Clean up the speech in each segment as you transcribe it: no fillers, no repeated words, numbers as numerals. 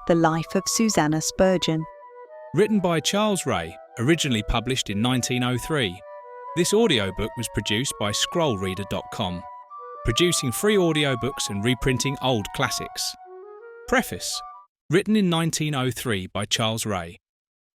The Life of Susannah Spurgeon. Written by Charles Ray, originally published in 1903. This audiobook was produced by scrollreader.com, producing free audiobooks and reprinting old classics. Preface. Written in 1903 by Charles Ray.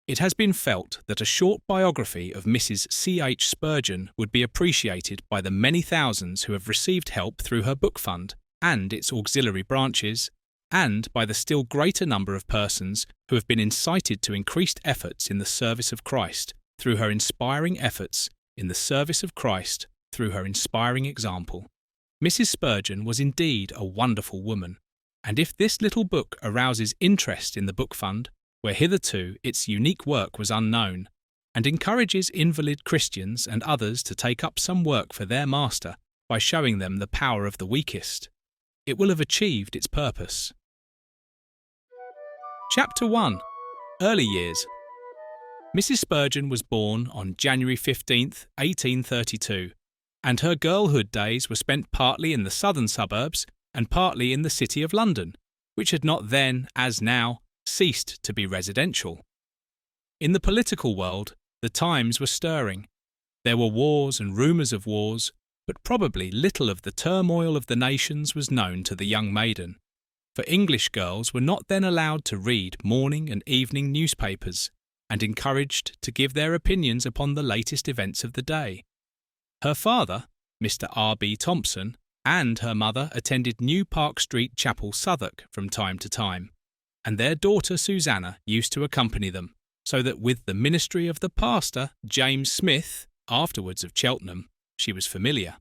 It has been felt that a short biography of Mrs. C.H. Spurgeon would be appreciated by the many thousands who have received help through her book fund and its auxiliary branches, and by the still greater number of persons who have been incited to increased efforts in the service of Christ through her inspiring efforts in the service of Christ through her inspiring example. Mrs. Spurgeon was indeed a wonderful woman, and if this little book arouses interest in the book fund, where hitherto its unique work was unknown, and encourages invalid Christians and others to take up some work for their Master by showing them the power of the weakest, it will have achieved its purpose. Chapter 1. Early Years. Mrs. Spurgeon was born on January 15, 1832, and her girlhood days were spent partly in the southern suburbs and partly in the City of London, which had not then, as now, ceased to be residential. In the political world, the times were stirring. There were wars and rumours of wars, but probably little of the turmoil of the nations was known to the young maiden, for English girls were not then allowed to read morning and evening newspapers, and encouraged to give their opinions upon the latest events of the day. Her father, Mr. R.B. Thompson, and her mother attended New Park Street Chapel, Southwark, from time to time, and their daughter Susannah used to accompany them, so that with the ministry of the pastor, James Smith, afterwards of Cheltenham, she was familiar.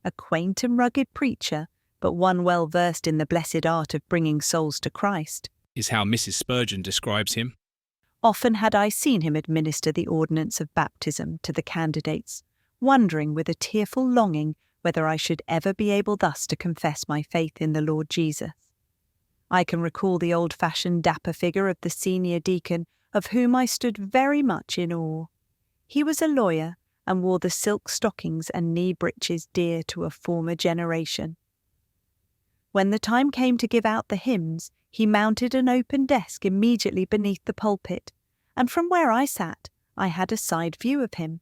A quaint and rugged preacher, but one well versed in the blessed art of bringing souls to Christ, is how Mrs. Spurgeon describes him. Often had I seen him administer the ordinance of baptism to the candidates, wondering with a tearful longing whether I should ever be able thus to confess my faith in the Lord Jesus. I can recall the old-fashioned dapper figure of the senior deacon, of whom I stood very much in awe. He was a lawyer, and wore the silk stockings and knee breeches dear to a former generation. When the time came to give out the hymns, he mounted an open desk immediately beneath the pulpit, and from where I sat, I had a side view of him.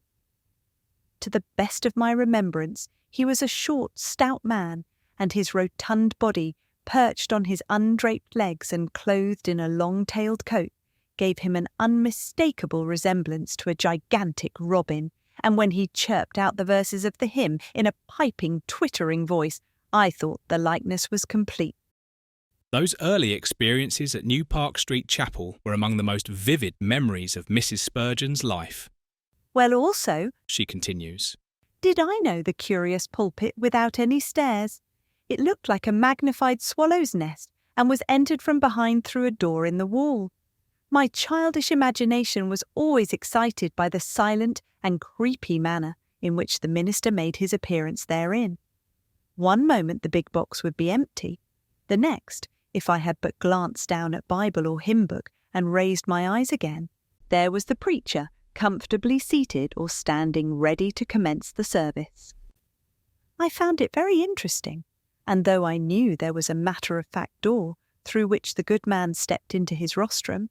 To the best of my remembrance, he was a short, stout man, and his rotund body, perched on his undraped legs and clothed in a long-tailed coat, gave him an unmistakable resemblance to a gigantic robin, and when he chirped out the verses of the hymn in a piping, twittering voice, I thought the likeness was complete. Those early experiences at New Park Street Chapel were among the most vivid memories of Mrs. Spurgeon's life. Well, also, she continues, did I know the curious pulpit without any stairs? It looked like a magnified swallow's nest, and was entered from behind through a door in the wall. My childish imagination was always excited by the silent and creepy manner in which the minister made his appearance therein. One moment the big box would be empty. The next, if I had but glanced down at Bible or hymn book and raised my eyes again, there was the preacher, comfortably seated or standing ready to commence the service. I found it very interesting, and though I knew there was a matter-of-fact door through which the good man stepped into his rostrum,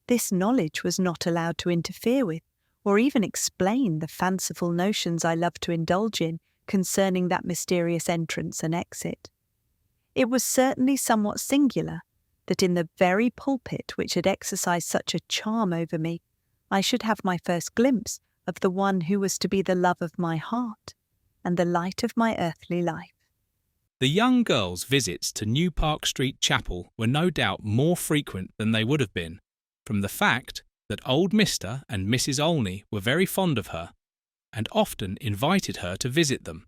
this knowledge was not allowed to interfere with, or even explain the fanciful notions I love to indulge in concerning that mysterious entrance and exit. It was certainly somewhat singular that in the very pulpit which had exercised such a charm over me, I should have my first glimpse of the one who was to be the love of my heart and the light of my earthly life. The young girl's visits to New Park Street Chapel were no doubt more frequent than they would have been, from the fact that old Mr. and Mrs. Olney were very fond of her, and often invited her to visit them.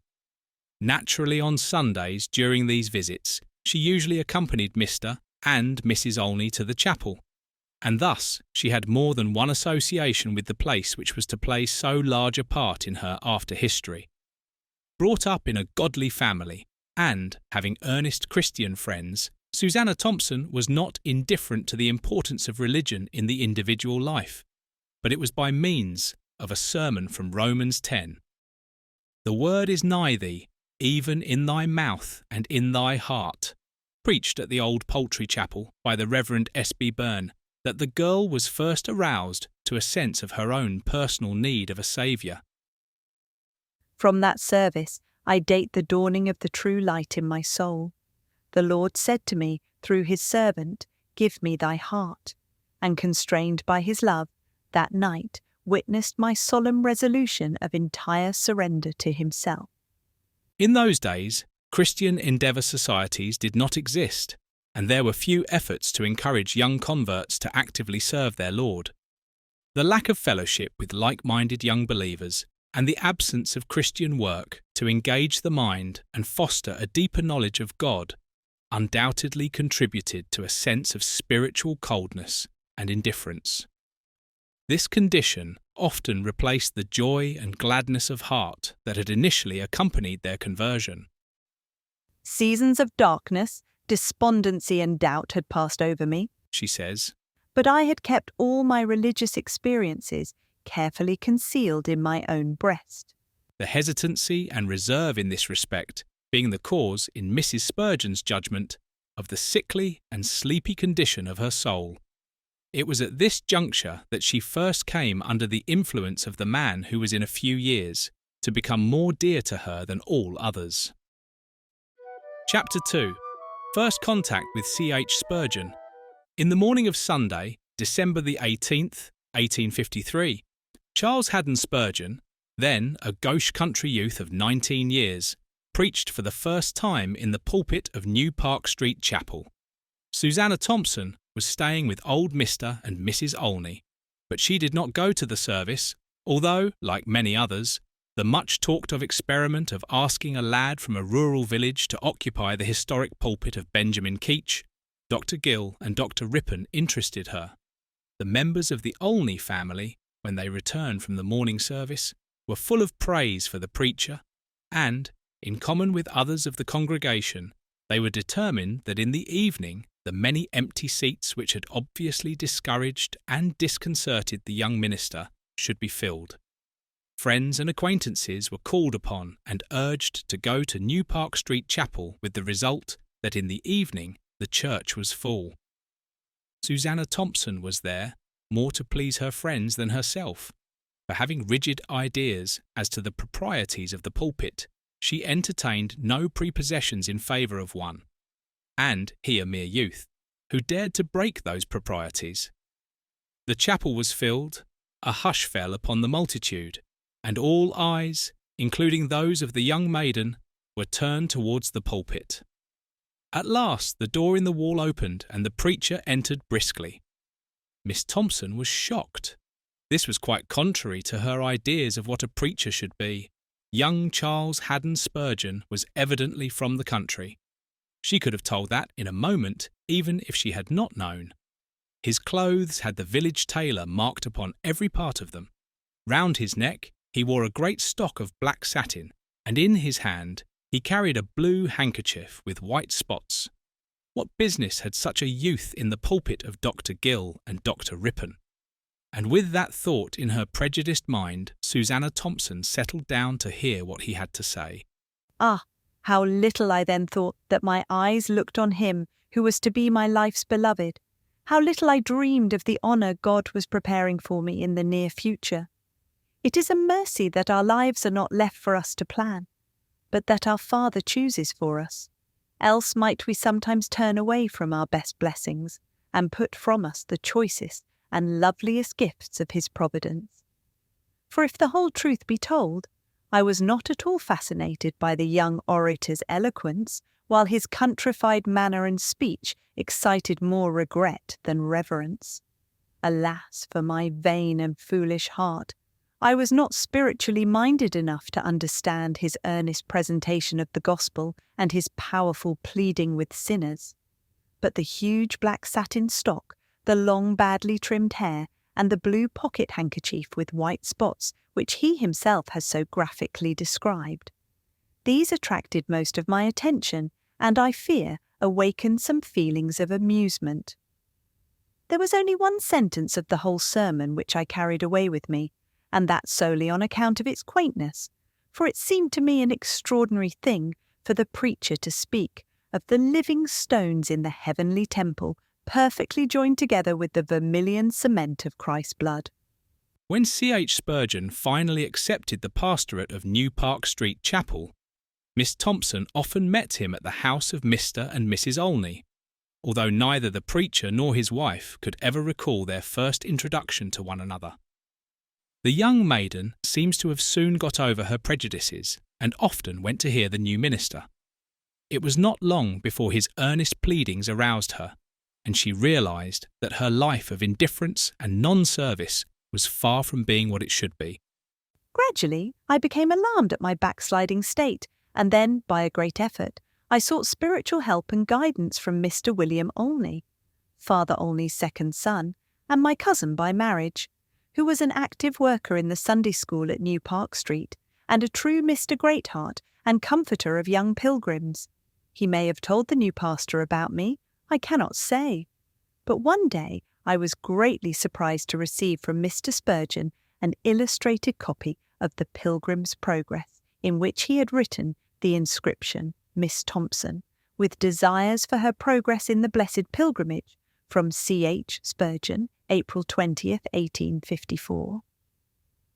Naturally, on Sundays during these visits, she usually accompanied Mr. and Mrs. Olney to the chapel, and thus she had more than one association with the place which was to play so large a part in her after history. Brought up in a godly family, and having earnest Christian friends, Susannah Thompson was not indifferent to the importance of religion in the individual life, but it was by means of a sermon from Romans 10. The word is nigh thee, even in thy mouth and in thy heart. preached at the old Poultry Chapel by the Reverend S.B. Byrne, that the girl was first aroused to a sense of her own personal need of a saviour. From that service, I date the dawning of the true light in my soul. The Lord said to me, through his servant, "Give me thy heart," and constrained by his love, that night witnessed my solemn resolution of entire surrender to himself. In those days, Christian Endeavour societies did not exist, and there were few efforts to encourage young converts to actively serve their Lord. The lack of fellowship with like-minded young believers and the absence of Christian work to engage the mind and foster a deeper knowledge of God undoubtedly contributed to a sense of spiritual coldness and indifference. This condition often replaced the joy and gladness of heart that had initially accompanied their conversion. Seasons of darkness, despondency and doubt had passed over me, She says, but I had kept all my religious experiences carefully concealed in my own breast. the hesitancy and reserve in this respect being the cause, in Mrs. Spurgeon's judgment, of the sickly and sleepy condition of her soul. It was at this juncture that she first came under the influence of the man who was in a few years to become more dear to her than all others. Chapter 2. First contact with C.H. Spurgeon. In the morning of Sunday, December the 18th, 1853, Charles Haddon Spurgeon, then a gauche country youth of 19 years, preached for the first time in the pulpit of New Park Street Chapel. Susannah Thompson was staying with old Mr. and Mrs. Olney, but she did not go to the service, although, like many others, the much talked of experiment of asking a lad from a rural village to occupy the historic pulpit of Benjamin Keach, Dr. Gill and Dr. Ripon interested her. The members of the Olney family, when they returned from the morning service, were full of praise for the preacher, and, in common with others of the congregation, they were determined that in the evening the many empty seats which had obviously discouraged and disconcerted the young minister should be filled. Friends and acquaintances were called upon and urged to go to New Park Street Chapel, with the result that in the evening the church was full. Susannah Thompson was there, more to please her friends than herself, for having rigid ideas as to the proprieties of the pulpit, she entertained no prepossessions in favour of one, and he a mere youth, who dared to break those proprieties. The chapel was filled, a hush fell upon the multitude, and all eyes, including those of the young maiden, were turned towards the pulpit. At last the door in the wall opened and the preacher entered briskly. Miss Thompson was shocked. This was quite contrary to her ideas of what a preacher should be. Young Charles Haddon Spurgeon was evidently from the country. She could have told that in a moment, even if she had not known. His clothes had the village tailor marked upon every part of them. Round his neck he wore a great stock of black satin, and in his hand he carried a blue handkerchief with white spots. What business had such a youth in the pulpit of Dr. Gill and Dr. Ripon? And with that thought in her prejudiced mind, Susannah Thompson settled down to hear what he had to say. Ah, how little I then thought that my eyes looked on him who was to be my life's beloved. How little I dreamed of the honour God was preparing for me in the near future. It is a mercy that our lives are not left for us to plan, but that our Father chooses for us. Else might we sometimes turn away from our best blessings and put from us the choicest and loveliest gifts of his providence. For if the whole truth be told, I was not at all fascinated by the young orator's eloquence, while his countrified manner and speech excited more regret than reverence. Alas for my vain and foolish heart! I was not spiritually minded enough to understand his earnest presentation of the gospel and his powerful pleading with sinners. But the huge black satin stock, the long badly trimmed hair, and the blue pocket handkerchief with white spots, which he himself has so graphically described. These attracted most of my attention, and I fear awakened some feelings of amusement. There was only one sentence of the whole sermon which I carried away with me, and that solely on account of its quaintness, for it seemed to me an extraordinary thing for the preacher to speak, of the living stones in the heavenly temple, perfectly joined together with the vermilion cement of Christ's blood. When C.H. Spurgeon finally accepted the pastorate of New Park Street Chapel, Miss Thompson often met him at the house of Mr. and Mrs. Olney, although neither the preacher nor his wife could ever recall their first introduction to one another. The young maiden seems to have soon got over her prejudices and often went to hear the new minister. It was not long before his earnest pleadings aroused her, and she realised that her life of indifference and non-service was far from being what it should be. Gradually, I became alarmed at my backsliding state, and then, by a great effort, I sought spiritual help and guidance from Mr. William Olney, Father Olney's second son, and my cousin by marriage, who was an active worker in the Sunday school at New Park Street, and a true Mr. Greatheart and comforter of young pilgrims. He may have told the new pastor about me, I cannot say. But one day I was greatly surprised to receive from Mr. Spurgeon an illustrated copy of the Pilgrim's Progress, in which he had written the inscription, Miss Thompson, with desires for her progress in the blessed pilgrimage, from C.H. Spurgeon, April 20th, 1854.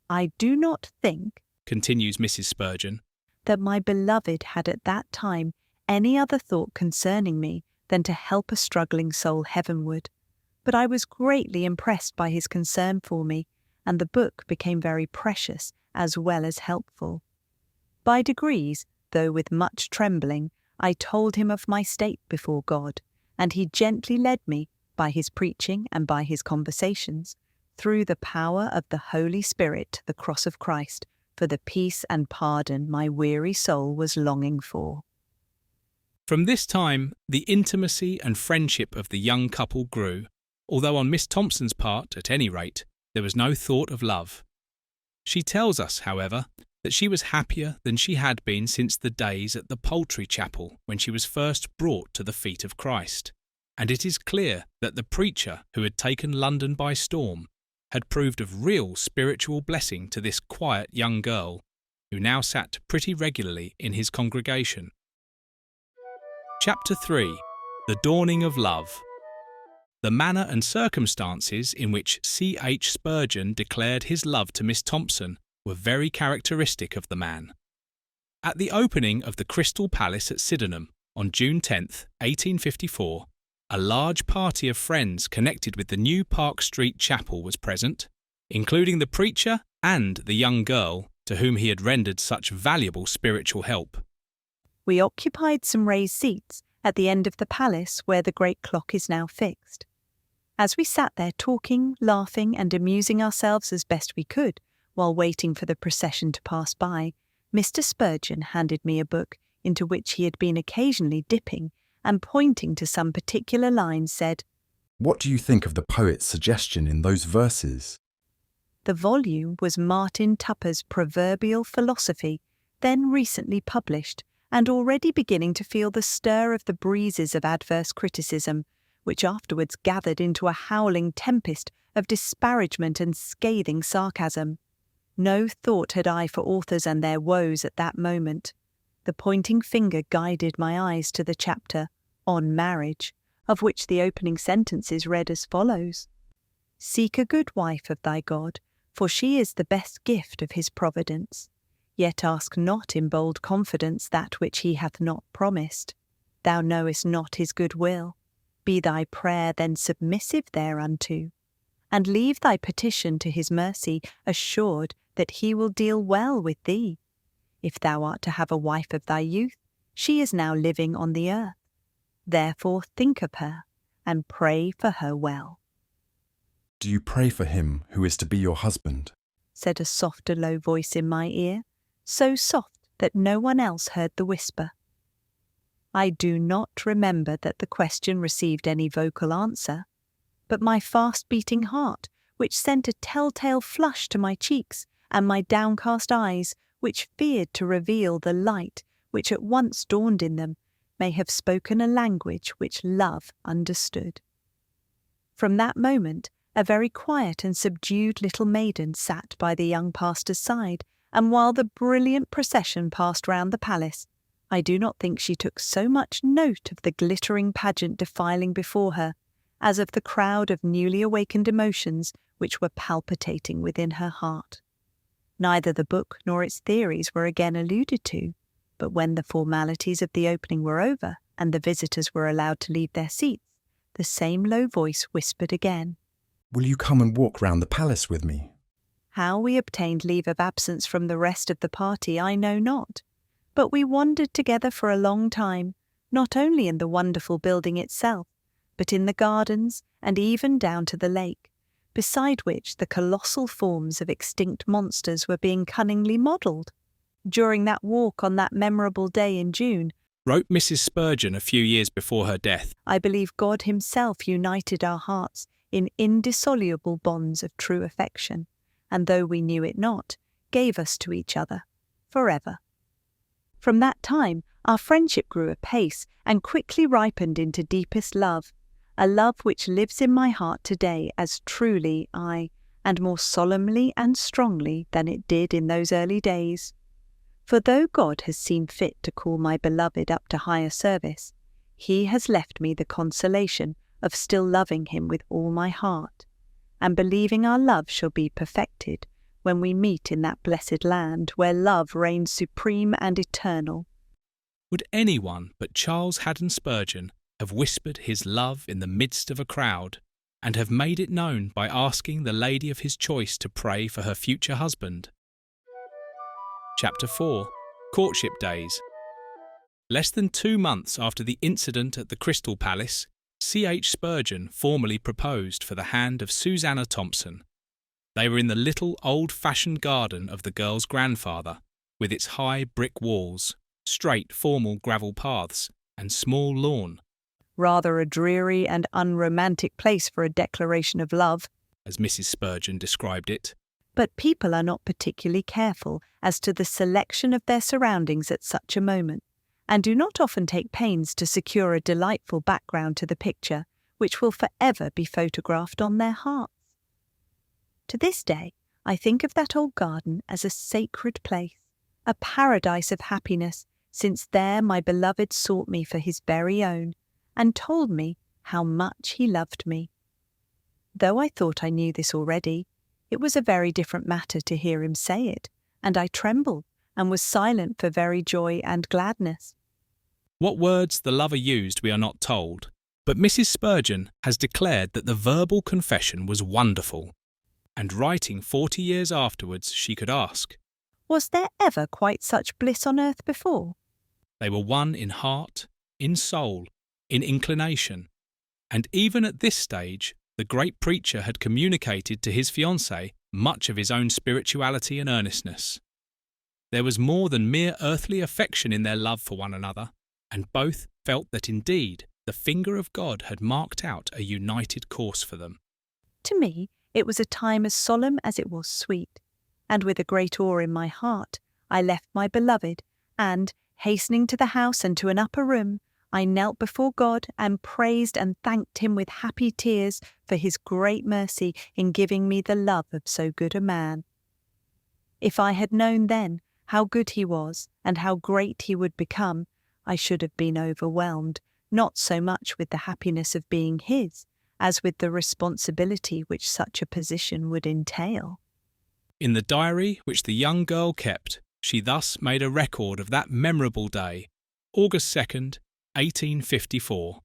I do not think, Continues Mrs. Spurgeon, that my beloved had at that time any other thought concerning me than to help a struggling soul heavenward, but I was greatly impressed by his concern for me, and the book became very precious as well as helpful. By degrees, though with much trembling, I told him of my state before God, and he gently led me, by his preaching and by his conversations, through the power of the Holy Spirit to the cross of Christ, for the peace and pardon my weary soul was longing for. From this time, the intimacy and friendship of the young couple grew, although on Miss Thompson's part, at any rate, there was no thought of love. She tells us, however, that she was happier than she had been since the days at the Poultry Chapel when she was first brought to the feet of Christ, and it is clear that the preacher who had taken London by storm had proved of real spiritual blessing to this quiet young girl, who now sat pretty regularly in his congregation. Chapter 3. The Dawning of Love. The manner and circumstances in which C.H. Spurgeon declared his love to Miss Thompson were very characteristic of the man. At the opening of the Crystal Palace at Sydenham on June 10th, 1854, a large party of friends connected with the New Park Street Chapel was present, including the preacher and the young girl to whom he had rendered such valuable spiritual help. We occupied some raised seats at the end of the palace where the great clock is now fixed. As we sat there talking, laughing, and amusing ourselves as best we could, while waiting for the procession to pass by, Mr. Spurgeon handed me a book into which he had been occasionally dipping, and pointing to some particular lines said, "What do you think of the poet's suggestion in those verses?" The volume was Martin Tupper's Proverbial Philosophy, then recently published, and already beginning to feel the stir of the breezes of adverse criticism, which afterwards gathered into a howling tempest of disparagement and scathing sarcasm. No thought had I for authors and their woes at that moment. The pointing finger guided my eyes to the chapter On Marriage, of which the opening sentences read as follows: "Seek a good wife of thy God, for she is the best gift of his providence. Yet ask not in bold confidence that which he hath not promised. Thou knowest not his good will. Be thy prayer then submissive thereunto, and leave thy petition to his mercy, assured that he will deal well with thee. If thou art to have a wife of thy youth, she is now living on the earth. Therefore think of her, and pray for her well." "Do you pray for him who is to be your husband?" said a softer low voice in my ear, so soft that no one else heard the whisper. I do not remember that the question received any vocal answer, but my fast-beating heart, which sent a telltale flush to my cheeks, and my downcast eyes, which feared to reveal the light which at once dawned in them, may have spoken a language which love understood. From that moment, a very quiet and subdued little maiden sat by the young pastor's side, and while the brilliant procession passed round the palace, I do not think she took so much note of the glittering pageant defiling before her as of the crowd of newly awakened emotions which were palpitating within her heart. Neither the book nor its theories were again alluded to, but when the formalities of the opening were over and the visitors were allowed to leave their seats, the same low voice whispered again, "Will you come and walk round the palace with me?" How we obtained leave of absence from the rest of the party I know not, but we wandered together for a long time, not only in the wonderful building itself, but in the gardens and even down to the lake, beside which the colossal forms of extinct monsters were being cunningly modelled. During that walk on that memorable day in June, wrote Mrs. Spurgeon a few years before her death, I believe God himself united our hearts in indissoluble bonds of true affection, and though we knew it not, gave us to each other forever. From that time our friendship grew apace and quickly ripened into deepest love, a love which lives in my heart today as truly, and more solemnly and strongly than it did in those early days. For though God has seen fit to call my beloved up to higher service, he has left me the consolation of still loving him with all my heart, and believing our love shall be perfected when we meet in that blessed land where love reigns supreme and eternal. would anyone but Charles Haddon Spurgeon have whispered his love in the midst of a crowd, and have made it known by asking the lady of his choice to pray for her future husband? Chapter 4. Courtship Days. Less than 2 months after the incident at the Crystal Palace, C.H. Spurgeon formally proposed for the hand of Susannah Thompson. They were in the little old-fashioned garden of the girl's grandfather, with its high brick walls, straight formal gravel paths, and small lawn. Rather a dreary and unromantic place for a declaration of love, as Mrs. Spurgeon described it. but people are not particularly careful as to the selection of their surroundings at such a moment, and do not often take pains to secure a delightful background to the picture, which will forever be photographed on their hearts. To this day, I think of that old garden as a sacred place, a paradise of happiness, since there my beloved sought me for his very own, and told me how much he loved me. Though I thought I knew this already, it was a very different matter to hear him say it, and I trembled and was silent for very joy and gladness. What words the lover used we are not told, but Mrs. Spurgeon has declared that the verbal confession was wonderful, and writing 40 years afterwards she could ask, Was there ever quite such bliss on earth before? they were one in heart, in soul, in inclination, and even at this stage the great preacher had communicated to his fiancée much of his own spirituality and earnestness. There was more than mere earthly affection in their love for one another, and both felt that indeed the finger of God had marked out a united course for them. To me, it was a time as solemn as it was sweet, and with a great awe in my heart, I left my beloved, and, hastening to the house and to an upper room, I knelt before God and praised and thanked him with happy tears for his great mercy in giving me the love of so good a man. If I had known then how good he was and how great he would become, I should have been overwhelmed, not so much with the happiness of being his, as with the responsibility which such a position would entail. In the diary which the young girl kept, she thus made a record of that memorable day, August 2nd, 1854.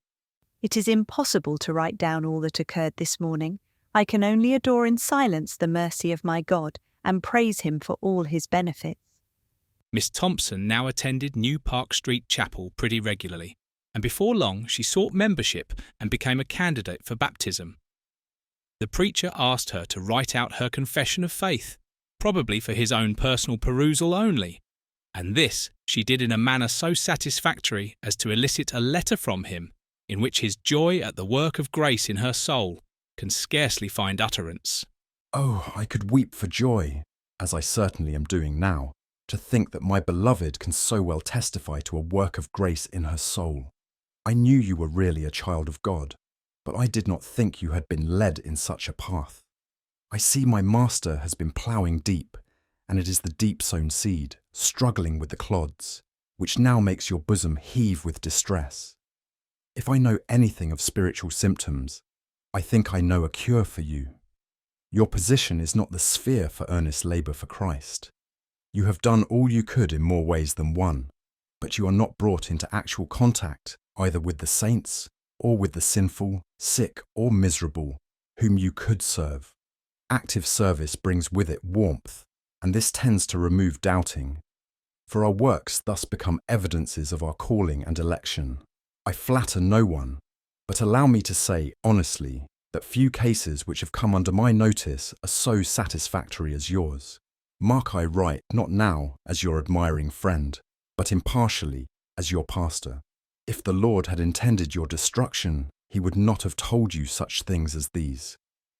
It is impossible to write down all that occurred this morning. I can only adore in silence the mercy of my God and praise him for all his benefits. Miss Thompson now attended New Park Street Chapel pretty regularly, and before long she sought membership and became a candidate for baptism. The preacher asked her to write out her confession of faith, probably for his own personal perusal only, and this she did in a manner so satisfactory as to elicit a letter from him in which his joy at the work of grace in her soul can scarcely find utterance. Oh, I could weep for joy, as I certainly am doing now, to think that my beloved can so well testify to a work of grace in her soul. I knew you were really a child of God, but I did not think you had been led in such a path. I see my master has been ploughing deep, and it is the deep-sown seed, struggling with the clods, which now makes your bosom heave with distress. If I know anything of spiritual symptoms, I think I know a cure for you. Your position is not the sphere for earnest labour for Christ. You have done all you could in more ways than one, but you are not brought into actual contact either with the saints or with the sinful, sick or miserable, whom you could serve. Active service brings with it warmth, and this tends to remove doubting. For our works thus become evidences of our calling and election. I flatter no one, but allow me to say honestly that few cases which have come under my notice are so satisfactory as yours. Mark, I write not now as your admiring friend, but impartially as your pastor. If the Lord had intended your destruction, he would not have told you such things as these,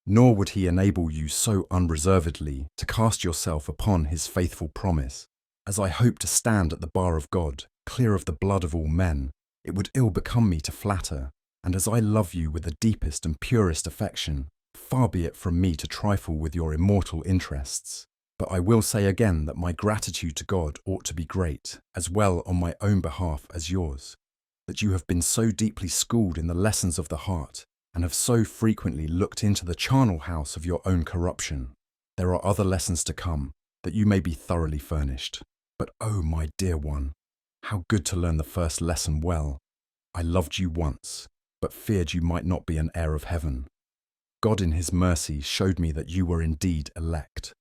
nor would he enable you so unreservedly to cast yourself upon his faithful promise. As I hope to stand at the bar of God, clear of the blood of all men, it would ill become me to flatter, and as I love you with the deepest and purest affection, far be it from me to trifle with your immortal interests. But I will say again that my gratitude to God ought to be great, as well on my own behalf as yours, that you have been so deeply schooled in the lessons of the heart, and have so frequently looked into the charnel house of your own corruption. There are other lessons to come, that you may be thoroughly furnished. But oh, my dear one, how good to learn the first lesson well. I loved you once, but feared you might not be an heir of heaven. God in his mercy showed me that you were indeed elect.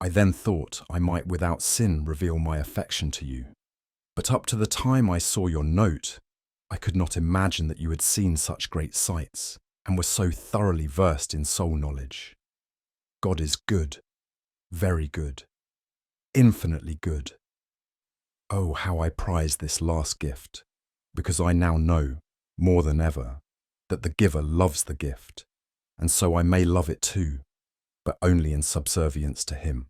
I then thought I might without sin reveal my affection to you. But up to the time I saw your note, I could not imagine that you had seen such great sights, and were so thoroughly versed in soul knowledge. God is good, very good, infinitely good. Oh, how I prize this last gift, because I now know, more than ever, that the giver loves the gift, and so I may love it too, but only in subservience to him.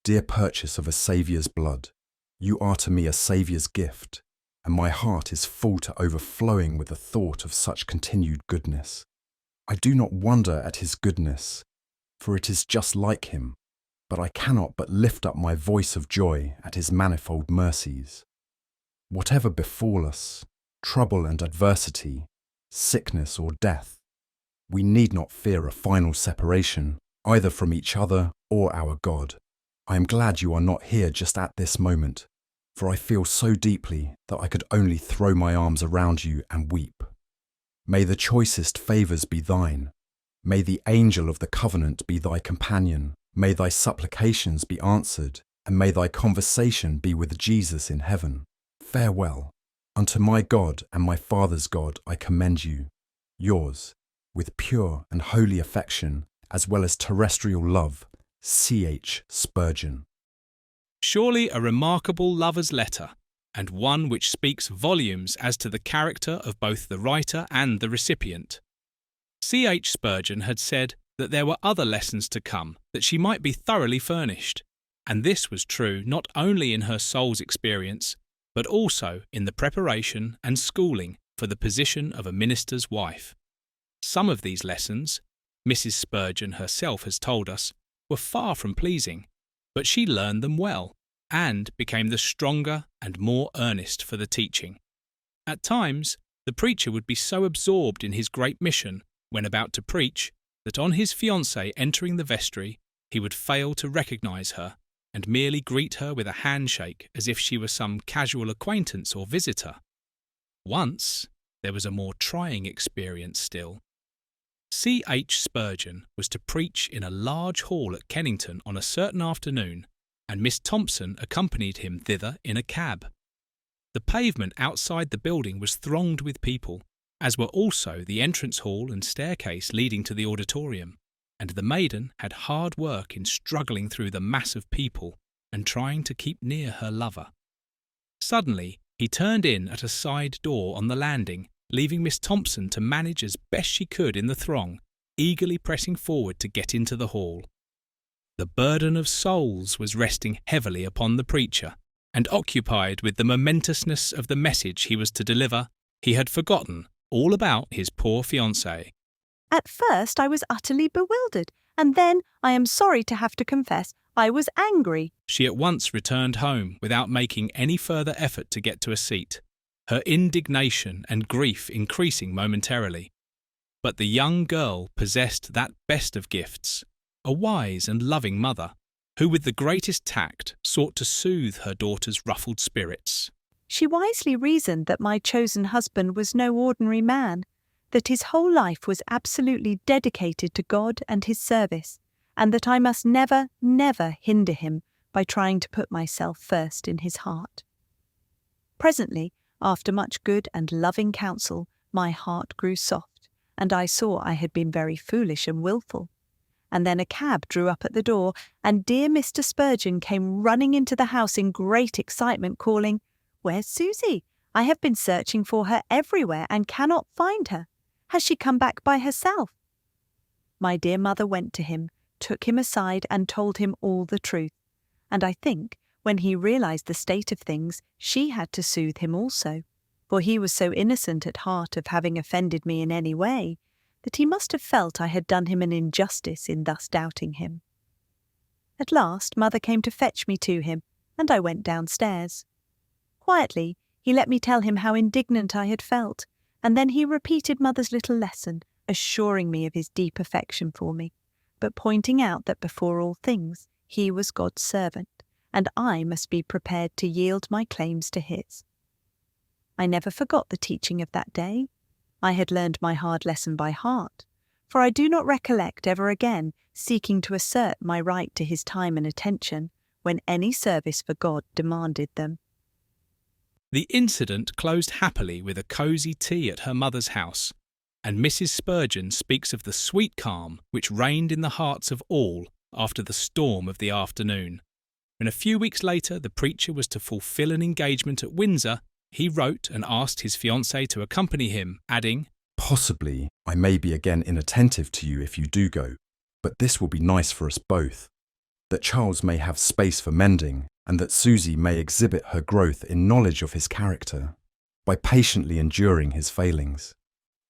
Dear purchase of a Saviour's blood, you are to me a Saviour's gift, and my heart is full to overflowing with the thought of such continued goodness. I do not wonder at his goodness, for it is just like him, but I cannot but lift up my voice of joy at his manifold mercies. Whatever befall us, trouble and adversity, sickness or death, we need not fear a final separation, either from each other or our God. I am glad you are not here just at this moment, for I feel so deeply that I could only throw my arms around you and weep. May the choicest favours be thine. May the angel of the covenant be thy companion. May thy supplications be answered, and may thy conversation be with Jesus in heaven. Farewell. Unto my God and my Father's God I commend you. Yours, with pure and holy affection, as well as terrestrial love, C.H. Spurgeon. Surely a remarkable lover's letter, and one which speaks volumes as to the character of both the writer and the recipient. C.H. Spurgeon had said that there were other lessons to come, that she might be thoroughly furnished, and this was true not only in her soul's experience, but also in the preparation and schooling for the position of a minister's wife. Some of these lessons, Mrs. Spurgeon herself has told us, were far from pleasing, but she learned them well, and became the stronger and more earnest for the teaching. At times, the preacher would be so absorbed in his great mission when about to preach that on his fiancée entering the vestry, he would fail to recognise her and merely greet her with a handshake as if she were some casual acquaintance or visitor. Once, there was a more trying experience still. C.H. Spurgeon was to preach in a large hall at Kennington on a certain afternoon, and Miss Thompson accompanied him thither in a cab. The pavement outside the building was thronged with people, as were also the entrance hall and staircase leading to the auditorium, and the maiden had hard work in struggling through the mass of people and trying to keep near her lover. Suddenly, he turned in at a side door on the landing, leaving Miss Thompson to manage as best she could in the throng, eagerly pressing forward to get into the hall. The burden of souls was resting heavily upon the preacher, and occupied with the momentousness of the message he was to deliver, he had forgotten all about his poor fiancée. At first I was utterly bewildered, and then, I am sorry to have to confess, I was angry. She at once returned home without making any further effort to get to a seat, her indignation and grief increasing momentarily. But the young girl possessed that best of gifts, a wise and loving mother, who with the greatest tact sought to soothe her daughter's ruffled spirits. She wisely reasoned that my chosen husband was no ordinary man, that his whole life was absolutely dedicated to God and his service, and that I must never, never hinder him by trying to put myself first in his heart. Presently, after much good and loving counsel, my heart grew soft, and I saw I had been very foolish and wilful. And then a cab drew up at the door, and dear Mr. Spurgeon came running into the house in great excitement, calling, "Where's Susie? I have been searching for her everywhere and cannot find her. Has she come back by herself?" My dear mother went to him, took him aside and told him all the truth, and I think, when he realized the state of things, she had to soothe him also, for he was so innocent at heart of having offended me in any way, that he must have felt I had done him an injustice in thus doubting him. At last mother came to fetch me to him, and I went downstairs. Quietly, he let me tell him how indignant I had felt, and then he repeated mother's little lesson, assuring me of his deep affection for me, but pointing out that before all things he was God's servant, and I must be prepared to yield my claims to his. I never forgot the teaching of that day. I had learned my hard lesson by heart, for I do not recollect ever again seeking to assert my right to his time and attention when any service for God demanded them. The incident closed happily with a cosy tea at her mother's house, and Mrs. Spurgeon speaks of the sweet calm which reigned in the hearts of all after the storm of the afternoon. When a few weeks later the preacher was to fulfil an engagement at Windsor, he wrote and asked his fiancée to accompany him, adding, Possibly I may be again inattentive to you if you do go, but this will be nice for us both, that Charles may have space for mending, and that Susie may exhibit her growth in knowledge of his character, by patiently enduring his failings.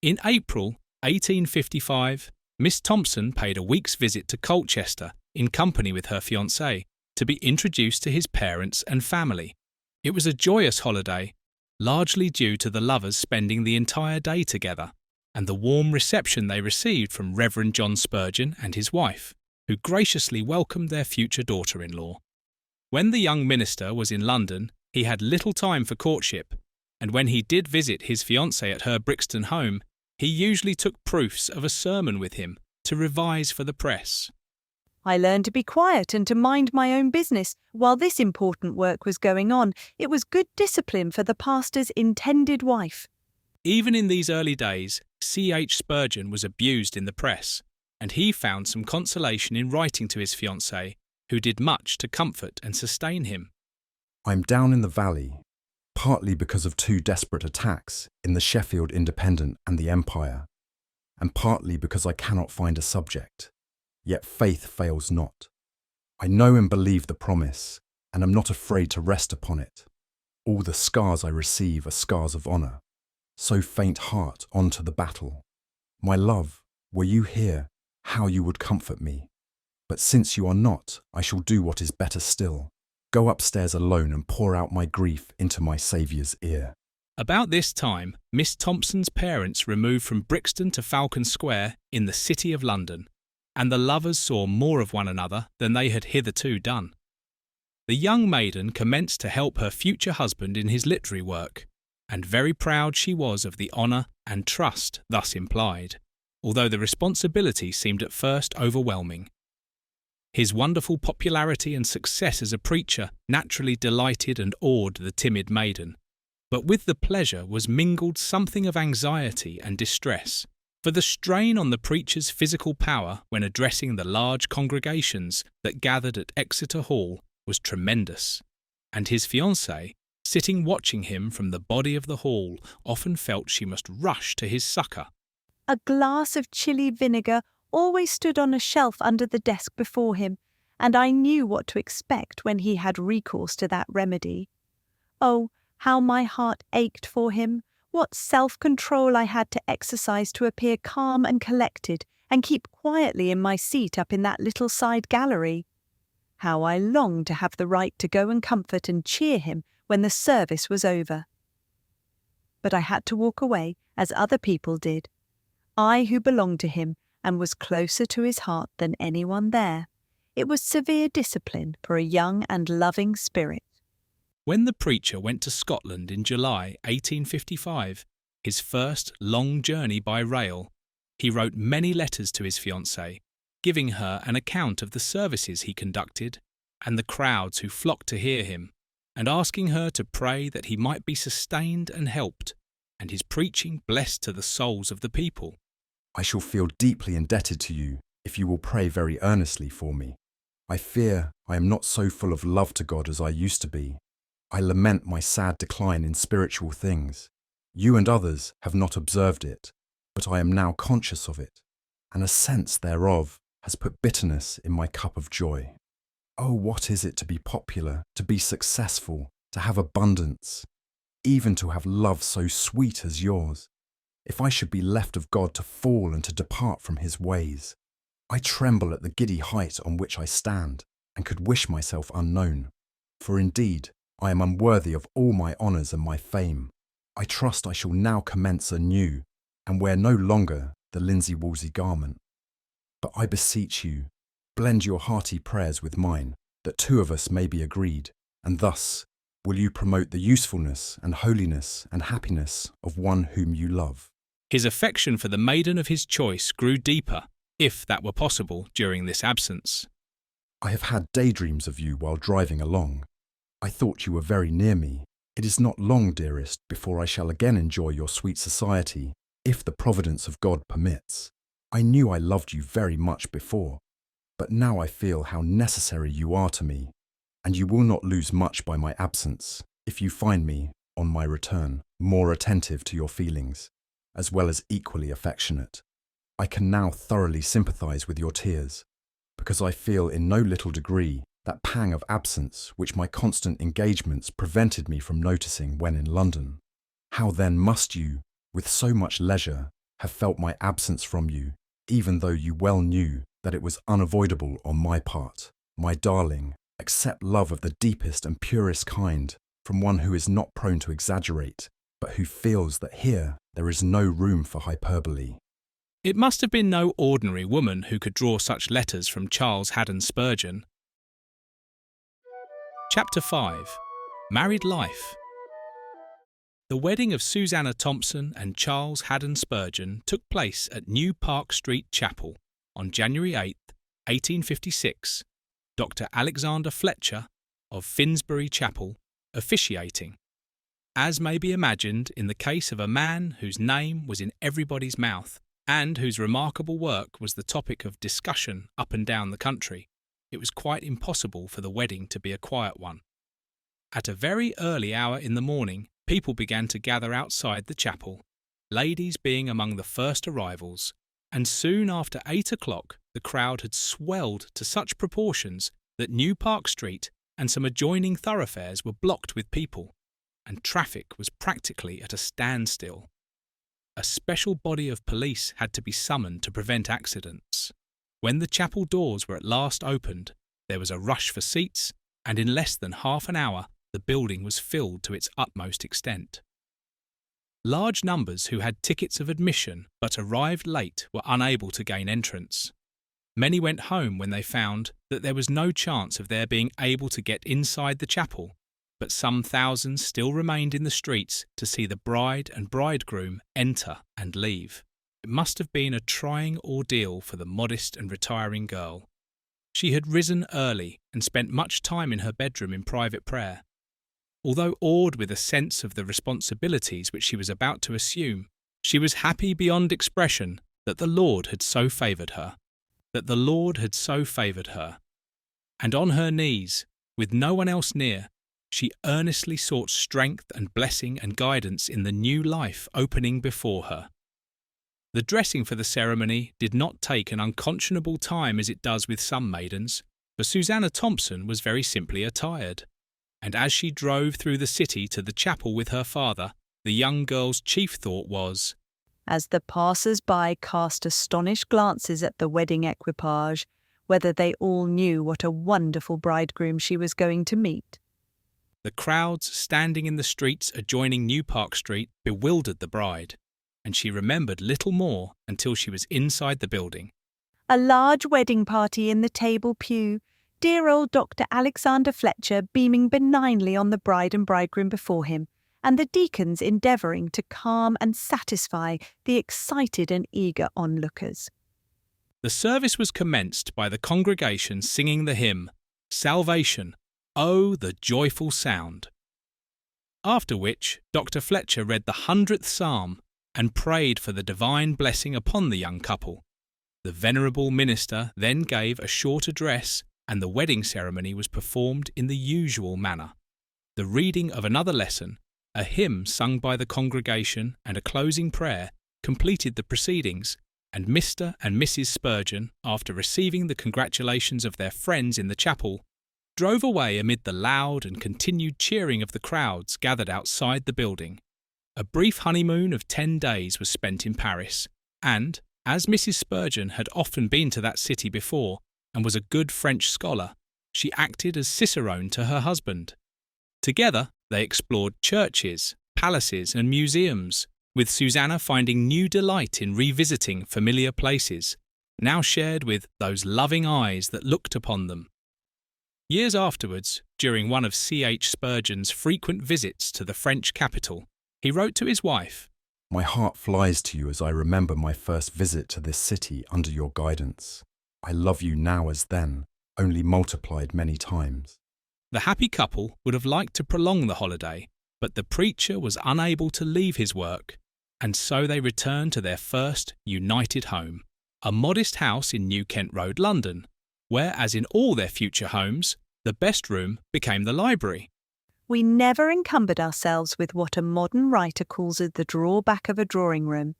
In April 1855, Miss Thompson paid a week's visit to Colchester in company with her fiancé to be introduced to his parents and family. It was a joyous holiday, largely due to the lovers spending the entire day together, and the warm reception they received from Reverend John Spurgeon and his wife, who graciously welcomed their future daughter-in-law. When the young minister was in London, he had little time for courtship, and when he did visit his fiancée at her Brixton home, he usually took proofs of a sermon with him to revise for the press. I learned to be quiet and to mind my own business while this important work was going on. It was good discipline for the pastor's intended wife. Even in these early days, C.H. Spurgeon was abused in the press, and he found some consolation in writing to his fiancée, who did much to comfort and sustain him. I'm down in the valley, partly because of two desperate attacks in the Sheffield Independent and the Empire, and partly because I cannot find a subject. Yet faith fails not. I know and believe the promise, and am not afraid to rest upon it. All the scars I receive are scars of honour. So faint heart on to the battle. My love, were you here, how you would comfort me. But since you are not, I shall do what is better still. Go upstairs alone and pour out my grief into my Saviour's ear. About this time, Miss Thompson's parents removed from Brixton to Falcon Square in the City of London, and the lovers saw more of one another than they had hitherto done. The young maiden commenced to help her future husband in his literary work, and very proud she was of the honour and trust thus implied, although the responsibility seemed at first overwhelming. His wonderful popularity and success as a preacher naturally delighted and awed the timid maiden, but with the pleasure was mingled something of anxiety and distress, for the strain on the preacher's physical power when addressing the large congregations that gathered at Exeter Hall was tremendous, and his fiancée, sitting watching him from the body of the hall, often felt she must rush to his succour. A glass of chilly vinegar always stood on a shelf under the desk before him, and I knew what to expect when he had recourse to that remedy. Oh, how my heart ached for him! What self-control I had to exercise to appear calm and collected and keep quietly in my seat up in that little side gallery. How I longed to have the right to go and comfort and cheer him when the service was over. But I had to walk away as other people did, I who belonged to him and was closer to his heart than anyone there. It was severe discipline for a young and loving spirit. When the preacher went to Scotland in July 1855, his first long journey by rail, he wrote many letters to his fiancée, giving her an account of the services he conducted and the crowds who flocked to hear him, and asking her to pray that he might be sustained and helped, and his preaching blessed to the souls of the people. I shall feel deeply indebted to you if you will pray very earnestly for me. I fear I am not so full of love to God as I used to be. I lament my sad decline in spiritual things. You and others have not observed it, but I am now conscious of it, and a sense thereof has put bitterness in my cup of joy. Oh, what is it to be popular, to be successful, to have abundance, even to have love so sweet as yours? If I should be left of God to fall and to depart from his ways, I tremble at the giddy height on which I stand, and could wish myself unknown. For indeed, I am unworthy of all my honours and my fame. I trust I shall now commence anew, and wear no longer the linsey-woolsey garment. But I beseech you, blend your hearty prayers with mine, that two of us may be agreed, and thus will you promote the usefulness and holiness and happiness of one whom you love. His affection for the maiden of his choice grew deeper, if that were possible, during this absence. I have had daydreams of you while driving along. I thought you were very near me. It is not long, dearest, before I shall again enjoy your sweet society, if the providence of God permits. I knew I loved you very much before, but now I feel how necessary you are to me, and you will not lose much by my absence if you find me, on my return, more attentive to your feelings, as well as equally affectionate. I can now thoroughly sympathise with your tears, because I feel in no little degree that pang of absence which my constant engagements prevented me from noticing when in London. How then must you, with so much leisure, have felt my absence from you, even though you well knew that it was unavoidable on my part. My darling, accept love of the deepest and purest kind from one who is not prone to exaggerate, but who feels that here there is no room for hyperbole. It must have been no ordinary woman who could draw such letters from Charles Haddon Spurgeon. Chapter 5. Married Life. The wedding of Susannah Thompson and Charles Haddon Spurgeon took place at New Park Street Chapel on January 8, 1856, Dr. Alexander Fletcher of Finsbury Chapel officiating. As may be imagined, in the case of a man whose name was in everybody's mouth and whose remarkable work was the topic of discussion up and down the country, it was quite impossible for the wedding to be a quiet one. At a very early hour in the morning, people began to gather outside the chapel, ladies being among the first arrivals, and soon after 8 o'clock the crowd had swelled to such proportions that New Park Street and some adjoining thoroughfares were blocked with people, and traffic was practically at a standstill. A special body of police had to be summoned to prevent accidents. When the chapel doors were at last opened, there was a rush for seats, and in less than half an hour the building was filled to its utmost extent. Large numbers who had tickets of admission but arrived late were unable to gain entrance. Many went home when they found that there was no chance of their being able to get inside the chapel, but some thousands still remained in the streets to see the bride and bridegroom enter and leave. It must have been a trying ordeal for the modest and retiring girl. She had risen early and spent much time in her bedroom in private prayer. Although awed with a sense of the responsibilities which she was about to assume, she was happy beyond expression that the Lord had so favoured her. And on her knees, with no one else near, she earnestly sought strength and blessing and guidance in the new life opening before her. The dressing for the ceremony did not take an unconscionable time as it does with some maidens, for Susannah Thompson was very simply attired, and as she drove through the city to the chapel with her father, the young girl's chief thought was, As the passers-by cast astonished glances at the wedding equipage, whether they all knew what a wonderful bridegroom she was going to meet. The crowds standing in the streets adjoining New Park Street bewildered the bride, and she remembered little more until she was inside the building. A large wedding party in the table pew, dear old Dr. Alexander Fletcher beaming benignly on the bride and bridegroom before him, and the deacons endeavouring to calm and satisfy the excited and eager onlookers. The service was commenced by the congregation singing the hymn, Salvation, Oh, the Joyful Sound. After which, Dr. Fletcher read the 100th Psalm and prayed for the divine blessing upon the young couple. The venerable minister then gave a short address, and the wedding ceremony was performed in the usual manner. The reading of another lesson, a hymn sung by the congregation, and a closing prayer completed the proceedings, and Mr. and Mrs. Spurgeon, after receiving the congratulations of their friends in the chapel, drove away amid the loud and continued cheering of the crowds gathered outside the building. A brief honeymoon of 10 days was spent in Paris, and, as Mrs. Spurgeon had often been to that city before and was a good French scholar, she acted as cicerone to her husband. Together they explored churches, palaces and museums, with Susannah finding new delight in revisiting familiar places, now shared with those loving eyes that looked upon them. Years afterwards, during one of C.H. Spurgeon's frequent visits to the French capital, he wrote to his wife, My heart flies to you as I remember my first visit to this city under your guidance. I love you now as then, only multiplied many times. The happy couple would have liked to prolong the holiday, but the preacher was unable to leave his work, and so they returned to their first united home, a modest house in New Kent Road, London, where, as in all their future homes, the best room became the library. We never encumbered ourselves with what a modern writer calls the drawback of a drawing room,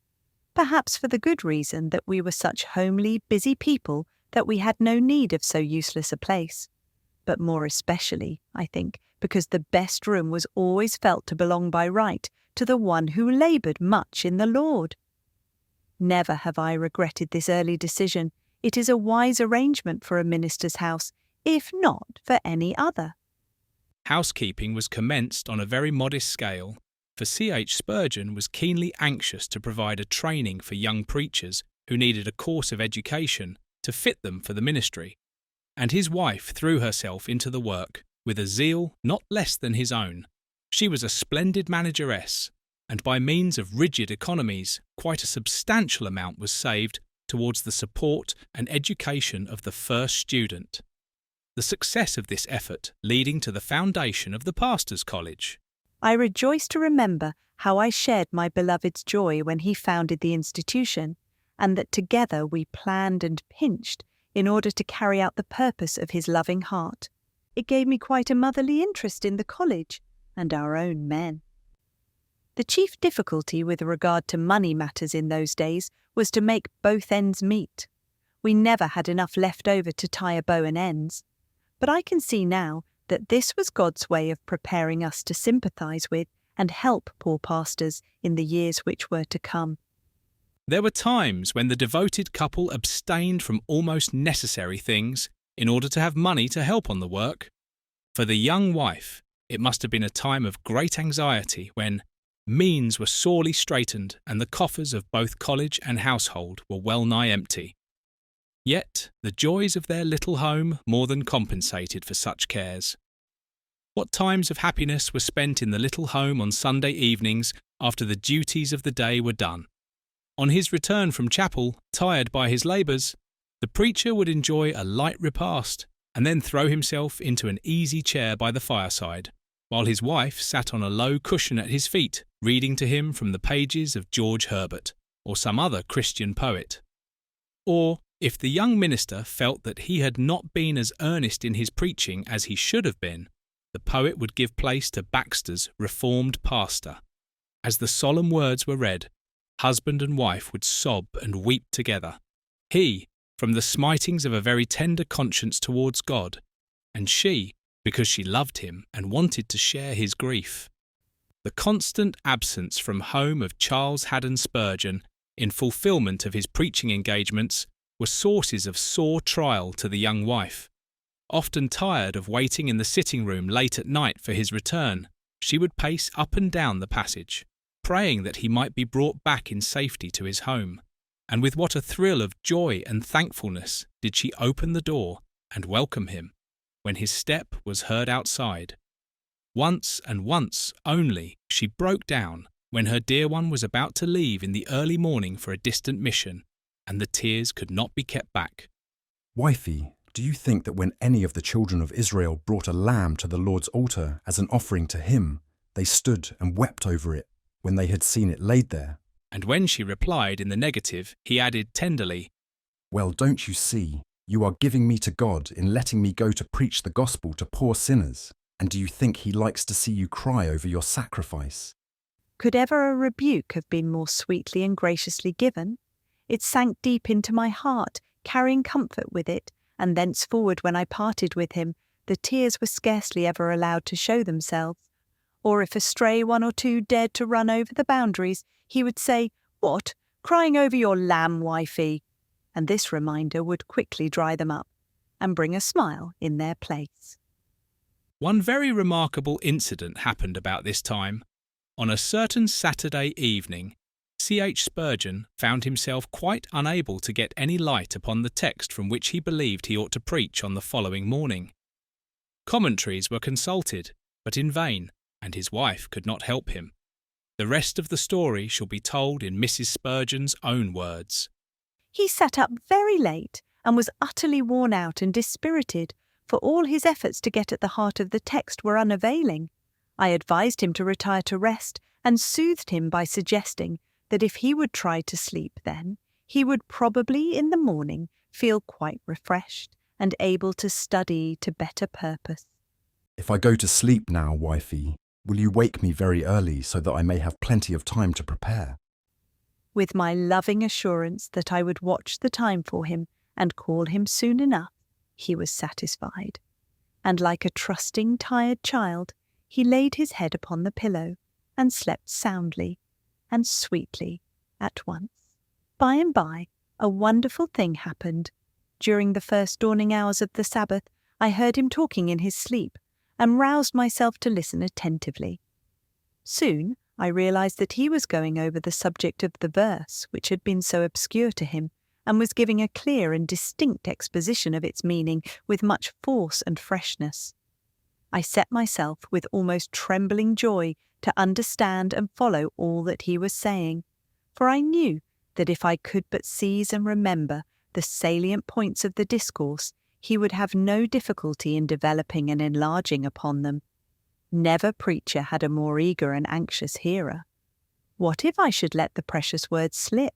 perhaps for the good reason that we were such homely, busy people that we had no need of so useless a place. But more especially, I think, because the best room was always felt to belong by right to the one who laboured much in the Lord. Never have I regretted this early decision. It is a wise arrangement for a minister's house, if not for any other. Housekeeping was commenced on a very modest scale, for C.H. Spurgeon was keenly anxious to provide a training for young preachers who needed a course of education to fit them for the ministry, and his wife threw herself into the work with a zeal not less than his own. She was a splendid manageress, and by means of rigid economies, quite a substantial amount was saved towards the support and education of the first student. The success of this effort leading to the foundation of the Pastors' College. I rejoice to remember how I shared my beloved's joy when he founded the institution, and that together we planned and pinched in order to carry out the purpose of his loving heart. It gave me quite a motherly interest in the college and our own men. The chief difficulty with regard to money matters in those days was to make both ends meet. We never had enough left over to tie a bow and ends. But I can see now that this was God's way of preparing us to sympathise with and help poor pastors in the years which were to come. There were times when the devoted couple abstained from almost necessary things in order to have money to help on the work. For the young wife, it must have been a time of great anxiety when means were sorely straitened and the coffers of both college and household were well nigh empty. Yet the joys of their little home more than compensated for such cares. What times of happiness were spent in the little home on Sunday evenings after the duties of the day were done. On his return from chapel, tired by his labours, the preacher would enjoy a light repast and then throw himself into an easy chair by the fireside, while his wife sat on a low cushion at his feet, reading to him from the pages of George Herbert or some other Christian poet. Or, if the young minister felt that he had not been as earnest in his preaching as he should have been, the poet would give place to Baxter's Reformed Pastor. As the solemn words were read, husband and wife would sob and weep together, he from the smitings of a very tender conscience towards God, and she because she loved him and wanted to share his grief. The constant absence from home of Charles Haddon Spurgeon in fulfilment of his preaching engagements were sources of sore trial to the young wife. Often tired of waiting in the sitting room late at night for his return, she would pace up and down the passage, praying that he might be brought back in safety to his home. And with what a thrill of joy and thankfulness did she open the door and welcome him, when his step was heard outside. Once and once only she broke down when her dear one was about to leave in the early morning for a distant mission, and the tears could not be kept back. Wifey, do you think that when any of the children of Israel brought a lamb to the Lord's altar as an offering to him, they stood and wept over it when they had seen it laid there? And when she replied in the negative, he added tenderly, Well, don't you see, you are giving me to God in letting me go to preach the gospel to poor sinners, and do you think he likes to see you cry over your sacrifice? Could ever a rebuke have been more sweetly and graciously given? It sank deep into my heart, carrying comfort with it, and thenceforward when I parted with him, the tears were scarcely ever allowed to show themselves. Or if a stray one or two dared to run over the boundaries, he would say, What, crying over your lamb, wifey? And this reminder would quickly dry them up and bring a smile in their place. One very remarkable incident happened about this time. On a certain Saturday evening, C.H. Spurgeon found himself quite unable to get any light upon the text from which he believed he ought to preach on the following morning. Commentaries were consulted, but in vain, and his wife could not help him. The rest of the story shall be told in Mrs. Spurgeon's own words. He sat up very late and was utterly worn out and dispirited, for all his efforts to get at the heart of the text were unavailing. I advised him to retire to rest and soothed him by suggesting that if he would try to sleep then, he would probably in the morning feel quite refreshed and able to study to better purpose. If I go to sleep now, wifey, will you wake me very early so that I may have plenty of time to prepare? With my loving assurance that I would watch the time for him and call him soon enough, he was satisfied. And like a trusting, tired child, he laid his head upon the pillow and slept soundly and sweetly at once. By and by, a wonderful thing happened. During the first dawning hours of the Sabbath, I heard him talking in his sleep and roused myself to listen attentively. Soon, I realized that he was going over the subject of the verse which had been so obscure to him, and was giving a clear and distinct exposition of its meaning with much force and freshness. I set myself with almost trembling joy to understand and follow all that he was saying, for I knew that if I could but seize and remember the salient points of the discourse, he would have no difficulty in developing and enlarging upon them. Never preacher had a more eager and anxious hearer. What if I should let the precious words slip?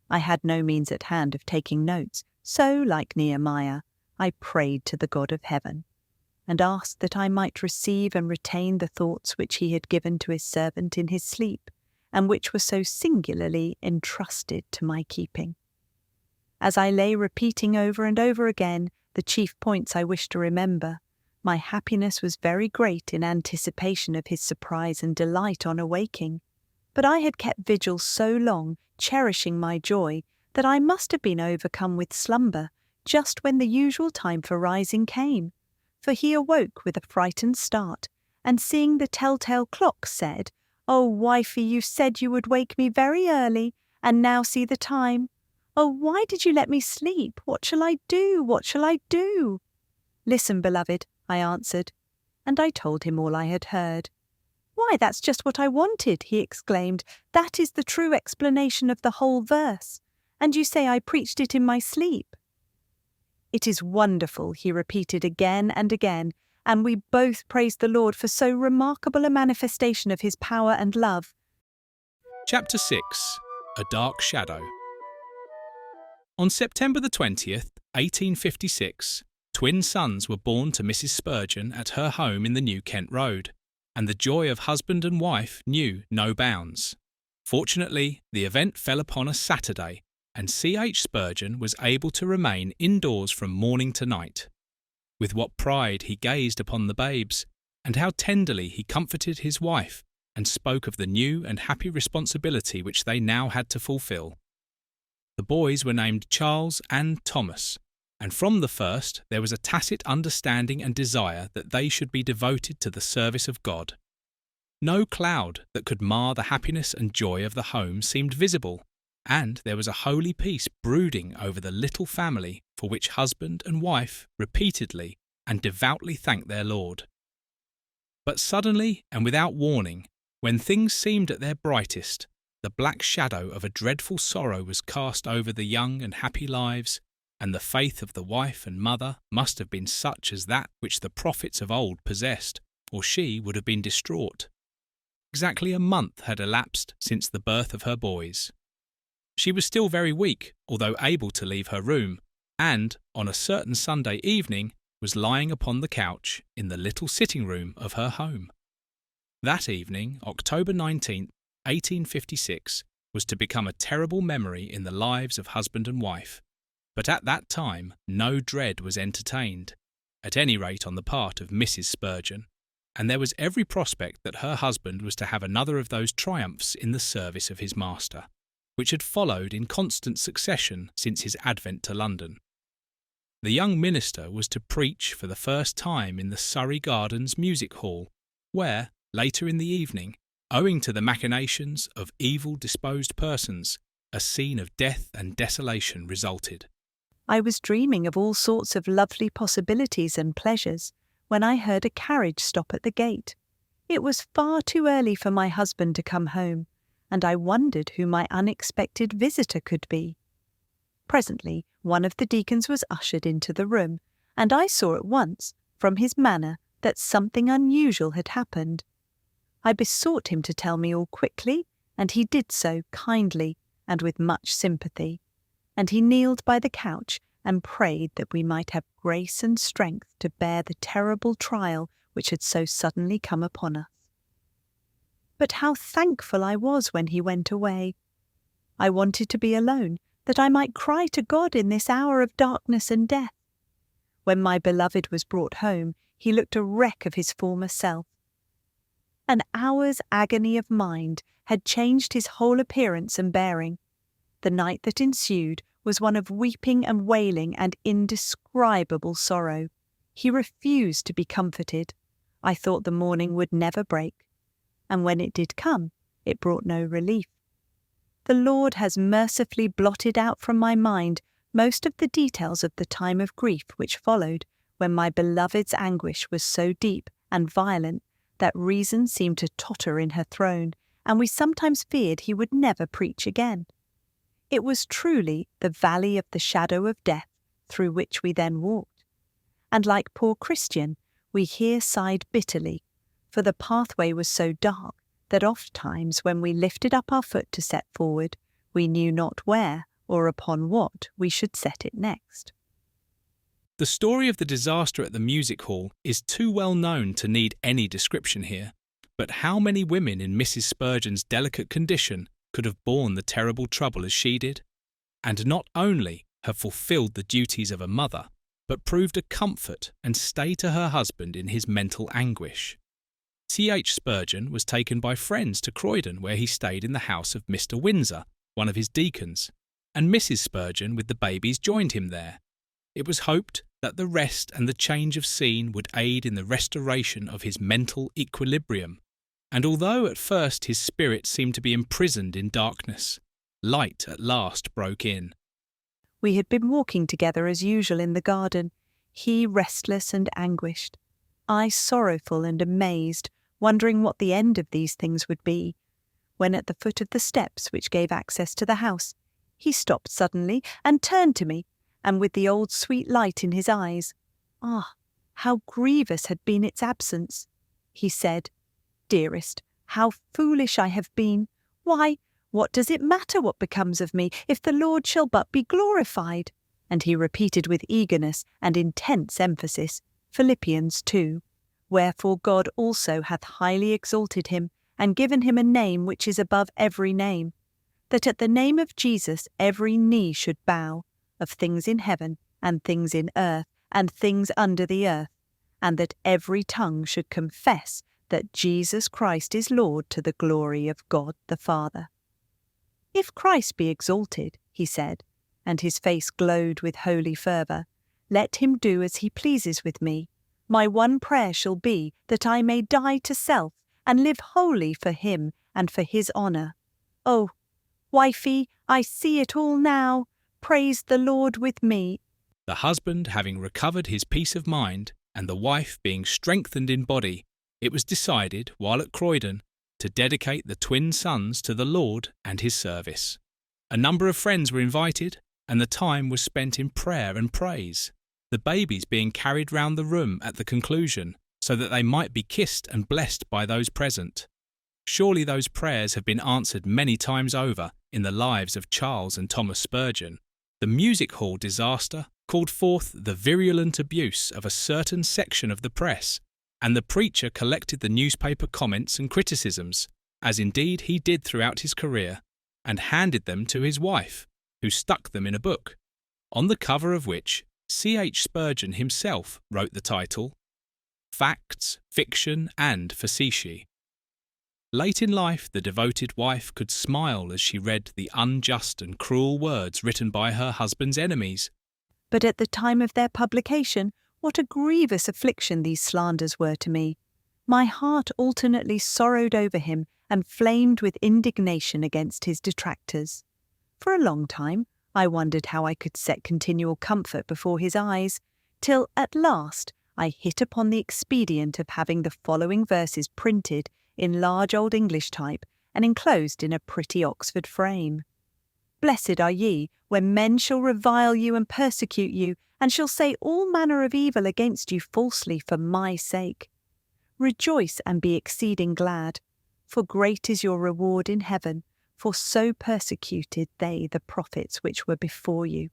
I had no means at hand of taking notes, so, like Nehemiah, I prayed to the God of heaven, and asked that I might receive and retain the thoughts which he had given to his servant in his sleep, and which were so singularly entrusted to my keeping. As I lay repeating over and over again the chief points I wished to remember, my happiness was very great in anticipation of his surprise and delight on awaking. But I had kept vigil so long, cherishing my joy, that I must have been overcome with slumber just when the usual time for rising came. For he awoke with a frightened start, and seeing the telltale clock said, "Oh, wifey, you said you would wake me very early, and now see the time. Oh, why did you let me sleep? What shall I do? What shall I do?" "Listen, beloved," I answered, and I told him all I had heard. "Why, that's just what I wanted," he exclaimed. "That is the true explanation of the whole verse. And you say I preached it in my sleep." "It is wonderful," he repeated again and again, and we both praised the Lord for so remarkable a manifestation of his power and love. Chapter 6. A Dark Shadow. On September the 20th, 1856, twin sons were born to Mrs. Spurgeon at her home in the New Kent Road, and the joy of husband and wife knew no bounds. Fortunately, the event fell upon a Saturday, and C.H. Spurgeon was able to remain indoors from morning to night. With what pride he gazed upon the babes, and how tenderly he comforted his wife, and spoke of the new and happy responsibility which they now had to fulfil. The boys were named Charles and Thomas, and from the first there was a tacit understanding and desire that they should be devoted to the service of God. No cloud that could mar the happiness and joy of the home seemed visible, and there was a holy peace brooding over the little family for which husband and wife repeatedly and devoutly thanked their Lord. But suddenly and without warning, when things seemed at their brightest, the black shadow of a dreadful sorrow was cast over the young and happy lives, and the faith of the wife and mother must have been such as that which the prophets of old possessed, or she would have been distraught. Exactly a month had elapsed since the birth of her boys. She was still very weak, although able to leave her room, and, on a certain Sunday evening, was lying upon the couch in the little sitting-room of her home. That evening, October 19th, 1856, was to become a terrible memory in the lives of husband and wife, but at that time no dread was entertained, at any rate on the part of Mrs. Spurgeon, and there was every prospect that her husband was to have another of those triumphs in the service of his master, which had followed in constant succession since his advent to London. The young minister was to preach for the first time in the Surrey Gardens Music Hall, where, later in the evening, owing to the machinations of evil-disposed persons, a scene of death and desolation resulted. I was dreaming of all sorts of lovely possibilities and pleasures when I heard a carriage stop at the gate. It was far too early for my husband to come home, and I wondered who my unexpected visitor could be. Presently, one of the deacons was ushered into the room, and I saw at once, from his manner, that something unusual had happened. I besought him to tell me all quickly, and he did so kindly and with much sympathy, and he kneeled by the couch and prayed that we might have grace and strength to bear the terrible trial which had so suddenly come upon us. But how thankful I was when he went away! I wanted to be alone, that I might cry to God in this hour of darkness and death. When my beloved was brought home, he looked a wreck of his former self. An hour's agony of mind had changed his whole appearance and bearing. The night that ensued was one of weeping and wailing and indescribable sorrow. He refused to be comforted. I thought the morning would never break, and when it did come, it brought no relief. The Lord has mercifully blotted out from my mind most of the details of the time of grief which followed, when my beloved's anguish was so deep and violent that reason seemed to totter in her throne, and we sometimes feared he would never preach again. It was truly the valley of the shadow of death through which we then walked, and like poor Christian, we here sighed bitterly, for the pathway was so dark that oft-times when we lifted up our foot to set forward, we knew not where or upon what we should set it next. The story of the disaster at the music hall is too well known to need any description here, but how many women in Mrs. Spurgeon's delicate condition could have borne the terrible trouble as she did, and not only have fulfilled the duties of a mother, but proved a comfort and stay to her husband in his mental anguish. C.H. Spurgeon was taken by friends to Croydon, where he stayed in the house of Mr. Windsor, one of his deacons, and Mrs. Spurgeon with the babies joined him there. It was hoped that the rest and the change of scene would aid in the restoration of his mental equilibrium, and although at first his spirit seemed to be imprisoned in darkness, light at last broke in. We had been walking together as usual in the garden, he restless and anguished, I sorrowful and amazed, wondering what the end of these things would be, when at the foot of the steps which gave access to the house, he stopped suddenly and turned to me, and with the old sweet light in his eyes, how grievous had been its absence, he said, "Dearest, how foolish I have been! Why, what does it matter what becomes of me, if the Lord shall but be glorified?" And he repeated with eagerness and intense emphasis, Philippians 2, "Wherefore God also hath highly exalted him, and given him a name which is above every name, that at the name of Jesus every knee should bow, of things in heaven, and things in earth, and things under the earth, and that every tongue should confess that Jesus Christ is Lord, to the glory of God the Father." If Christ be exalted, he said, and his face glowed with holy fervour, let him do as he pleases with me. My one prayer shall be that I may die to self and live wholly for him and for his honour. Oh, wifey, I see it all now. Praise the Lord with me. The husband having recovered his peace of mind, and the wife being strengthened in body, it was decided, while at Croydon, to dedicate the twin sons to the Lord and his service. A number of friends were invited, and the time was spent in prayer and praise, the babies being carried round the room at the conclusion, so that they might be kissed and blessed by those present. Surely those prayers have been answered many times over in the lives of Charles and Thomas Spurgeon. The music hall disaster called forth the virulent abuse of a certain section of the press, and the preacher collected the newspaper comments and criticisms, as indeed he did throughout his career, and handed them to his wife, who stuck them in a book, on the cover of which C.H. Spurgeon himself wrote the title, Facts, Fiction and Facetiae. Late in life, the devoted wife could smile as she read the unjust and cruel words written by her husband's enemies. But at the time of their publication, what a grievous affliction these slanders were to me. My heart alternately sorrowed over him and flamed with indignation against his detractors. For a long time, I wondered how I could set continual comfort before his eyes, till at last I hit upon the expedient of having the following verses printed in large Old English type and enclosed in a pretty Oxford frame. Blessed are ye, when men shall revile you and persecute you, and shall say all manner of evil against you falsely for my sake. Rejoice and be exceeding glad, for great is your reward in heaven, for so persecuted they the prophets which were before you.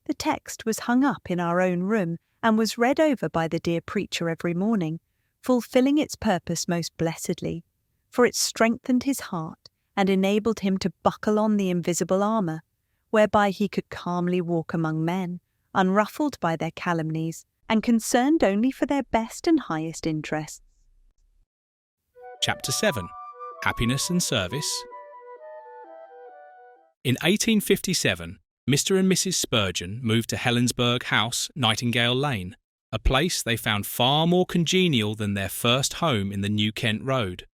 The text was hung up in our own room, and was read over by the dear preacher every morning, fulfilling its purpose most blessedly, for it strengthened his heart and enabled him to buckle on the invisible armour, whereby he could calmly walk among men, unruffled by their calumnies, and concerned only for their best and highest interests. Chapter 7. Happiness and Service. In 1857, Mr. and Mrs. Spurgeon moved to Helensburgh House, Nightingale Lane, a place they found far more congenial than their first home in the New Kent Road.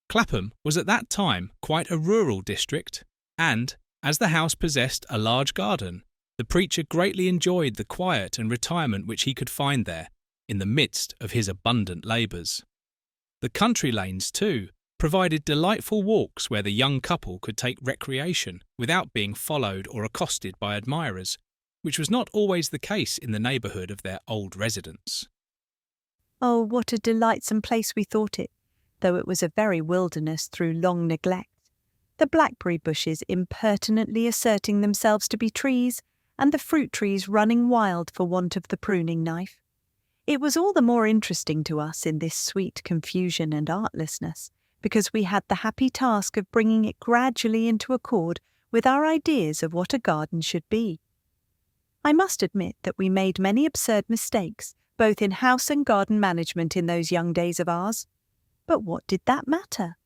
Clapham was at that time quite a rural district, and, as the house possessed a large garden, the preacher greatly enjoyed the quiet and retirement which he could find there, in the midst of his abundant labours. The country lanes, too, provided delightful walks where the young couple could take recreation without being followed or accosted by admirers, which was not always the case in the neighbourhood of their old residence. Oh, what a delightsome place we thought it, though it was a very wilderness through long neglect, the blackberry bushes impertinently asserting themselves to be trees, and the fruit trees running wild for want of the pruning knife. It was all the more interesting to us in this sweet confusion and artlessness, because we had the happy task of bringing it gradually into accord with our ideas of what a garden should be. I must admit that we made many absurd mistakes, both in house and garden management in those young days of ours. But what did that matter?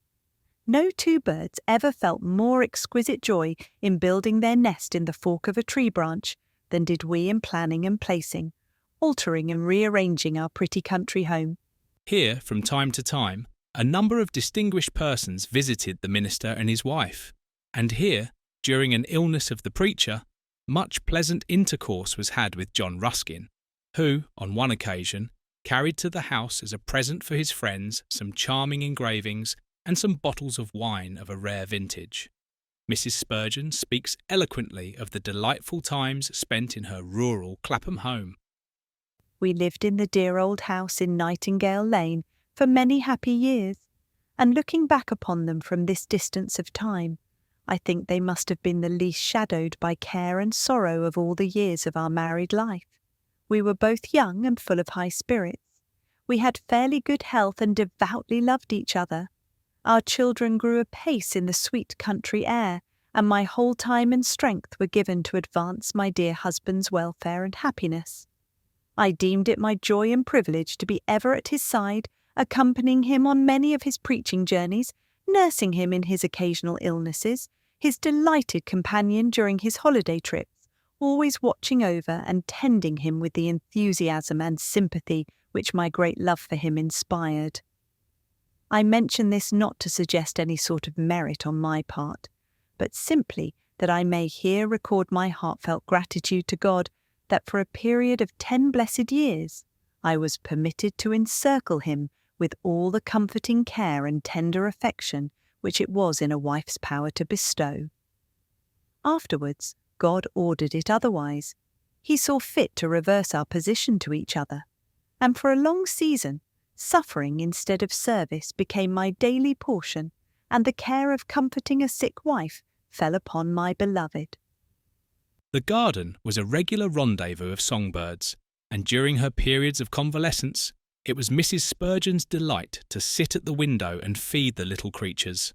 No two birds ever felt more exquisite joy in building their nest in the fork of a tree branch than did we in planning and placing, altering and rearranging our pretty country home. Here, from time to time, a number of distinguished persons visited the minister and his wife, and here, during an illness of the preacher, much pleasant intercourse was had with John Ruskin, who, on one occasion, carried to the house as a present for his friends some charming engravings and some bottles of wine of a rare vintage. Mrs. Spurgeon speaks eloquently of the delightful times spent in her rural Clapham home. We lived in the dear old house in Nightingale Lane for many happy years, and looking back upon them from this distance of time, I think they must have been the least shadowed by care and sorrow of all the years of our married life. We were both young and full of high spirits. We had fairly good health and devoutly loved each other. Our children grew apace in the sweet country air, and my whole time and strength were given to advance my dear husband's welfare and happiness. I deemed it my joy and privilege to be ever at his side, accompanying him on many of his preaching journeys, nursing him in his occasional illnesses, his delighted companion during his holiday trips, always watching over and tending him with the enthusiasm and sympathy which my great love for him inspired. I mention this not to suggest any sort of merit on my part, but simply that I may here record my heartfelt gratitude to God that for a period of 10 blessed years I was permitted to encircle him with all the comforting care and tender affection which it was in a wife's power to bestow. Afterwards, God ordered it otherwise. He saw fit to reverse our position to each other, and for a long season, suffering instead of service became my daily portion, and the care of comforting a sick wife fell upon my beloved. The garden was a regular rendezvous of songbirds, and during her periods of convalescence, it was Mrs. Spurgeon's delight to sit at the window and feed the little creatures.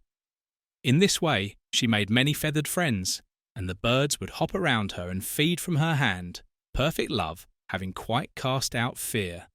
In this way, she made many feathered friends, and the birds would hop around her and feed from her hand, perfect love having quite cast out fear.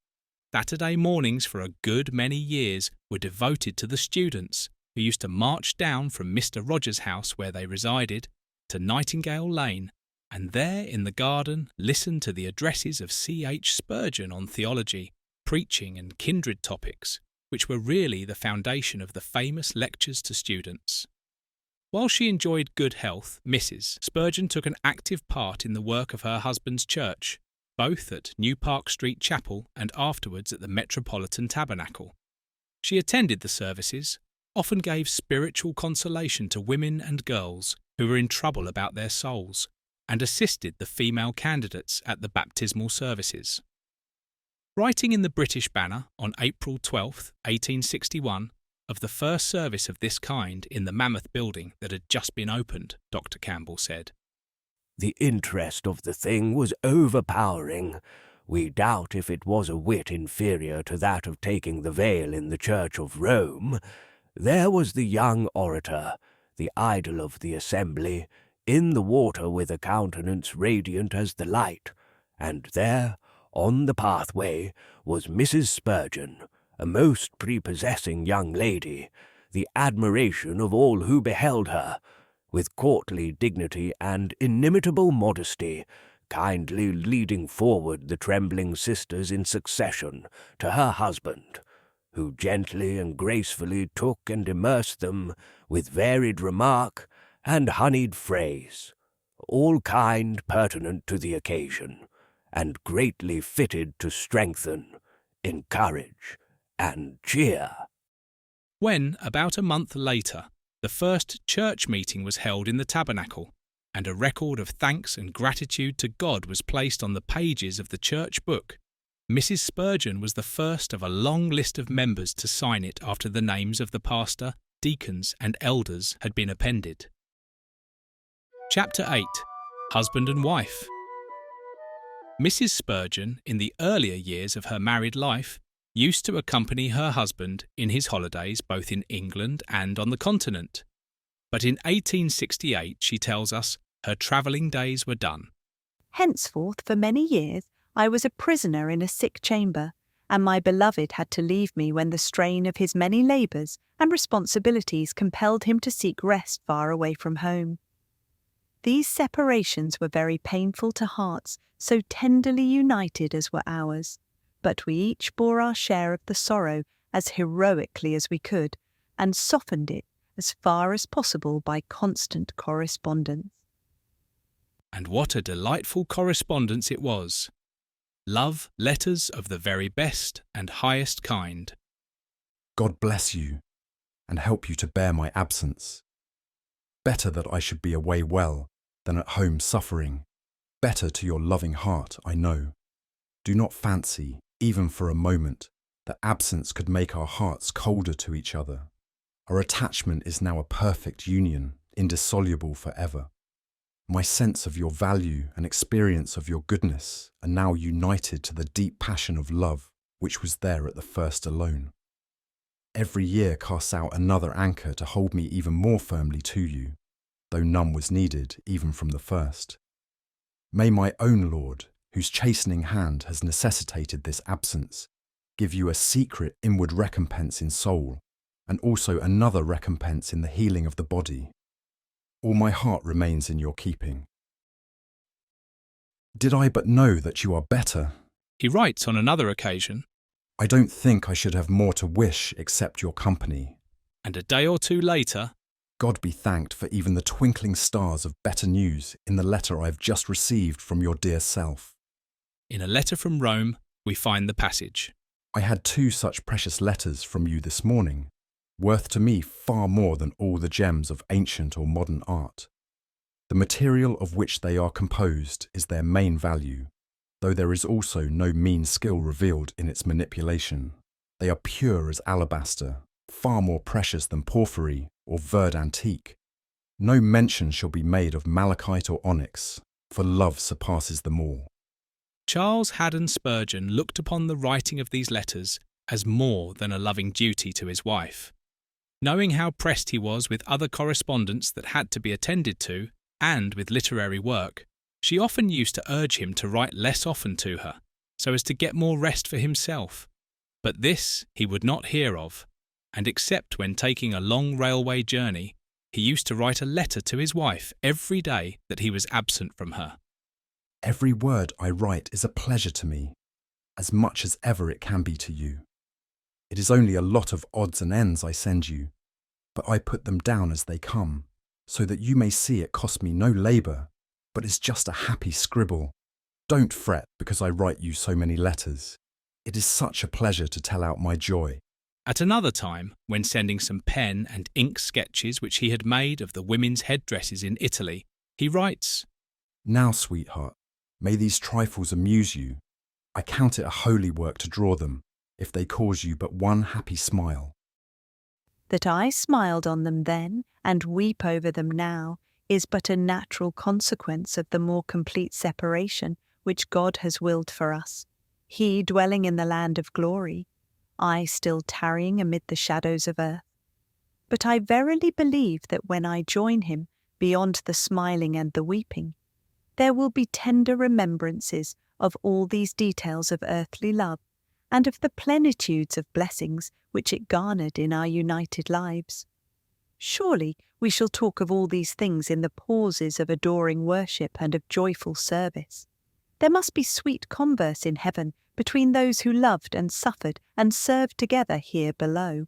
Saturday mornings for a good many years were devoted to the students, who used to march down from Mr. Rogers' house where they resided to Nightingale Lane, and there in the garden listen to the addresses of C.H. Spurgeon on theology, preaching and kindred topics, which were really the foundation of the famous lectures to students. While she enjoyed good health, Mrs. Spurgeon took an active part in the work of her husband's church, both at New Park Street Chapel and afterwards at the Metropolitan Tabernacle. She attended the services, often gave spiritual consolation to women and girls who were in trouble about their souls, and assisted the female candidates at the baptismal services. Writing in the British Banner on April 12, 1861, of the first service of this kind in the mammoth building that had just been opened, Dr. Campbell said, "The interest of the thing was overpowering. We doubt if it was a whit inferior to that of taking the veil in the Church of Rome. There was the young orator, the idol of the assembly, in the water with a countenance radiant as the light, and there, on the pathway, was Mrs. Spurgeon, a most prepossessing young lady, the admiration of all who beheld her, with courtly dignity and inimitable modesty, kindly leading forward the trembling sisters in succession to her husband, who gently and gracefully took and immersed them with varied remark and honeyed phrase, all kind pertinent to the occasion, and greatly fitted to strengthen, encourage, and cheer." When, about a month later, the first church meeting was held in the tabernacle, and a record of thanks and gratitude to God was placed on the pages of the church book, Mrs. Spurgeon was the first of a long list of members to sign it after the names of the pastor, deacons, and elders had been appended. Chapter 8. Husband and Wife. Mrs. Spurgeon, in the earlier years of her married life, used to accompany her husband in his holidays both in England and on the continent. But in 1868, she tells us, her travelling days were done. Henceforth, for many years, I was a prisoner in a sick chamber, and my beloved had to leave me when the strain of his many labours and responsibilities compelled him to seek rest far away from home. These separations were very painful to hearts so tenderly united as were ours, but we each bore our share of the sorrow as heroically as we could, and softened it as far as possible by constant correspondence. And what a delightful correspondence it was! Love letters of the very best and highest kind. God bless you, and help you to bear my absence. Better that I should be away well than at home suffering. Better to your loving heart, I know. Do not fancy, even for a moment, that absence could make our hearts colder to each other. Our attachment is now a perfect union, indissoluble forever. My sense of your value and experience of your goodness are now united to the deep passion of love which was there at the first alone. Every year casts out another anchor to hold me even more firmly to you, though none was needed even from the first. May my own Lord, whose chastening hand has necessitated this absence, give you a secret inward recompense in soul, and also another recompense in the healing of the body. All my heart remains in your keeping. Did I but know that you are better, He writes on another occasion, I don't think I should have more to wish except your company. and a day or two later, God be thanked for even the twinkling stars of better news in the letter I have just received from your dear self. in a letter from Rome, we find the passage. I had 2 such precious letters from you this morning, worth to me far more than all the gems of ancient or modern art. The material of which they are composed is their main value, though there is also no mean skill revealed in its manipulation. They are pure as alabaster, far more precious than porphyry or verd antique. No mention shall be made of malachite or onyx, for love surpasses them all. Charles Haddon Spurgeon looked upon the writing of these letters as more than a loving duty to his wife. Knowing how pressed he was with other correspondence that had to be attended to, and with literary work, she often used to urge him to write less often to her, so as to get more rest for himself. But this he would not hear of, and except when taking a long railway journey, he used to write a letter to his wife every day that he was absent from her. Every word I write is a pleasure to me, as much as ever it can be to you. It is only a lot of odds and ends I send you, but I put them down as they come, so that you may see it cost me no labour, but is just a happy scribble. Don't fret because I write you so many letters. It is such a pleasure to tell out my joy. At another time, when sending some pen and ink sketches which he had made of the women's headdresses in Italy, he writes, Now, sweetheart, may these trifles amuse you. I count it a holy work to draw them, if they cause you but one happy smile. That I smiled on them then and weep over them now is but a natural consequence of the more complete separation which God has willed for us, he dwelling in the land of glory, I still tarrying amid the shadows of earth. But I verily believe that when I join him beyond the smiling and the weeping, there will be tender remembrances of all these details of earthly love and of the plenitudes of blessings which it garnered in our united lives. Surely we shall talk of all these things in the pauses of adoring worship and of joyful service. There must be sweet converse in heaven between those who loved and suffered and served together here below.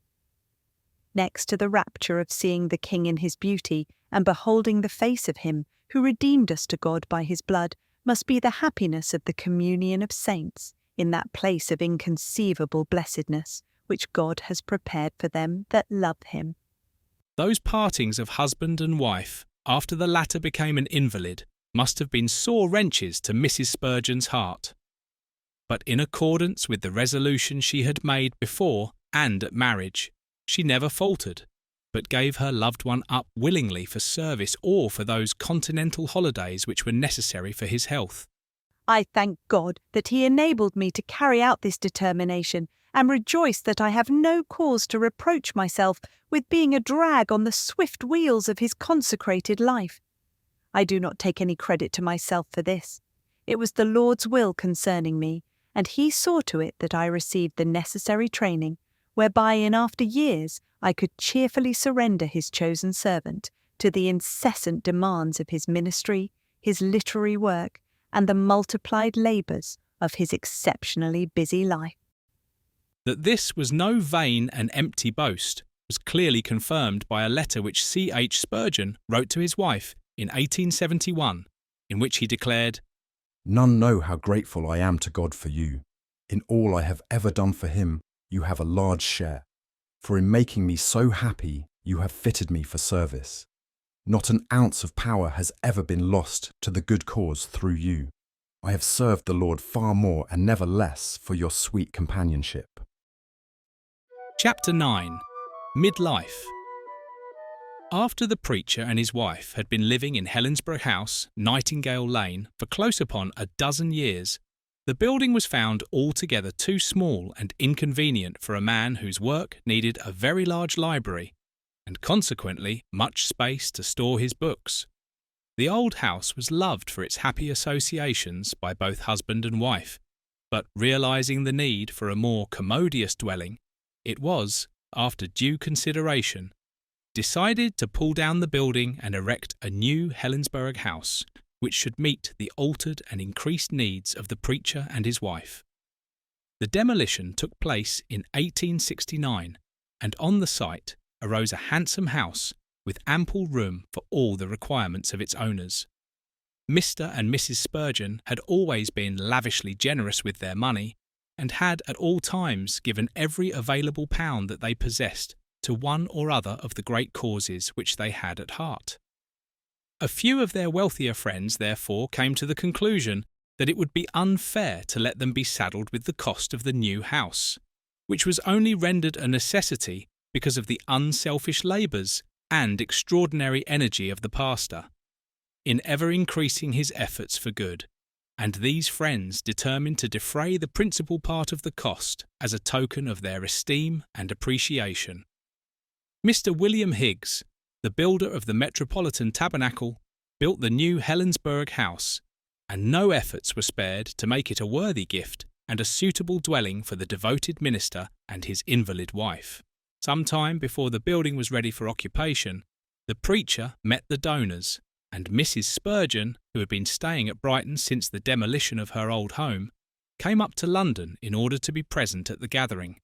Next to the rapture of seeing the King in his beauty and beholding the face of him who redeemed us to God by his blood, must be the happiness of the communion of saints in that place of inconceivable blessedness which God has prepared for them that love him. Those partings of husband and wife, after the latter became an invalid, must have been sore wrenches to Mrs. Spurgeon's heart. But in accordance with the resolution she had made before and at marriage, she never faltered, but gave her loved one up willingly for service or for those continental holidays which were necessary for his health. I thank God that he enabled me to carry out this determination, and rejoice that I have no cause to reproach myself with being a drag on the swift wheels of his consecrated life. I do not take any credit to myself for this. It was the Lord's will concerning me, and he saw to it that I received the necessary training, whereby in after years I could cheerfully surrender his chosen servant to the incessant demands of his ministry, his literary work, and the multiplied labours of his exceptionally busy life. That this was no vain and empty boast was clearly confirmed by a letter which C.H. Spurgeon wrote to his wife in 1871, in which he declared, None know how grateful I am to God for you. In all I have ever done for him, you have a large share. For in making me so happy, you have fitted me for service. Not an ounce of power has ever been lost to the good cause through you. I have served the Lord far more and never less for your sweet companionship. Chapter 9. Midlife. After the preacher and his wife had been living in Helensburgh House, Nightingale Lane, for close upon a dozen years, the building was found altogether too small and inconvenient for a man whose work needed a very large library, and consequently much space to store his books. The old house was loved for its happy associations by both husband and wife, but realising the need for a more commodious dwelling, it was, after due consideration, decided to pull down the building and erect a new Helensburgh house, which should meet the altered and increased needs of the preacher and his wife. The demolition took place in 1869, and on the site arose a handsome house with ample room for all the requirements of its owners. Mr. and Mrs. Spurgeon had always been lavishly generous with their money, and had at all times given every available pound that they possessed to one or other of the great causes which they had at heart. A few of their wealthier friends therefore came to the conclusion that it would be unfair to let them be saddled with the cost of the new house, which was only rendered a necessity because of the unselfish labours and extraordinary energy of the pastor, in ever increasing his efforts for good, and these friends determined to defray the principal part of the cost as a token of their esteem and appreciation. Mr. William Higgs, the builder of the Metropolitan Tabernacle, built the new Helensburgh house, and no efforts were spared to make it a worthy gift and a suitable dwelling for the devoted minister and his invalid wife. Some time before the building was ready for occupation, the preacher met the donors, and Mrs. Spurgeon, who had been staying at Brighton since the demolition of her old home, came up to London in order to be present at the gathering.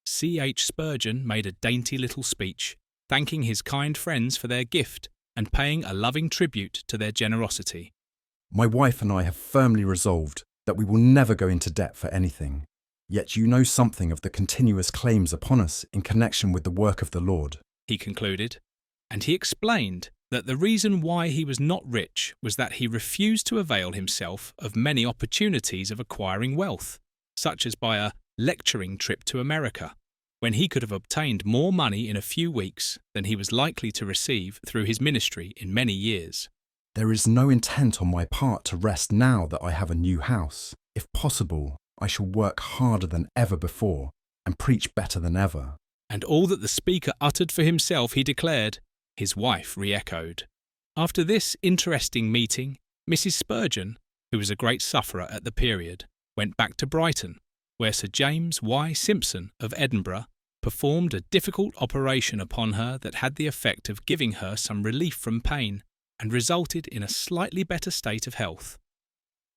C.H. Spurgeon made a dainty little speech, thanking his kind friends for their gift and paying a loving tribute to their generosity. My wife and I have firmly resolved that we will never go into debt for anything. Yet you know something of the continuous claims upon us in connection with the work of the Lord, he concluded, and he explained that the reason why he was not rich was that he refused to avail himself of many opportunities of acquiring wealth, such as by a lecturing trip to America, when he could have obtained more money in a few weeks than he was likely to receive through his ministry in many years. There is no intent on my part to rest now that I have a new house. If possible, I shall work harder than ever before and preach better than ever. And all that the speaker uttered for himself, he declared, his wife re-echoed. After this interesting meeting, Mrs. Spurgeon, who was a great sufferer at the period, went back to Brighton, where Sir James Y. Simpson of Edinburgh performed a difficult operation upon her that had the effect of giving her some relief from pain and resulted in a slightly better state of health.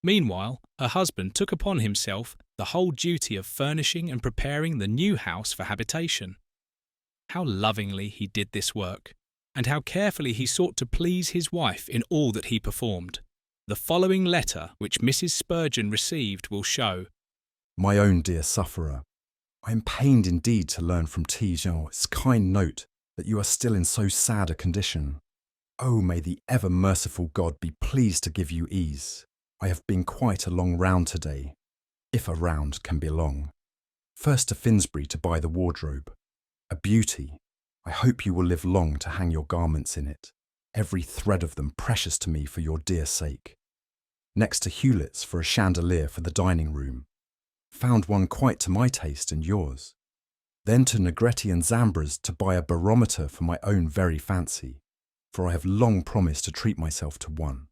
Meanwhile, her husband took upon himself the whole duty of furnishing and preparing the new house for habitation. How lovingly he did this work, and how carefully he sought to please his wife in all that he performed. The following letter which Mrs. Spurgeon received will show. My own dear sufferer, I am pained indeed to learn from T. Jean's kind note that you are still in so sad a condition. Oh, may the ever-merciful God be pleased to give you ease. I have been quite a long round today, if a round can be long. First to Finsbury to buy the wardrobe. A beauty. I hope you will live long to hang your garments in it, every thread of them precious to me for your dear sake. Next to Hewlett's for a chandelier for the dining room. Found one quite to my taste and yours. Then to Negretti and Zambra's to buy a barometer for my own very fancy, for I have long promised to treat myself to one.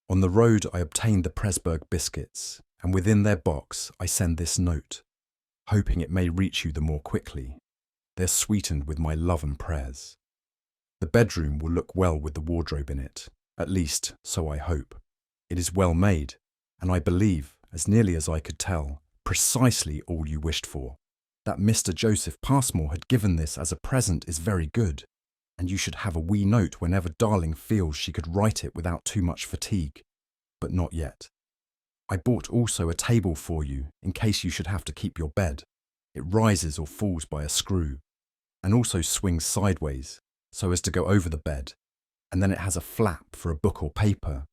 On the road I obtained the Presburg biscuits, and within their box I send this note, hoping it may reach you the more quickly. They're sweetened with my love and prayers. The bedroom will look well with the wardrobe in it, at least, so I hope. It is well made, and I believe, as nearly as I could tell, precisely all you wished for. That Mr. Joseph Passmore had given this as a present is very good, and you should have a wee note whenever darling feels she could write it without too much fatigue, but not yet. I bought also a table for you, in case you should have to keep your bed. It rises or falls by a screw, and also swings sideways, so as to go over the bed, and then it has a flap for a book or paper,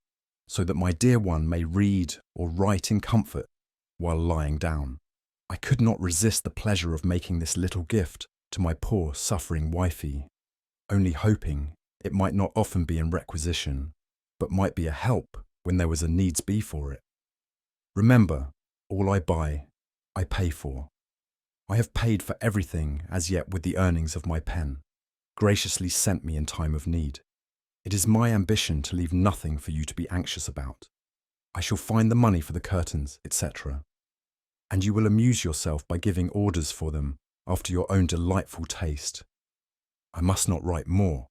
so that my dear one may read or write in comfort while lying down. I could not resist the pleasure of making this little gift to my poor suffering wifey, only hoping it might not often be in requisition, but might be a help when there was a needs be for it. Remember, all I buy, I pay for. I have paid for everything as yet with the earnings of my pen, graciously sent me in time of need. It is my ambition to leave nothing for you to be anxious about. I shall find the money for the curtains, etc. And you will amuse yourself by giving orders for them after your own delightful taste. I must not write more.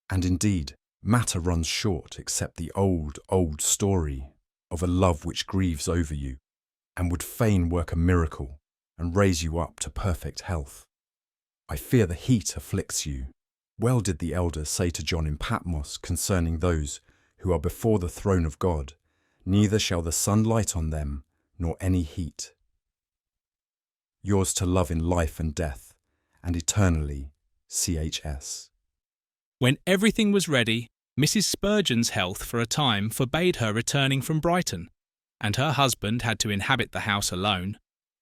And indeed, matter runs short except the old, old story of a love which grieves over you and would fain work a miracle and raise you up to perfect health. I fear the heat afflicts you. Well did the elders say to John in Patmos concerning those who are before the throne of God, neither shall the sun light on them, nor any heat. Yours to love in life and death, and eternally, CHS. When everything was ready, Mrs. Spurgeon's health for a time forbade her returning from Brighton, and her husband had to inhabit the house alone.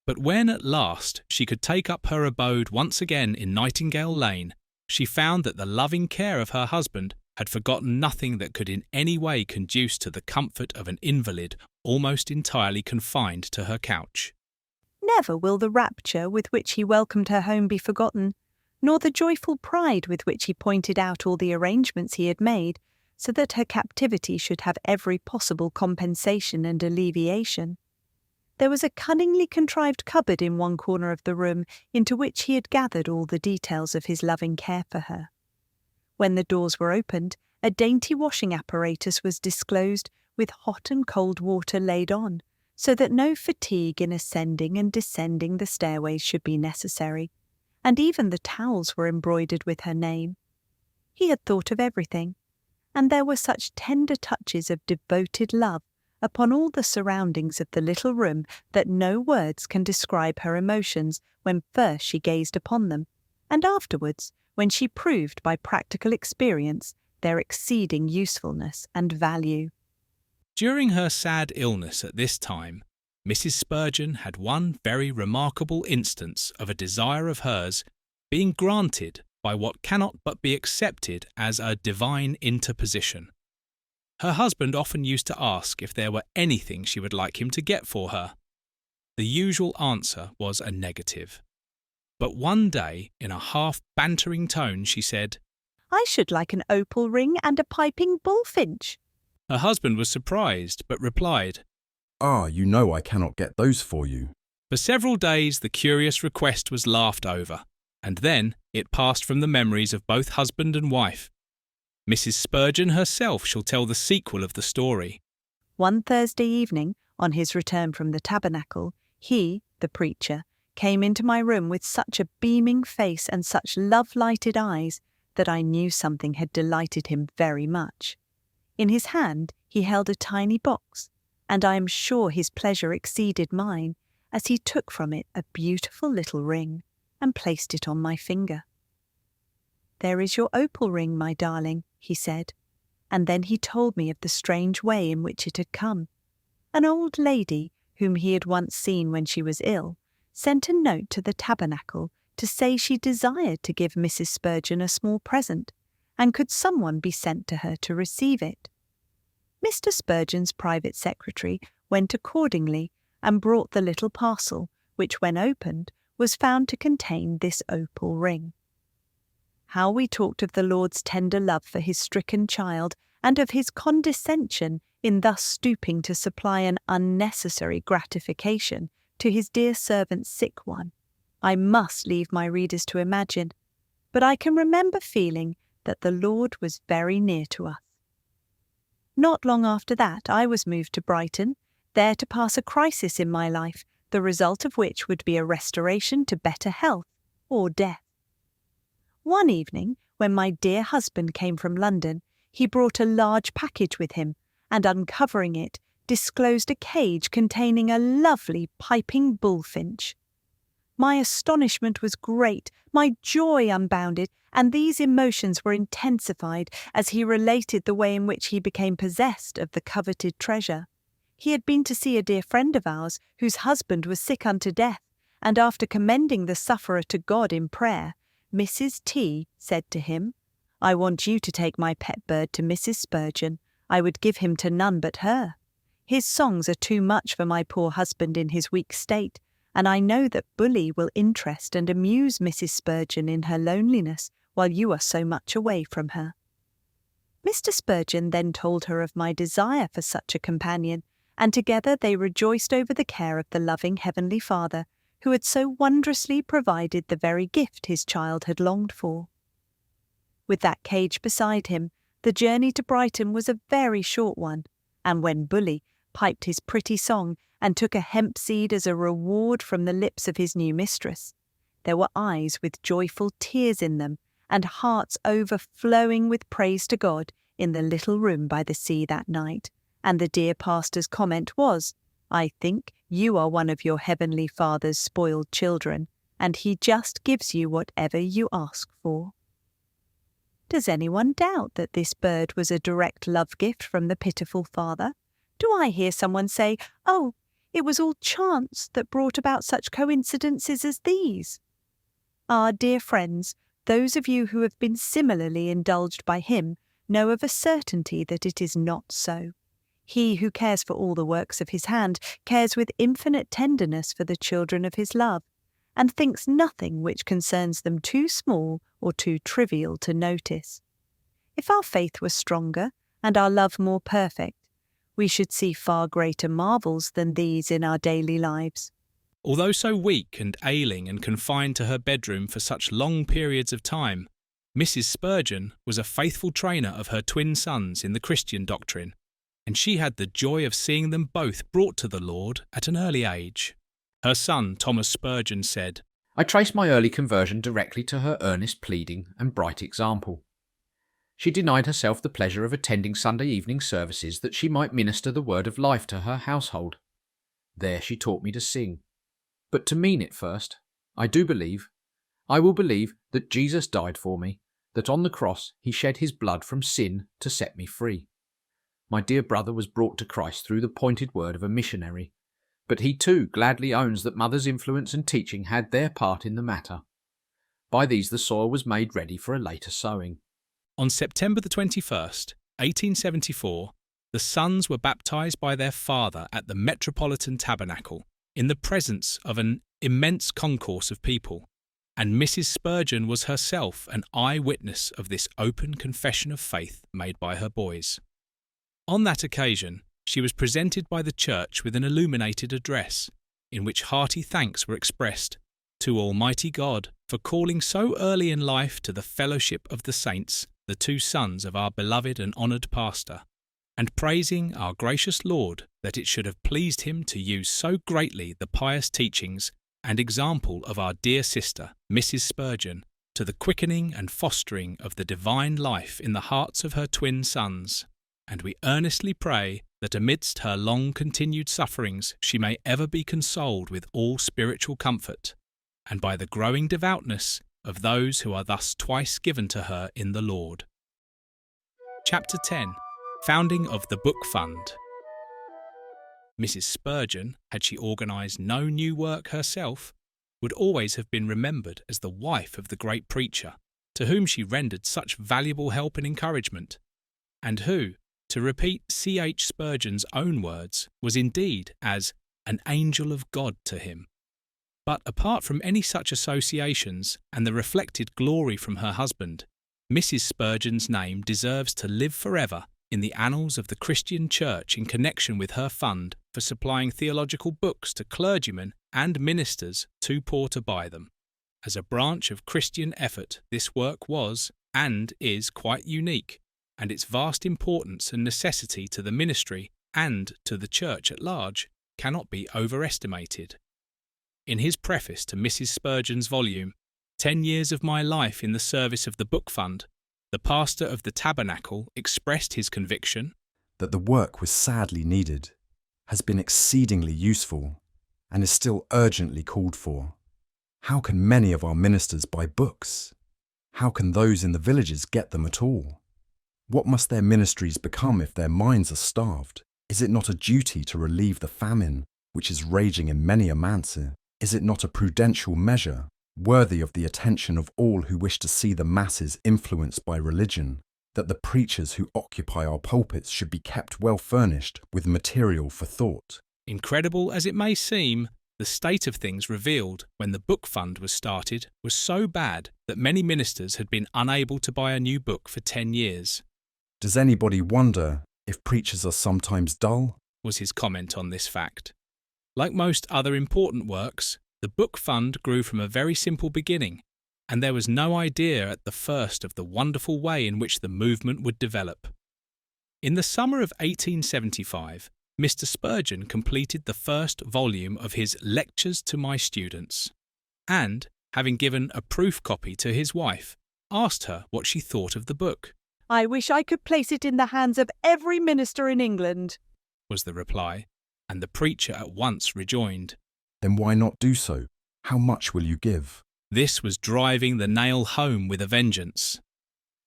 But when at last she could take up her abode once again in Nightingale Lane, she found that the loving care of her husband had forgotten nothing that could in any way conduce to the comfort of an invalid almost entirely confined to her couch. Never will the rapture with which he welcomed her home be forgotten, nor the joyful pride with which he pointed out all the arrangements he had made, so that her captivity should have every possible compensation and alleviation. There was a cunningly contrived cupboard in one corner of the room into which he had gathered all the details of his loving care for her. When the doors were opened, a dainty washing apparatus was disclosed with hot and cold water laid on, so that no fatigue in ascending and descending the stairways should be necessary, and even the towels were embroidered with her name. He had thought of everything, and there were such tender touches of devoted love upon all the surroundings of the little room that no words can describe her emotions when first she gazed upon them, and afterwards when she proved by practical experience their exceeding usefulness and value. During her sad illness at this time, Mrs. Spurgeon had one very remarkable instance of a desire of hers being granted by what cannot but be accepted as a divine interposition. Her husband often used to ask if there were anything she would like him to get for her. The usual answer was a negative. But one day, in a half-bantering tone, she said, "I should like an opal ring and a piping bullfinch." Her husband was surprised, but replied, "Ah, you know I cannot get those for you." For several days the curious request was laughed over, and then it passed from the memories of both husband and wife. Mrs. Spurgeon herself shall tell the sequel of the story. One Thursday evening, on his return from the tabernacle, he, the preacher, came into my room with such a beaming face and such love-lighted eyes that I knew something had delighted him very much. In his hand he held a tiny box, and I am sure his pleasure exceeded mine as he took from it a beautiful little ring and placed it on my finger. "There is your opal ring, my darling," he said, and then he told me of the strange way in which it had come. An old lady, whom he had once seen when she was ill, sent a note to the tabernacle to say she desired to give Mrs. Spurgeon a small present, and could someone be sent to her to receive it. Mr. Spurgeon's private secretary went accordingly and brought the little parcel, which, when opened, was found to contain this opal ring. How we talked of the Lord's tender love for his stricken child, and of his condescension in thus stooping to supply an unnecessary gratification to his dear servant's sick one, I must leave my readers to imagine, but I can remember feeling that the Lord was very near to us. Not long after that I was moved to Brighton, there to pass a crisis in my life, the result of which would be a restoration to better health or death. One evening, when my dear husband came from London, he brought a large package with him, and uncovering it, disclosed a cage containing a lovely piping bullfinch. My astonishment was great, my joy unbounded, and these emotions were intensified as he related the way in which he became possessed of the coveted treasure. He had been to see a dear friend of ours, whose husband was sick unto death, and after commending the sufferer to God in prayer, Mrs. T. said to him, "I want you to take my pet bird to Mrs. Spurgeon. I would give him to none but her. His songs are too much for my poor husband in his weak state, and I know that Bully will interest and amuse Mrs. Spurgeon in her loneliness while you are so much away from her." Mr. Spurgeon then told her of my desire for such a companion, and together they rejoiced over the care of the loving Heavenly Father, who had so wondrously provided the very gift his child had longed for. With that cage beside him, the journey to Brighton was a very short one, and when Bully piped his pretty song and took a hemp seed as a reward from the lips of his new mistress, there were eyes with joyful tears in them and hearts overflowing with praise to God in the little room by the sea that night, and the dear pastor's comment was, "I think you are one of your heavenly Father's spoiled children, and he just gives you whatever you ask for." Does anyone doubt that this bird was a direct love gift from the pitiful father? Do I hear someone say, "Oh, it was all chance that brought about such coincidences as these"? Ah, dear friends, those of you who have been similarly indulged by him know of a certainty that it is not so. He who cares for all the works of his hand cares with infinite tenderness for the children of his love, and thinks nothing which concerns them too small or too trivial to notice. If our faith were stronger and our love more perfect, we should see far greater marvels than these in our daily lives. Although so weak and ailing and confined to her bedroom for such long periods of time, Mrs. Spurgeon was a faithful trainer of her twin sons in the Christian doctrine, and she had the joy of seeing them both brought to the Lord at an early age. Her son, Thomas Spurgeon, said, "I trace my early conversion directly to her earnest pleading and bright example. She denied herself the pleasure of attending Sunday evening services that she might minister the word of life to her household. There she taught me to sing, but to mean it first. I will believe that Jesus died for me, that on the cross he shed his blood from sin to set me free. My dear brother was brought to Christ through the pointed word of a missionary, but he too gladly owns that mother's influence and teaching had their part in the matter. By these the soil was made ready for a later sowing." On September the 21st, 1874, the sons were baptized by their father at the Metropolitan Tabernacle in the presence of an immense concourse of people, and Mrs. Spurgeon was herself an eye-witness of this open confession of faith made by her boys. On that occasion, she was presented by the church with an illuminated address, in which hearty thanks were expressed to Almighty God for calling so early in life to the fellowship of the saints the two sons of our beloved and honoured pastor, and praising our gracious Lord that it should have pleased him to use so greatly the pious teachings and example of our dear sister, Mrs. Spurgeon, to the quickening and fostering of the divine life in the hearts of her twin sons. And we earnestly pray that amidst her long-continued sufferings she may ever be consoled with all spiritual comfort, and by the growing devoutness of those who are thus twice given to her in the Lord. Chapter 10. Founding of the Book Fund. Mrs. Spurgeon, had she organised no new work herself, would always have been remembered as the wife of the great preacher, to whom she rendered such valuable help and encouragement, and who, to repeat C.H. Spurgeon's own words, was indeed as an angel of God to him. But apart from any such associations and the reflected glory from her husband, Mrs. Spurgeon's name deserves to live forever in the annals of the Christian Church in connection with her fund for supplying theological books to clergymen and ministers too poor to buy them. As a branch of Christian effort, this work was, and is, quite unique, and its vast importance and necessity to the ministry and to the Church at large cannot be overestimated. In his preface to Mrs. Spurgeon's volume, 10 Years of My Life in the Service of the Book Fund, the pastor of the Tabernacle expressed his conviction that the work was sadly needed, has been exceedingly useful, and is still urgently called for. How can many of our ministers buy books? How can those in the villages get them at all? What must their ministries become if their minds are starved? Is it not a duty to relieve the famine which is raging in many a manse? Is it not a prudential measure, worthy of the attention of all who wish to see the masses influenced by religion, that the preachers who occupy our pulpits should be kept well furnished with material for thought? Incredible as it may seem, the state of things revealed when the book fund was started was so bad that many ministers had been unable to buy a new book for 10 years. Does anybody wonder if preachers are sometimes dull? Was his comment on this fact. Like most other important works, the book fund grew from a very simple beginning, and there was no idea at the first of the wonderful way in which the movement would develop. In the summer of 1875, Mr. Spurgeon completed the first volume of his Lectures to My Students, and, having given a proof copy to his wife, asked her what she thought of the book. "I wish I could place it in the hands of every minister in England," was the reply, and the preacher at once rejoined, Then why not do so? How much will you give? This was driving the nail home with a vengeance.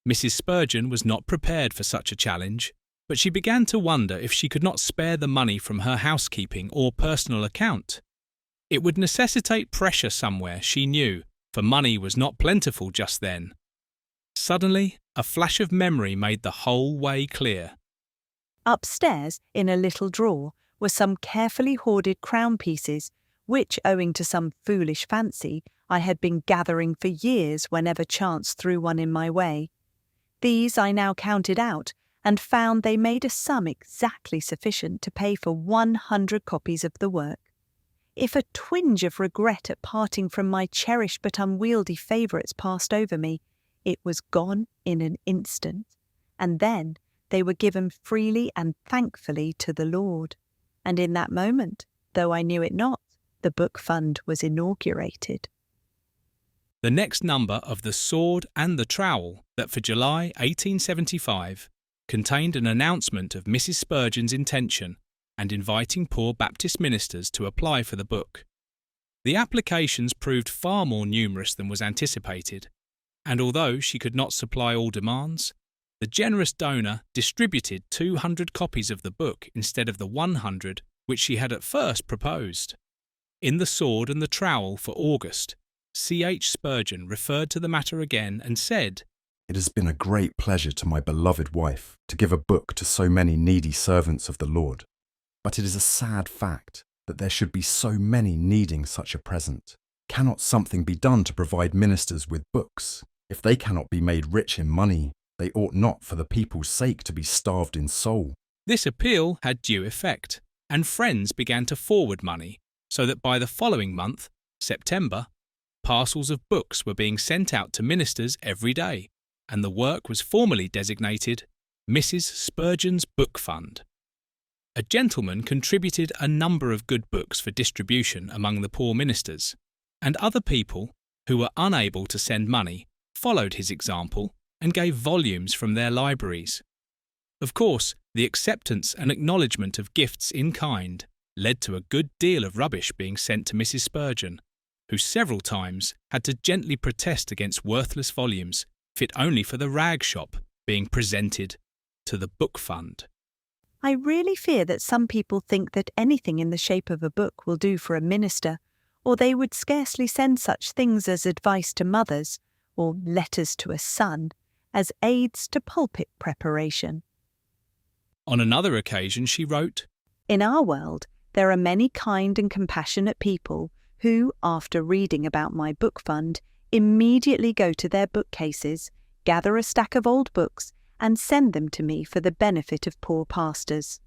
Mrs. Spurgeon was not prepared for such a challenge, but she began to wonder if she could not spare the money from her housekeeping or personal account. It would necessitate pressure somewhere, she knew, for money was not plentiful just then. Suddenly, a flash of memory made the whole way clear. Upstairs, in a little drawer, were some carefully hoarded crown pieces, which, owing to some foolish fancy, I had been gathering for years whenever chance threw one in my way. These I now counted out, and found they made a sum exactly sufficient to pay for 100 copies of the work. If a twinge of regret at parting from my cherished but unwieldy favourites passed over me, it was gone in an instant, and then they were given freely and thankfully to the Lord. And in that moment, though I knew it not, the book fund was inaugurated. The next number of The Sword and the Trowel, that for July 1875, contained an announcement of Mrs. Spurgeon's intention and inviting poor Baptist ministers to apply for the book. The applications proved far more numerous than was anticipated, and although she could not supply all demands, the generous donor distributed 200 copies of the book instead of the 100 which she had at first proposed. In The Sword and the Trowel for August, C.H. Spurgeon referred to the matter again and said, It has been a great pleasure to my beloved wife to give a book to so many needy servants of the Lord. But it is a sad fact that there should be so many needing such a present. Cannot something be done to provide ministers with books? If they cannot be made rich in money, they ought not for the people's sake to be starved in soul. This appeal had due effect, and friends began to forward money, so that by the following month, September, parcels of books were being sent out to ministers every day, and the work was formally designated Mrs. Spurgeon's Book Fund. A gentleman contributed a number of good books for distribution among the poor ministers, and other people, who were unable to send money, followed his example and gave volumes from their libraries. Of course, the acceptance and acknowledgement of gifts in kind led to a good deal of rubbish being sent to Mrs. Spurgeon, who several times had to gently protest against worthless volumes, fit only for the rag shop, being presented to the book fund. I really fear that some people think that anything in the shape of a book will do for a minister, or they would scarcely send such things as advice to mothers, or letters to a son, as aids to pulpit preparation. On another occasion she wrote, In our world, there are many kind and compassionate people who, after reading about my book fund, immediately go to their bookcases, gather a stack of old books, and send them to me for the benefit of poor pastors.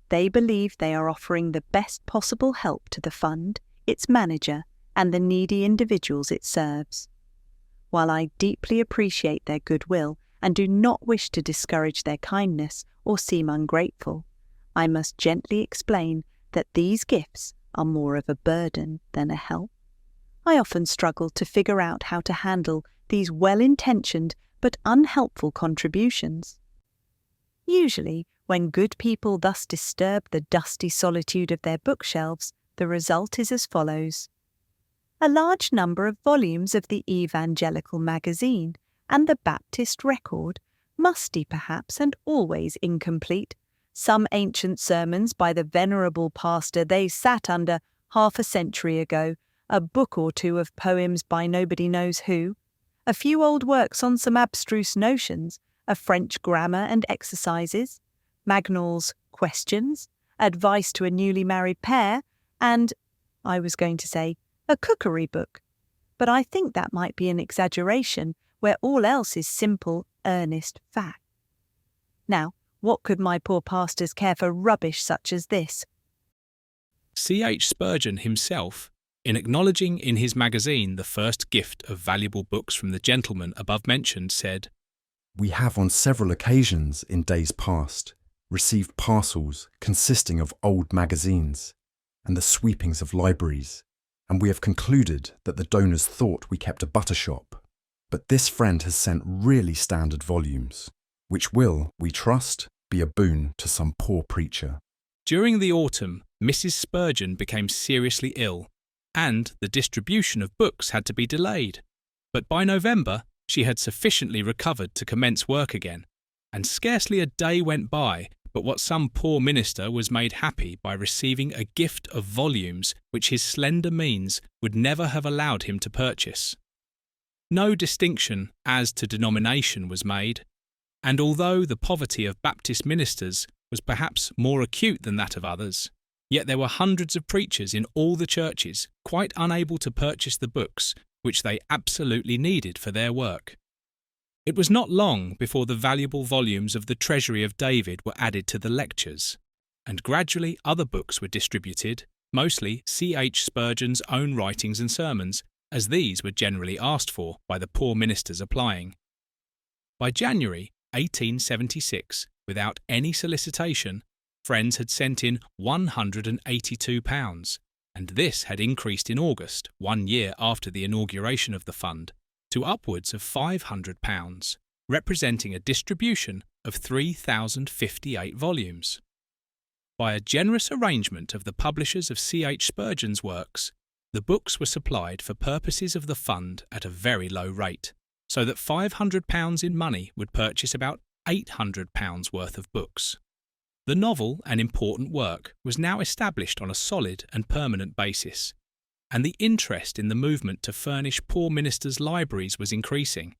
They believe they are offering the best possible help to the fund, its manager, and the needy individuals it serves. While I deeply appreciate their goodwill and do not wish to discourage their kindness or seem ungrateful, I must gently explain that these gifts are more of a burden than a help. I often struggle to figure out how to handle these well-intentioned but unhelpful contributions. Usually, when good people thus disturb the dusty solitude of their bookshelves, the result is as follows. A large number of volumes of the Evangelical Magazine and the Baptist Record, musty perhaps and always incomplete, some ancient sermons by the venerable pastor they sat under half a century ago, a book or two of poems by nobody knows who, a few old works on some abstruse notions, a French grammar and exercises, Magnall's Questions, Advice to a Newly Married Pair, and, I was going to say, a cookery book. But I think that might be an exaggeration where all else is simple, earnest fact. Now, what could my poor pastors care for rubbish such as this? C.H. Spurgeon himself, in acknowledging in his magazine the first gift of valuable books from the gentleman above mentioned, said, "We have on several occasions in days past received parcels consisting of old magazines and the sweepings of libraries, and we have concluded that the donors thought we kept a butter shop. But this friend has sent really standard volumes, which will, we trust, be a boon to some poor preacher." During the autumn, Mrs. Spurgeon became seriously ill, and the distribution of books had to be delayed. But by November, she had sufficiently recovered to commence work again, and scarcely a day went by but what some poor minister was made happy by receiving a gift of volumes which his slender means would never have allowed him to purchase. No distinction as to denomination was made, and although the poverty of Baptist ministers was perhaps more acute than that of others, yet there were hundreds of preachers in all the churches quite unable to purchase the books which they absolutely needed for their work. It was not long before the valuable volumes of the Treasury of David were added to the lectures, and gradually other books were distributed, mostly C.H. Spurgeon's own writings and sermons, as these were generally asked for by the poor ministers applying. By January 1876, without any solicitation, friends had sent in £182, and this had increased in August, 1 year after the inauguration of the fund, to upwards of £500, representing a distribution of 3,058 volumes. By a generous arrangement of the publishers of C.H. Spurgeon's works, the books were supplied for purposes of the fund at a very low rate, so that £500 in money would purchase about £800 worth of books. The novel and important work was now established on a solid and permanent basis, and the interest in the movement to furnish poor ministers' libraries was increasing.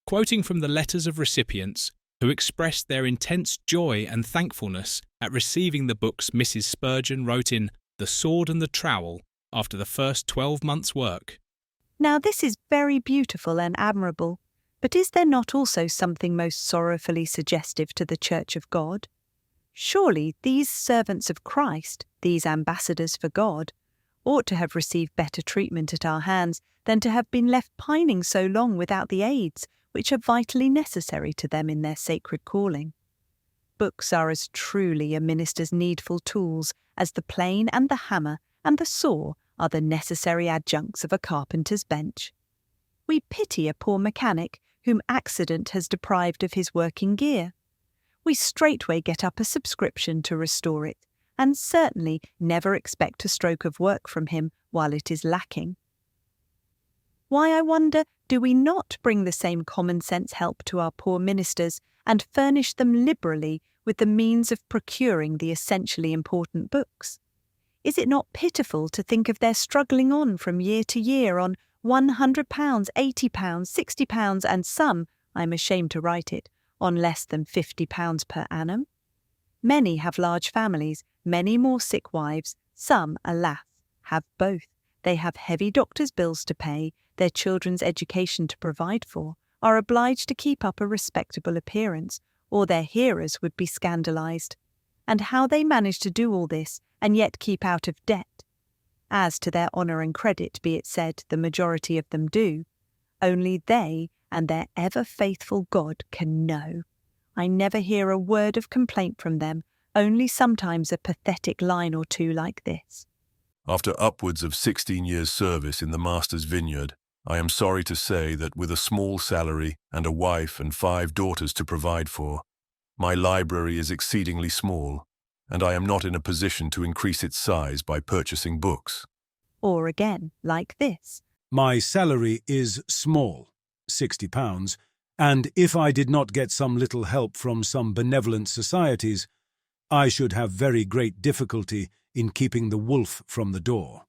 Quoting from the letters of recipients who expressed their intense joy and thankfulness at receiving the books Mrs. Spurgeon wrote in The Sword and the Trowel after the first 12 months' work. Now this is very beautiful and admirable, but is there not also something most sorrowfully suggestive to the Church of God? Surely these servants of Christ, these ambassadors for God, ought to have received better treatment at our hands than to have been left pining so long without the aids which are vitally necessary to them in their sacred calling. Books are as truly a minister's needful tools as the plane and the hammer and the saw are the necessary adjuncts of a carpenter's bench. We pity a poor mechanic whom accident has deprived of his working gear. We straightway get up a subscription to restore it, and certainly never expect a stroke of work from him while it is lacking. Why, I wonder, do we not bring the same common-sense help to our poor ministers and furnish them liberally with the means of procuring the essentially important books? Is it not pitiful to think of their struggling on from year to year on £100, £80, £60, and some, I am ashamed to write it, on less than £50 per annum? Many have large families, many more sick wives, some, alas, have both. They have heavy doctors' bills to pay, their children's education to provide for, are obliged to keep up a respectable appearance, or their hearers would be scandalised. And how they manage to do all this, and yet keep out of debt. As to their honour and credit, be it said, the majority of them do. Only they and their ever-faithful God can know. I never hear a word of complaint from them, only sometimes a pathetic line or two like this. After upwards of 16 years' service in the Master's vineyard, I am sorry to say that with a small salary and a wife and 5 daughters to provide for, my library is exceedingly small, and I am not in a position to increase its size by purchasing books. Or again, like this. My salary is small, £60, and if I did not get some little help from some benevolent societies, I should have very great difficulty in keeping the wolf from the door.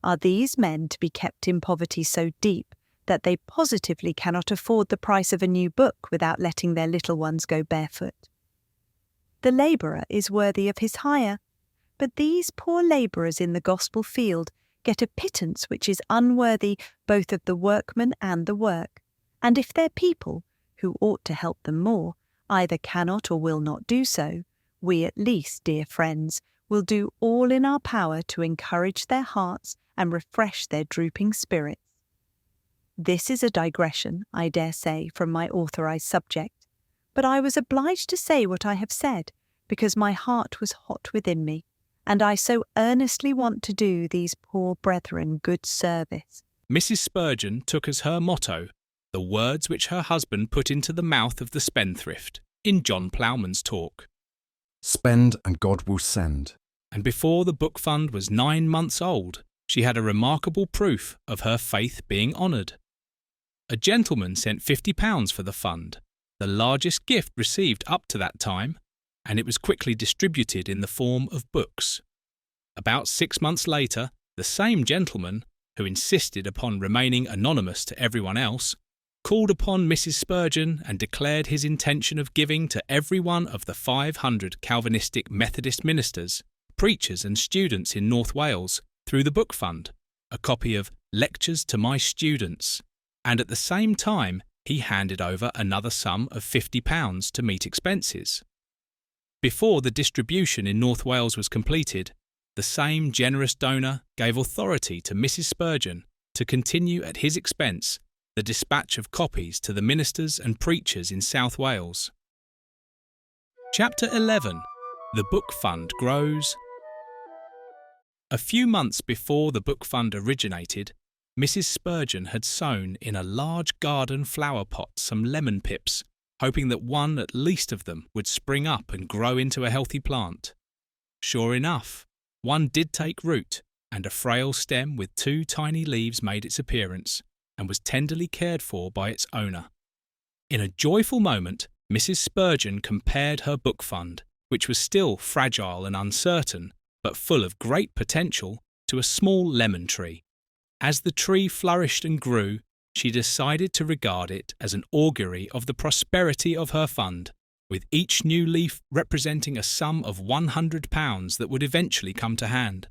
Are these men to be kept in poverty so deep that they positively cannot afford the price of a new book without letting their little ones go barefoot? The labourer is worthy of his hire, but these poor labourers in the gospel field get a pittance which is unworthy both of the workman and the work, and if their people, who ought to help them more, either cannot or will not do so, we at least, dear friends, will do all in our power to encourage their hearts and refresh their drooping spirits. This is a digression, I dare say, from my authorized subject, but I was obliged to say what I have said, because my heart was hot within me, and I so earnestly want to do these poor brethren good service. Mrs. Spurgeon took as her motto the words which her husband put into the mouth of the spendthrift in John Ploughman's talk. Spend and God will send. And before the book fund was 9 months old, she had a remarkable proof of her faith being honoured. A gentleman sent £50 for the fund, the largest gift received up to that time, and it was quickly distributed in the form of books. About 6 months later, the same gentleman, who insisted upon remaining anonymous to everyone else, called upon Mrs. Spurgeon and declared his intention of giving to every one of the 500 Calvinistic Methodist ministers, preachers and students in North Wales, through the book fund, a copy of Lectures to My Students, and at the same time he handed over another sum of £50 to meet expenses. Before the distribution in North Wales was completed, the same generous donor gave authority to Mrs. Spurgeon to continue at his expense the dispatch of copies to the ministers and preachers in South Wales. Chapter 11. The Book Fund Grows. A few months before the book fund originated, Mrs. Spurgeon had sown in a large garden flower pot some lemon pips, hoping that one at least of them would spring up and grow into a healthy plant. Sure enough, one did take root, and a frail stem with 2 tiny leaves made its appearance, and was tenderly cared for by its owner. In a joyful moment, Mrs. Spurgeon compared her book fund, which was still fragile and uncertain, but full of great potential, to a small lemon tree. As the tree flourished and grew, she decided to regard it as an augury of the prosperity of her fund, with each new leaf representing a sum of £100 that would eventually come to hand.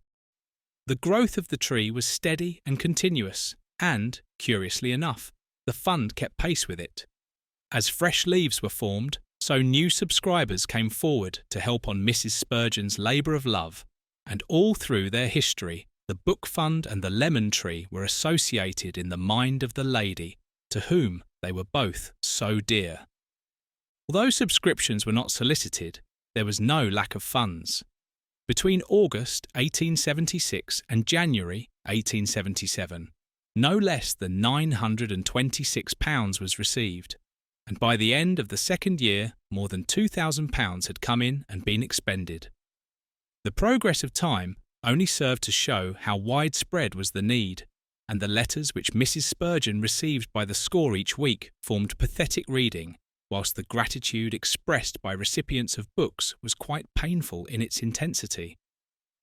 The growth of the tree was steady and continuous, and, curiously enough, the fund kept pace with it. As fresh leaves were formed, so new subscribers came forward to help on Mrs. Spurgeon's labour of love, and all through their history the book fund and the lemon tree were associated in the mind of the lady, to whom they were both so dear. Although subscriptions were not solicited, there was no lack of funds. Between August 1876 and January 1877, no less than £926 was received, and by the end of the second year more than £2,000 had come in and been expended. The progress of time only served to show how widespread was the need, and the letters which Mrs. Spurgeon received by the score each week formed pathetic reading, whilst the gratitude expressed by recipients of books was quite painful in its intensity.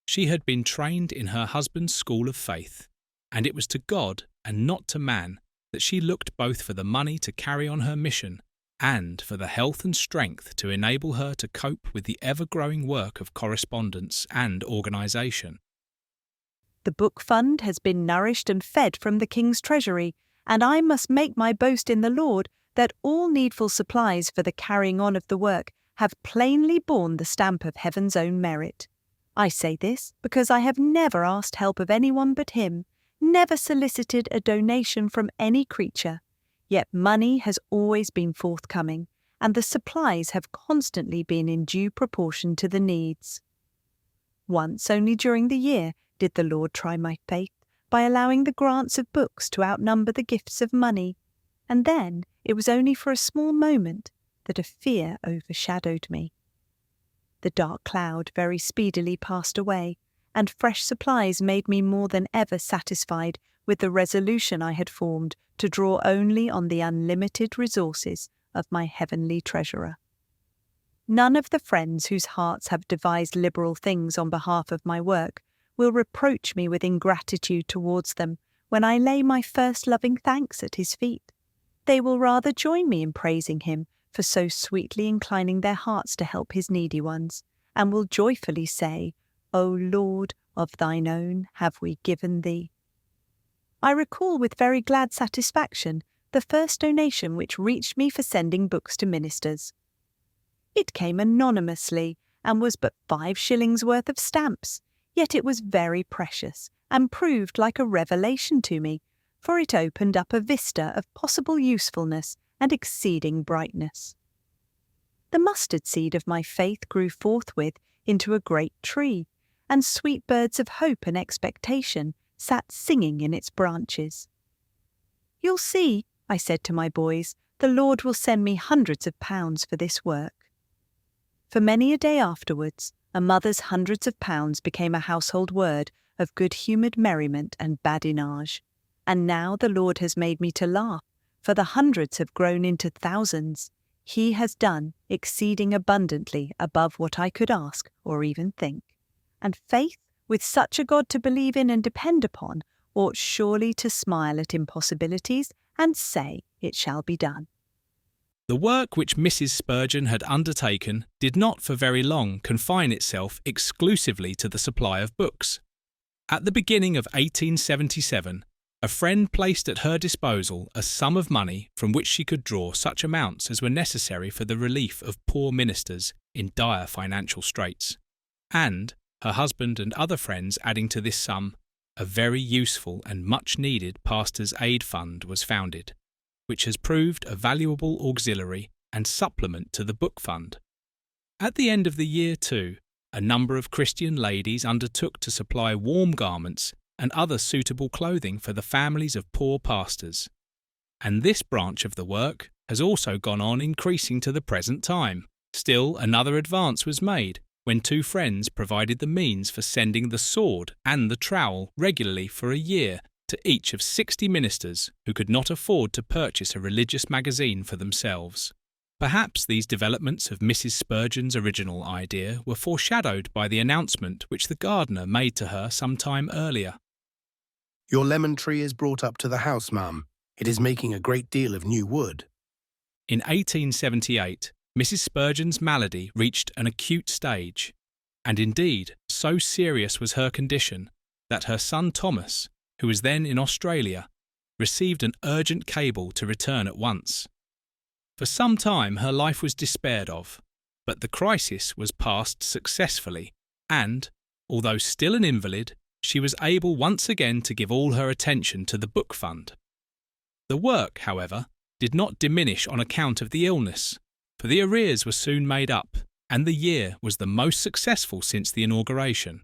She had been trained in her husband's school of faith, and it was to God and not to man that she looked both for the money to carry on her mission and for the health and strength to enable her to cope with the ever-growing work of correspondence and organisation. The book fund has been nourished and fed from the King's treasury, and I must make my boast in the Lord that all needful supplies for the carrying on of the work have plainly borne the stamp of heaven's own merit. I say this because I have never asked help of anyone but him, never solicited a donation from any creature, yet money has always been forthcoming, and the supplies have constantly been in due proportion to the needs. Once only during the year did the Lord try my faith by allowing the grants of books to outnumber the gifts of money, and then it was only for a small moment that a fear overshadowed me. The dark cloud very speedily passed away, and fresh supplies made me more than ever satisfied with the resolution I had formed to draw only on the unlimited resources of my heavenly treasurer. None of the friends whose hearts have devised liberal things on behalf of my work will reproach me with ingratitude towards them when I lay my first loving thanks at his feet. They will rather join me in praising him for so sweetly inclining their hearts to help his needy ones, and will joyfully say, O Lord, of thine own have we given thee. I recall with very glad satisfaction the first donation which reached me for sending books to ministers. It came anonymously, and was but 5 shillings worth of stamps, yet it was very precious and proved like a revelation to me, for it opened up a vista of possible usefulness and exceeding brightness. The mustard seed of my faith grew forthwith into a great tree, and sweet birds of hope and expectation sat singing in its branches. "You'll see," I said to my boys, "the Lord will send me hundreds of pounds for this work." For many a day afterwards, a mother's hundreds of pounds became a household word of good-humoured merriment and badinage. And now the Lord has made me to laugh, for the hundreds have grown into thousands. He has done exceeding abundantly above what I could ask or even think. And faith, with such a God to believe in and depend upon, ought surely to smile at impossibilities and say, "It shall be done." The work which Mrs. Spurgeon had undertaken did not for very long confine itself exclusively to the supply of books. At the beginning of 1877, a friend placed at her disposal a sum of money from which she could draw such amounts as were necessary for the relief of poor ministers in dire financial straits, and, her husband and other friends adding to this sum, a very useful and much-needed Pastor's Aid Fund was founded, which has proved a valuable auxiliary and supplement to the book fund. At the end of the year, too, a number of Christian ladies undertook to supply warm garments and other suitable clothing for the families of poor pastors, and this branch of the work has also gone on increasing to the present time. Still another advance was made when 2 friends provided the means for sending the sword and the trowel regularly for a year to each of 60 ministers who could not afford to purchase a religious magazine for themselves. Perhaps these developments of Mrs. Spurgeon's original idea were foreshadowed by the announcement which the gardener made to her some time earlier. "Your lemon tree is brought up to the house, ma'am. It is making a great deal of new wood." In 1878, Mrs. Spurgeon's malady reached an acute stage, and indeed so serious was her condition that her son Thomas, who was then in Australia, received an urgent cable to return at once. For some time her life was despaired of, but the crisis was passed successfully, and, although still an invalid, she was able once again to give all her attention to the book fund. The work, however, did not diminish on account of the illness, for the arrears were soon made up, and the year was the most successful since the inauguration.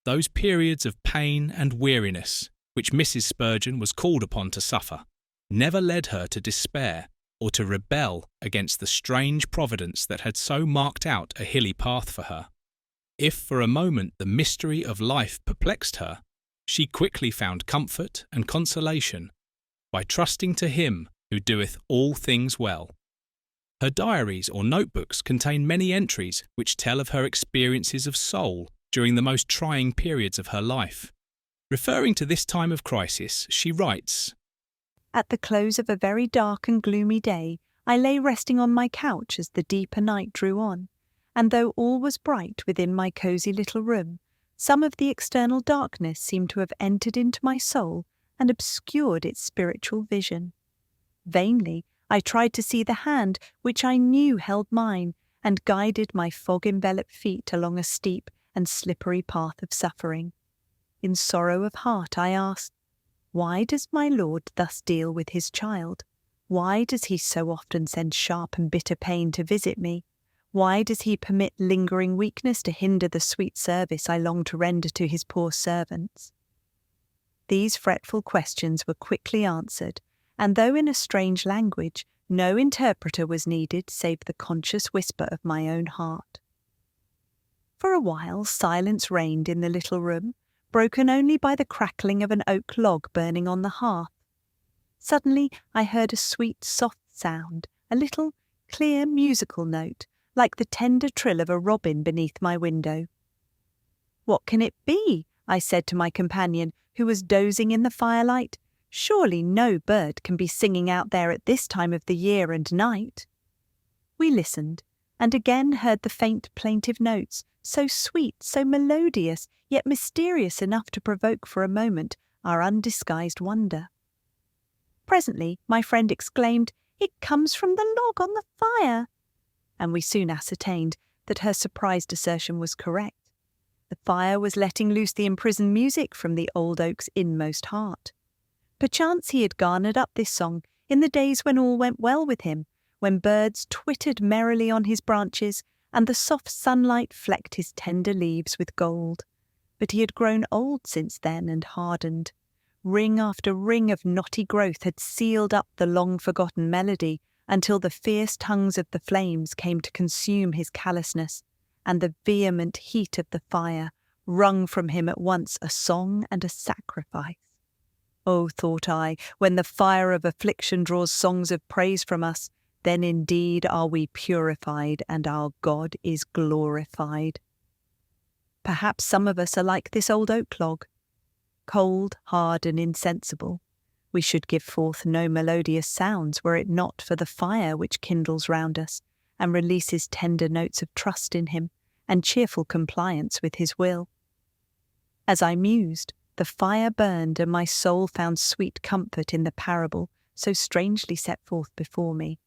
Those periods of pain and weariness, which Mrs. Spurgeon was called upon to suffer, never led her to despair or to rebel against the strange providence that had so marked out a hilly path for her. If for a moment the mystery of life perplexed her, she quickly found comfort and consolation by trusting to Him who doeth all things well. Her diaries or notebooks contain many entries which tell of her experiences of soul during the most trying periods of her life. Referring to this time of crisis, she writes, "At the close of a very dark and gloomy day, I lay resting on my couch as the deeper night drew on, and though all was bright within my cosy little room, some of the external darkness seemed to have entered into my soul and obscured its spiritual vision. Vainly I tried to see the hand which I knew held mine and guided my fog-enveloped feet along a steep and slippery path of suffering. In sorrow of heart I asked, why does my Lord thus deal with his child? Why does he so often send sharp and bitter pain to visit me? Why does he permit lingering weakness to hinder the sweet service I long to render to his poor servants?" These fretful questions were quickly answered, and though in a strange language, no interpreter was needed save the conscious whisper of my own heart. For a while silence reigned in the little room, broken only by the crackling of an oak log burning on the hearth. Suddenly I heard a sweet, soft sound, a little, clear, musical note, like the tender trill of a robin beneath my window. "What can it be?" I said to my companion, who was dozing in the firelight. "Surely no bird can be singing out there at this time of the year and night." We listened, and again heard the faint plaintive notes, so sweet, so melodious, yet mysterious enough to provoke for a moment our undisguised wonder. Presently my friend exclaimed, "It comes from the log on the fire," and we soon ascertained that her surprised assertion was correct. The fire was letting loose the imprisoned music from the old oak's inmost heart. Perchance he had garnered up this song in the days when all went well with him, when birds twittered merrily on his branches and the soft sunlight flecked his tender leaves with gold. But he had grown old since then and hardened. Ring after ring of knotty growth had sealed up the long-forgotten melody until the fierce tongues of the flames came to consume his callousness, and the vehement heat of the fire wrung from him at once a song and a sacrifice. Oh, thought I, when the fire of affliction draws songs of praise from us, then indeed are we purified and our God is glorified. Perhaps some of us are like this old oak log, cold, hard and insensible. We should give forth no melodious sounds were it not for the fire which kindles round us and releases tender notes of trust in him and cheerful compliance with his will. As I mused, the fire burned and my soul found sweet comfort in the parable so strangely set forth before me.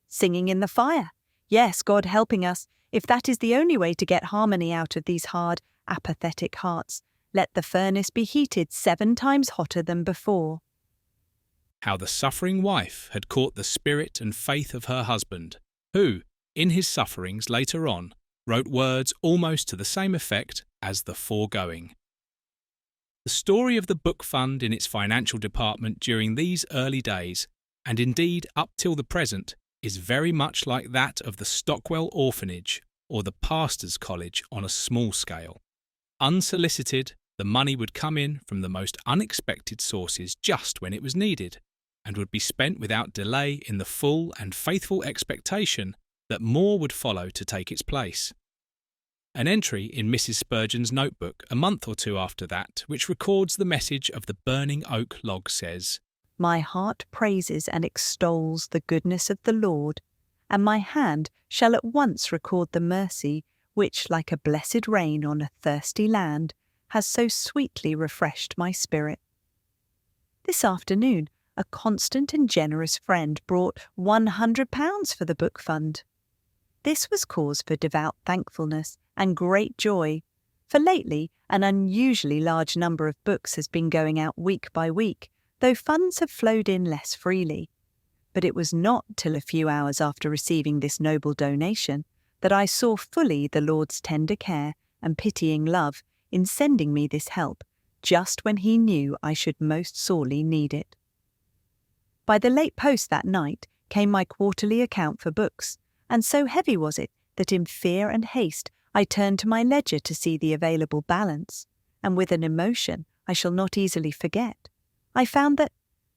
Singing in the fire! Yes, God helping us, if that is the only way to get harmony out of these hard, apathetic hearts, let the furnace be heated 7 times hotter than before. How the suffering wife had caught the spirit and faith of her husband, who, in his sufferings later on, wrote words almost to the same effect as the foregoing. The story of the book fund in its financial department during these early days, and indeed up till the present, is very much like that of the Stockwell Orphanage or the Pastor's College on a small scale. Unsolicited, the money would come in from the most unexpected sources just when it was needed, and would be spent without delay in the full and faithful expectation that more would follow to take its place. An entry in Mrs. Spurgeon's notebook a month or 2 after that, which records the message of the burning oak log, says, My heart praises and extols the goodness of the Lord, and my hand shall at once record the mercy which, like a blessed rain on a thirsty land, has so sweetly refreshed my spirit. This afternoon, a constant and generous friend brought £100 for the book fund. This was cause for devout thankfulness and great joy, for lately an unusually large number of books has been going out week by week, though funds have flowed in less freely. But it was not till a few hours after receiving this noble donation that I saw fully the Lord's tender care and pitying love in sending me this help, just when he knew I should most sorely need it. By the late post that night came my quarterly account for books, and so heavy was it that in fear and haste I turned to my ledger to see the available balance, and with an emotion I shall not easily forget, I found that,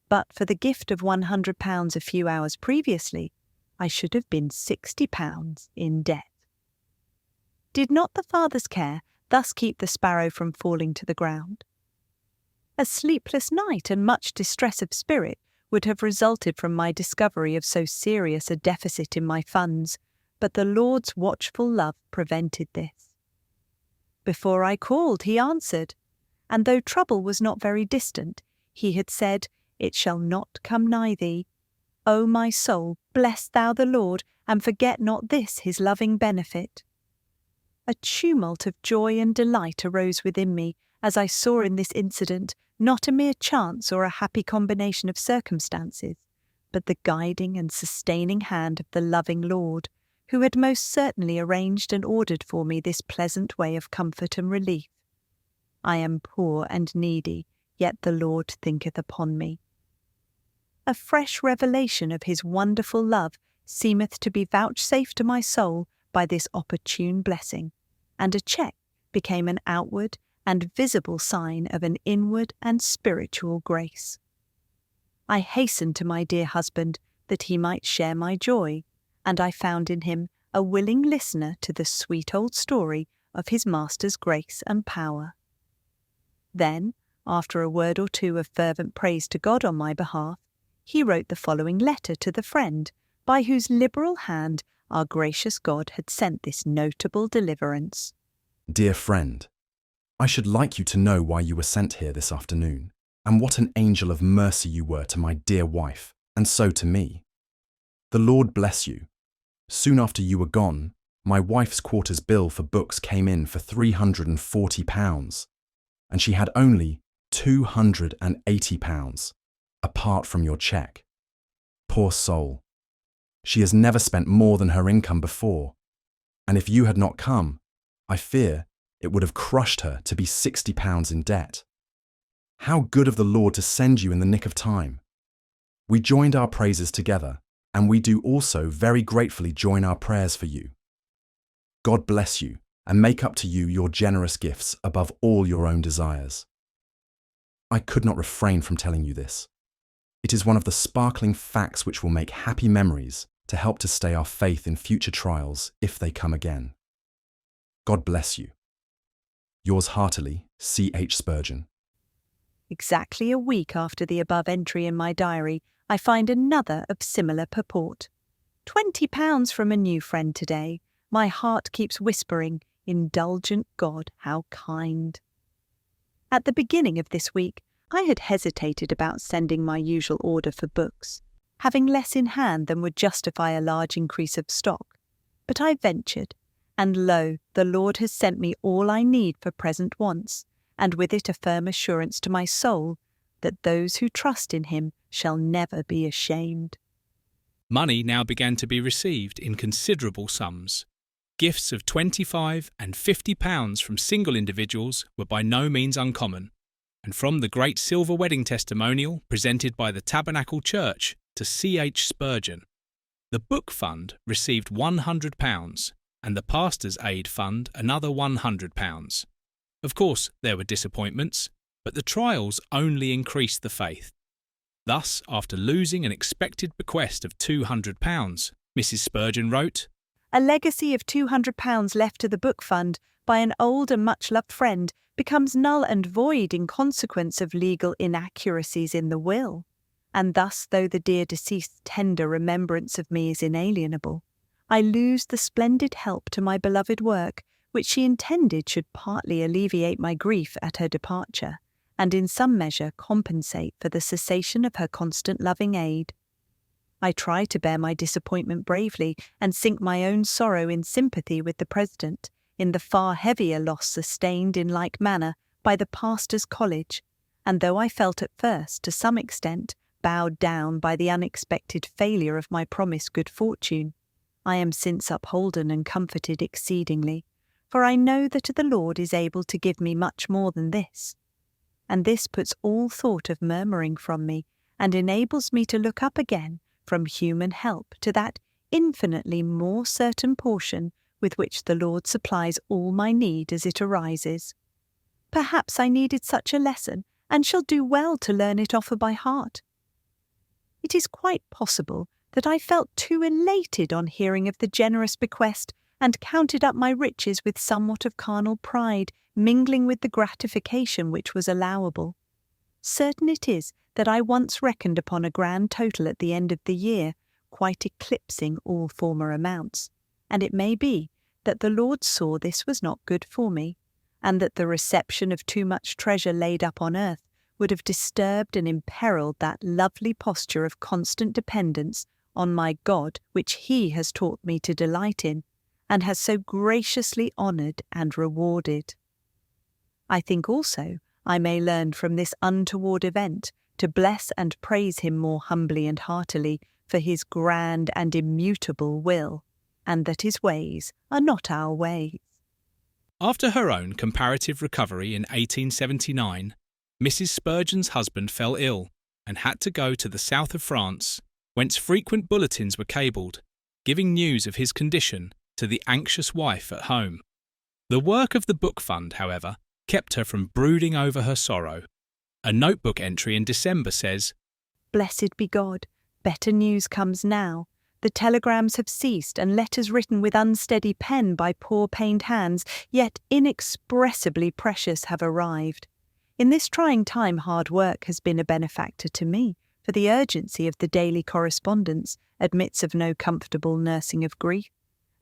but for the gift of £100 a few hours previously, I should have been £60 in debt. Did not the Father's care thus keep the sparrow from falling to the ground? A sleepless night and much distress of spirit would have resulted from my discovery of so serious a deficit in my funds, but the Lord's watchful love prevented this. Before I called, he answered, and though trouble was not very distant, he had said, It shall not come nigh thee. O my soul, bless thou the Lord, and forget not this his loving benefit. A tumult of joy and delight arose within me as I saw in this incident not a mere chance or a happy combination of circumstances, but the guiding and sustaining hand of the loving Lord, who had most certainly arranged and ordered for me this pleasant way of comfort and relief. I am poor and needy, yet the Lord thinketh upon me. A fresh revelation of his wonderful love seemeth to be vouchsafed to my soul by this opportune blessing, and a check became an outward and visible sign of an inward and spiritual grace. I hastened to my dear husband that he might share my joy, and I found in him a willing listener to the sweet old story of his Master's grace and power. Then, after a word or 2 of fervent praise to God on my behalf, he wrote the following letter to the friend by whose liberal hand our gracious God had sent this notable deliverance. Dear friend, I should like you to know why you were sent here this afternoon, and what an angel of mercy you were to my dear wife, and so to me. The Lord bless you. Soon after you were gone, My wife's quarter's bill for books came in for £340, and she had only £280, apart from your cheque. Poor soul. She has never spent more than her income before, and if you had not come, I fear it would have crushed her to be £60 in debt. How good of the Lord to send you in the nick of time. We joined our praises together, and we do also very gratefully join our prayers for you. God bless you and make up to you your generous gifts above all your own desires. I could not refrain from telling you this. It is one of the sparkling facts which will make happy memories to help to stay our faith in future trials if they come again. God bless you. Yours heartily, C.H. Spurgeon. Exactly a week after the above entry in my diary, I find another of similar purport. £20 from a new friend today. My heart keeps whispering, indulgent God, how kind. At the beginning of this week, I had hesitated about sending my usual order for books, having less in hand than would justify a large increase of stock. But I ventured, and lo, the Lord has sent me all I need for present wants, and with it a firm assurance to my soul that those who trust in him shall never be ashamed. Money now began to be received in considerable sums. Gifts of £25 and £50 from single individuals were by no means uncommon, and from the great silver wedding testimonial presented by the Tabernacle Church to C.H. Spurgeon, the Book Fund received £100 and the Pastor's Aid Fund another £100. Of course, there were disappointments, but the trials only increased the faith. Thus, after losing an expected bequest of £200, Mrs. Spurgeon wrote, A legacy of £200 left to the Book Fund by an old and much-loved friend becomes null and void in consequence of legal inaccuracies in the will, and thus, though the dear deceased's tender remembrance of me is inalienable, I lose the splendid help to my beloved work, which she intended should partly alleviate my grief at her departure, and in some measure compensate for the cessation of her constant loving aid. I try to bear my disappointment bravely and sink my own sorrow in sympathy with the President in the far heavier loss sustained in like manner by the Pastors' College, and though I felt at first, to some extent, bowed down by the unexpected failure of my promised good fortune, I am since upholden and comforted exceedingly, for I know that the Lord is able to give me much more than this. And this puts all thought of murmuring from me, and enables me to look up again from human help to that infinitely more certain portion with which the Lord supplies all my need as it arises. Perhaps I needed such a lesson, and shall do well to learn it often by heart. It is quite possible that I felt too elated on hearing of the generous bequest, and counted up my riches with somewhat of carnal pride, mingling with the gratification which was allowable. Certain it is that I once reckoned upon a grand total at the end of the year, quite eclipsing all former amounts, and it may be that the Lord saw this was not good for me, and that the reception of too much treasure laid up on earth would have disturbed and imperilled that lovely posture of constant dependence on my God which He has taught me to delight in, and has so graciously honoured and rewarded. I think also I may learn from this untoward event to bless and praise Him more humbly and heartily for His grand and immutable will, and that His ways are not our ways. After her own comparative recovery in 1879, Mrs. Spurgeon's husband fell ill and had to go to the south of France, whence frequent bulletins were cabled, giving news of his condition to the anxious wife at home. The work of the Book Fund, however, kept her from brooding over her sorrow. A notebook entry in December says, Blessed be God, better news comes now. The telegrams have ceased, and letters written with unsteady pen by poor pained hands, yet inexpressibly precious, have arrived. In this trying time hard work has been a benefactor to me, for the urgency of the daily correspondence admits of no comfortable nursing of grief,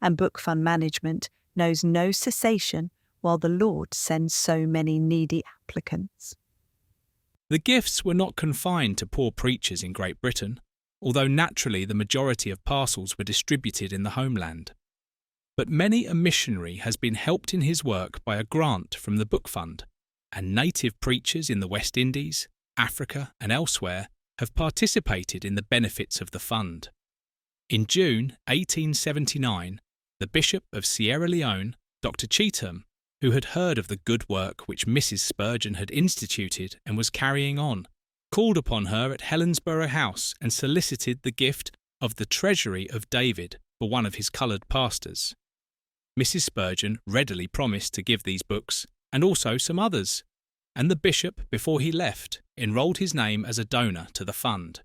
and Book Fund management knows no cessation while the Lord sends so many needy applicants. The gifts were not confined to poor preachers in Great Britain, although naturally the majority of parcels were distributed in the homeland. but many a missionary has been helped in his work by a grant from the Book Fund, and native preachers in the West Indies, Africa and elsewhere have participated in the benefits of the fund. In June 1879, the Bishop of Sierra Leone, Dr. Cheetham, who had heard of the good work which Mrs. Spurgeon had instituted and was carrying on, called upon her at Helensborough House and solicited the gift of the Treasury of David for one of his coloured pastors. Mrs. Spurgeon readily promised to give these books, and also some others, and the bishop, before he left, enrolled his name as a donor to the fund.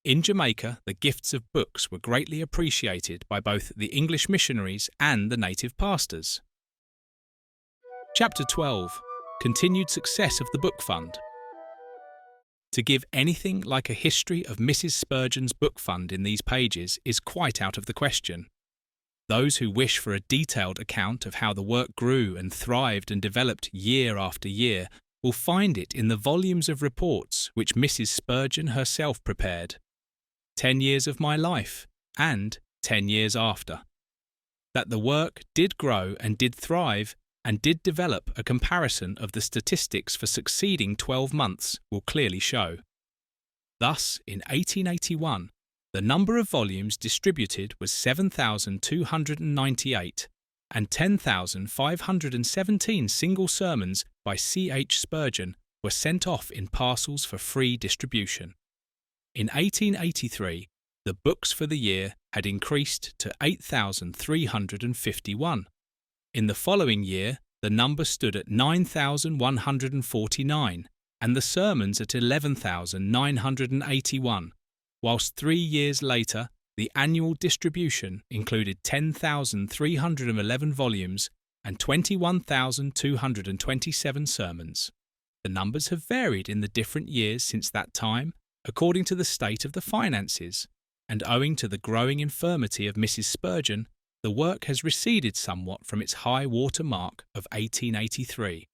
In Jamaica, the gifts of books were greatly appreciated by both the English missionaries and the native pastors. Chapter 12. Continued success of the Book Fund. To give anything like a history of Mrs. Spurgeon's book fund in these pages is quite out of the question. Those who wish for a detailed account of how the work grew and thrived and developed year after year will find it in the volumes of reports which Mrs. Spurgeon herself prepared. 10 Years of My Life and 10 Years After. That the work did grow and did thrive and did develop a comparison of the statistics for succeeding 12 months will clearly show. Thus, in 1881, the number of volumes distributed was 7,298, and 10,517 single sermons by C.H. Spurgeon were sent off in parcels for free distribution. In 1883, the books for the year had increased to 8,351. In the following year, the number stood at 9,149, and the sermons at 11,981, whilst 3 years later, the annual distribution included 10,311 volumes and 21,227 sermons. The numbers have varied in the different years since that time, according to the state of the finances, and owing to the growing infirmity of Mrs. Spurgeon, the work has receded somewhat from its high water mark of 1883.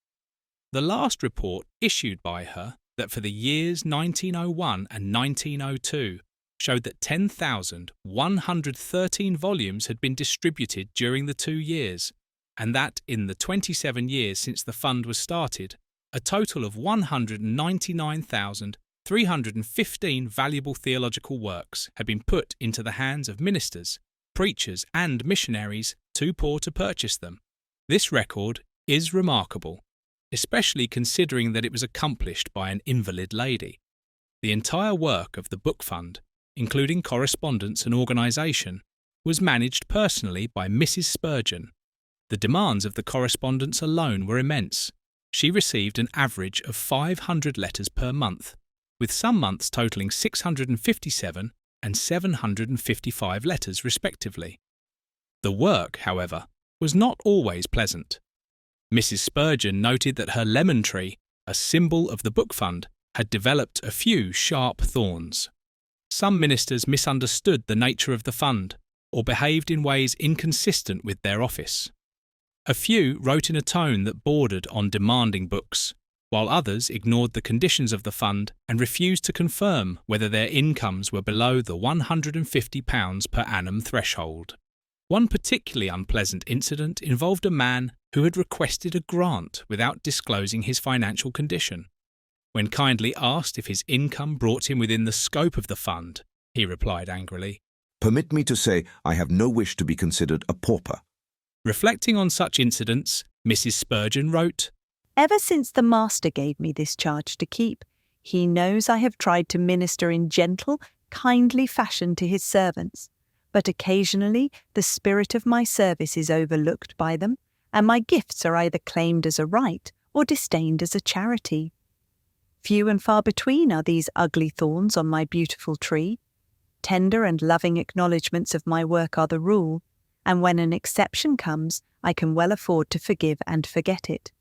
The last report issued by her, that for the years 1901 and 1902, showed that 10,113 volumes had been distributed during the 2 years, and that in the 27 years since the fund was started, a total of 199,315 valuable theological works had been put into the hands of ministers, preachers and missionaries too poor to purchase them. This record is remarkable, especially considering that it was accomplished by an invalid lady. The entire work of the Book Fund, including correspondence and organisation, was managed personally by Mrs. Spurgeon. The demands of the correspondence alone were immense. She received an average of 500 letters per month, with some months totalling 657 and 755 letters respectively. The work, however, was not always pleasant. Mrs. Spurgeon noted that her lemon tree, a symbol of the Book Fund, had developed a few sharp thorns. Some ministers misunderstood the nature of the fund, or behaved in ways inconsistent with their office. A few wrote in a tone that bordered on demanding books, while others ignored the conditions of the fund and refused to confirm whether their incomes were below the £150 per annum threshold. One particularly unpleasant incident involved a man who had requested a grant without disclosing his financial condition. When kindly asked if his income brought him within the scope of the fund, he replied angrily, "Permit me to say I have no wish to be considered a pauper." Reflecting on such incidents, Mrs. Spurgeon wrote, Ever since the Master gave me this charge to keep, he knows I have tried to minister in gentle, kindly fashion to his servants, but occasionally the spirit of my service is overlooked by them, and my gifts are either claimed as a right or disdained as a charity. Few and far between are these ugly thorns on my beautiful tree. Tender and loving acknowledgments of my work are the rule, and when an exception comes, I can well afford to forgive and forget it.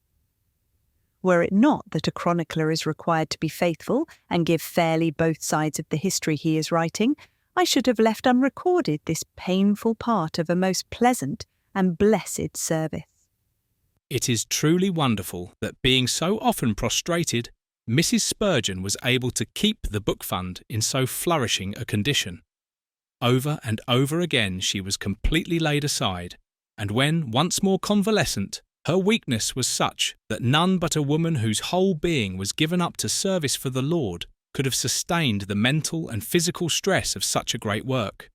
Were it not that a chronicler is required to be faithful and give fairly both sides of the history he is writing, I should have left unrecorded this painful part of a most pleasant and blessed service. It is truly wonderful that being so often prostrated, Mrs. Spurgeon was able to keep the Book Fund in so flourishing a condition. Over and over again she was completely laid aside, and when once more convalescent, her weakness was such that none but a woman whose whole being was given up to service for the Lord could have sustained the mental and physical stress of such a great work.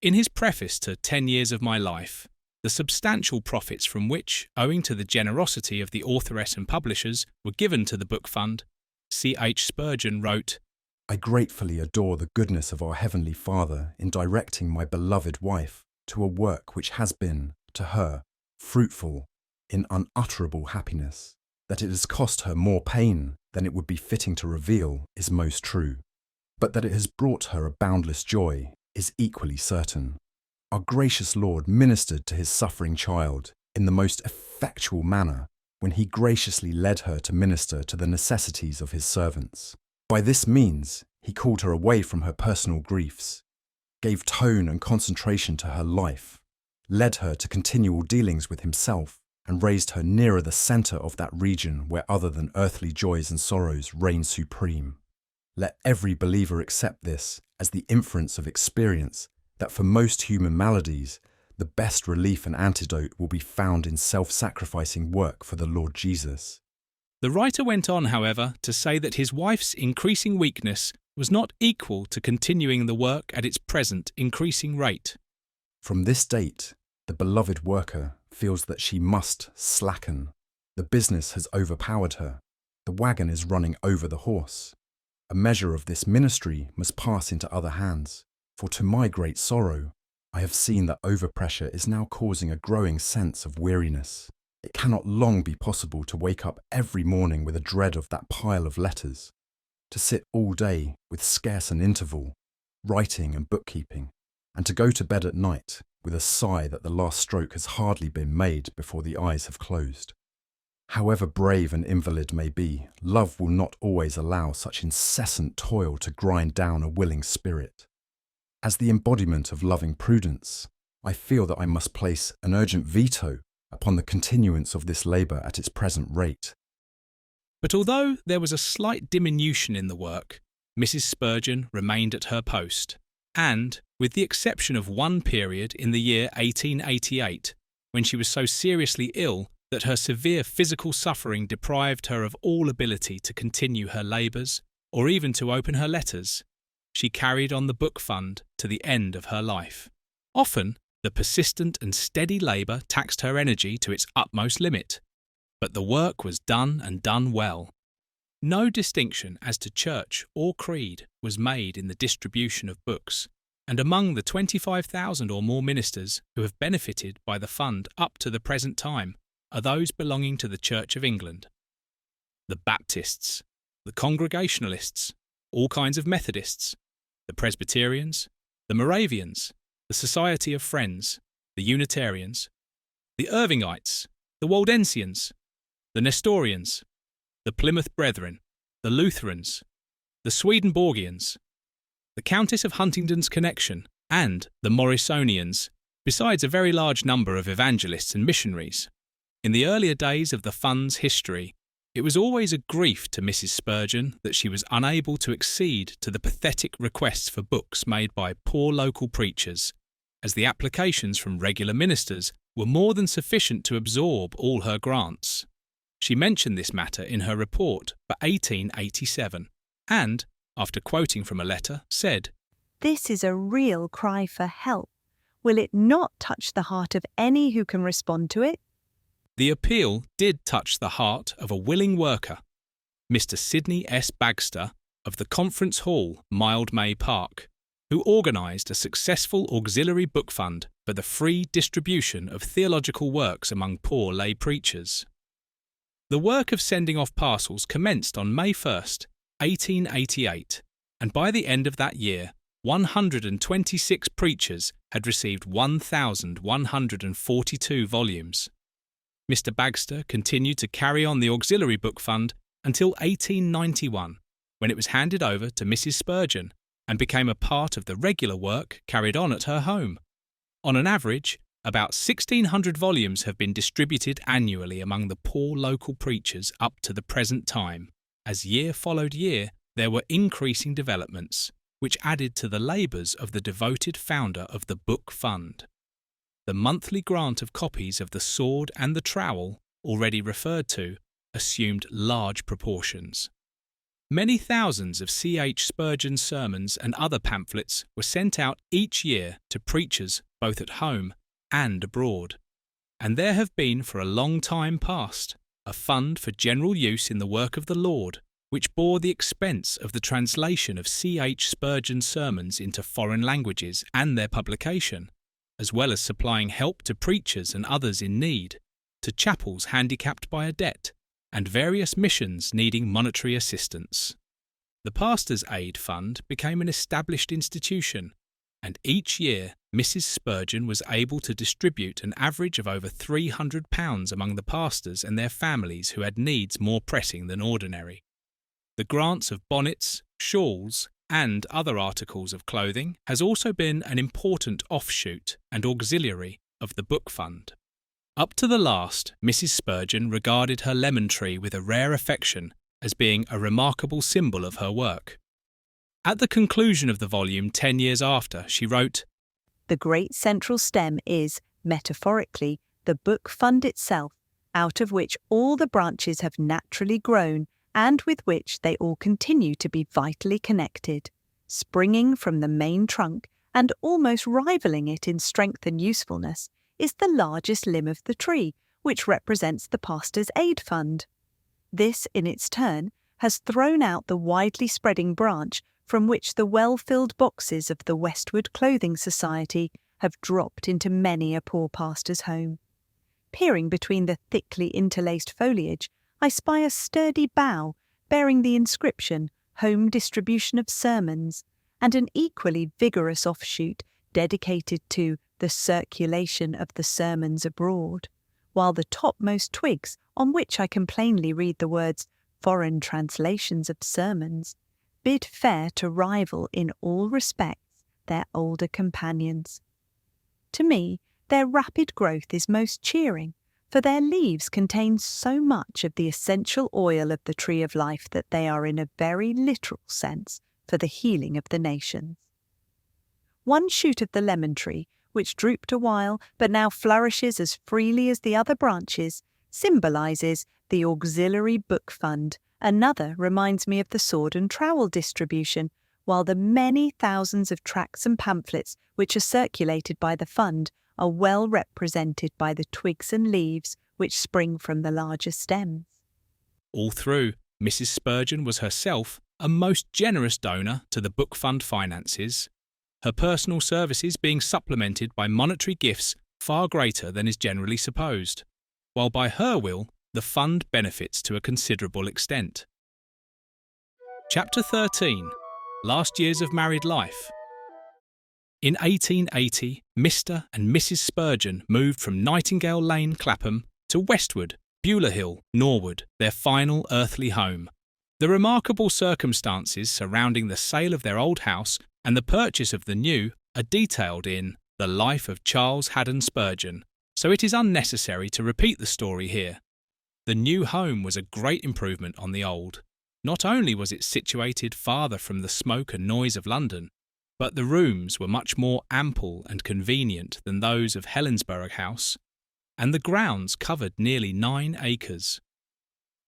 In his preface to 10 Years of My Life, the substantial profits from which, owing to the generosity of the authoress and publishers, were given to the book fund, C.H. Spurgeon wrote, I gratefully adore the goodness of our Heavenly Father in directing my beloved wife to a work which has been, to her, fruitful in unutterable happiness. That it has cost her more pain than it would be fitting to reveal is most true, but that it has brought her a boundless joy is equally certain. Our gracious Lord ministered to his suffering child in the most effectual manner when he graciously led her to minister to the necessities of his servants. By this means, he called her away from her personal griefs, gave tone and concentration to her life, led her to continual dealings with himself, and raised her nearer the centre of that region where other than earthly joys and sorrows reign supreme. Let every believer accept this as the inference of experience that for most human maladies, the best relief and antidote will be found in self-sacrificing work for the Lord Jesus. The writer went on, however, to say that his wife's increasing weakness was not equal to continuing the work at its present increasing rate. From this date, the beloved worker feels that she must slacken. The business has overpowered her. The wagon is running over the horse. A measure of this ministry must pass into other hands, for to my great sorrow, I have seen that overpressure is now causing a growing sense of weariness. It cannot long be possible to wake up every morning with a dread of that pile of letters, to sit all day with scarce an interval, writing and bookkeeping, and to go to bed at night with a sigh that the last stroke has hardly been made before the eyes have closed. However brave an invalid may be, love will not always allow such incessant toil to grind down a willing spirit. As the embodiment of loving prudence, I feel that I must place an urgent veto upon the continuance of this labour at its present rate. But although there was a slight diminution in the work, Mrs. Spurgeon remained at her post, and, with the exception of one period in the year 1888, when she was so seriously ill that her severe physical suffering deprived her of all ability to continue her labours, or even to open her letters, she carried on the book fund to the end of her life. Often, the persistent and steady labour taxed her energy to its utmost limit, but the work was done and done well. No distinction as to church or creed was made in the distribution of books, and among the 25,000 or more ministers who have benefited by the fund up to the present time are those belonging to the Church of England. The Baptists, the Congregationalists, all kinds of Methodists, the Presbyterians, the Moravians, the Society of Friends, the Unitarians, the Irvingites, the Waldensians, the Nestorians, the Plymouth Brethren, the Lutherans, the Swedenborgians, the Countess of Huntingdon's Connection, and the Morrisonians, besides a very large number of evangelists and missionaries. In the earlier days of the fund's history, it was always a grief to Mrs. Spurgeon that she was unable to accede to the pathetic requests for books made by poor local preachers, as the applications from regular ministers were more than sufficient to absorb all her grants. She mentioned this matter in her report for 1887, and, after quoting from a letter, said, This is a real cry for help. Will it not touch the heart of any who can respond to it? The appeal did touch the heart of a willing worker, Mr. Sidney S. Bagster of the Conference Hall, Mildmay Park, who organised a successful auxiliary book fund for the free distribution of theological works among poor lay preachers. The work of sending off parcels commenced on May 1st, 1888, and by the end of that year, 126 preachers had received 1,142 volumes. Mr. Bagster continued to carry on the auxiliary book fund until 1891, when it was handed over to Mrs. Spurgeon and became a part of the regular work carried on at her home. On an average, about 1,600 volumes have been distributed annually among the poor local preachers up to the present time. As year followed year, there were increasing developments, which added to the labours of the devoted founder of the Book Fund. the monthly grant of copies of The Sword and the Trowel, already referred to, assumed large proportions. Many thousands of C.H. Spurgeon's sermons and other pamphlets were sent out each year to preachers both at home and abroad. And there have been for a long time past a fund for general use in the work of the Lord, which bore the expense of the translation of C.H. Spurgeon's sermons into foreign languages and their publication, as well as supplying help to preachers and others in need, to chapels handicapped by a debt, and various missions needing monetary assistance. The Pastors' Aid Fund became an established institution, and each year Mrs. Spurgeon was able to distribute an average of over £300 among the pastors and their families who had needs more pressing than ordinary. The grants of bonnets, shawls, and other articles of clothing has also been an important offshoot and auxiliary of the Book Fund. Up to the last, Mrs. Spurgeon regarded her lemon tree with a rare affection as being a remarkable symbol of her work. At the conclusion of the volume 10 years after, she wrote, "The great central stem is, metaphorically, the Book Fund itself, out of which all the branches have naturally grown and with which they all continue to be vitally connected, springing from the main trunk and almost rivaling it in strength and usefulness, is the largest limb of the tree, which represents the Pastors' Aid Fund. This, in its turn, has thrown out the widely spreading branch from which the well-filled boxes of the Westward Clothing Society have dropped into many a poor pastor's home. Peering between the thickly interlaced foliage, I spy a sturdy bough bearing the inscription Home Distribution of Sermons, and an equally vigorous offshoot dedicated to the circulation of the sermons abroad, while the topmost twigs, on which I can plainly read the words foreign translations of sermons, bid fair to rival in all respects their older companions. To me, their rapid growth is most cheering, for their leaves contain so much of the essential oil of the tree of life that they are in a very literal sense for the healing of the nations. One shoot of the lemon tree, which drooped a while but now flourishes as freely as the other branches, symbolises the auxiliary book fund. Another reminds me of the sword and trowel distribution, while the many thousands of tracts and pamphlets which are circulated by the fund are well represented by the twigs and leaves which spring from the larger stems. All through, Mrs. Spurgeon was herself a most generous donor to the Book Fund finances, her personal services being supplemented by monetary gifts far greater than is generally supposed, while by her will the fund benefits to a considerable extent. Chapter 13. Last Years of Married Life. In 1880, Mr. and Mrs. Spurgeon moved from Nightingale Lane, Clapham, to Westward, Beulah Hill, Norwood, their final earthly home. The remarkable circumstances surrounding the sale of their old house and the purchase of the new are detailed in The Life of Charles Haddon Spurgeon, so it is unnecessary to repeat the story here. The new home was a great improvement on the old. Not only was it situated farther from the smoke and noise of London, but the rooms were much more ample and convenient than those of Helensburgh House, and the grounds covered nearly 9 acres.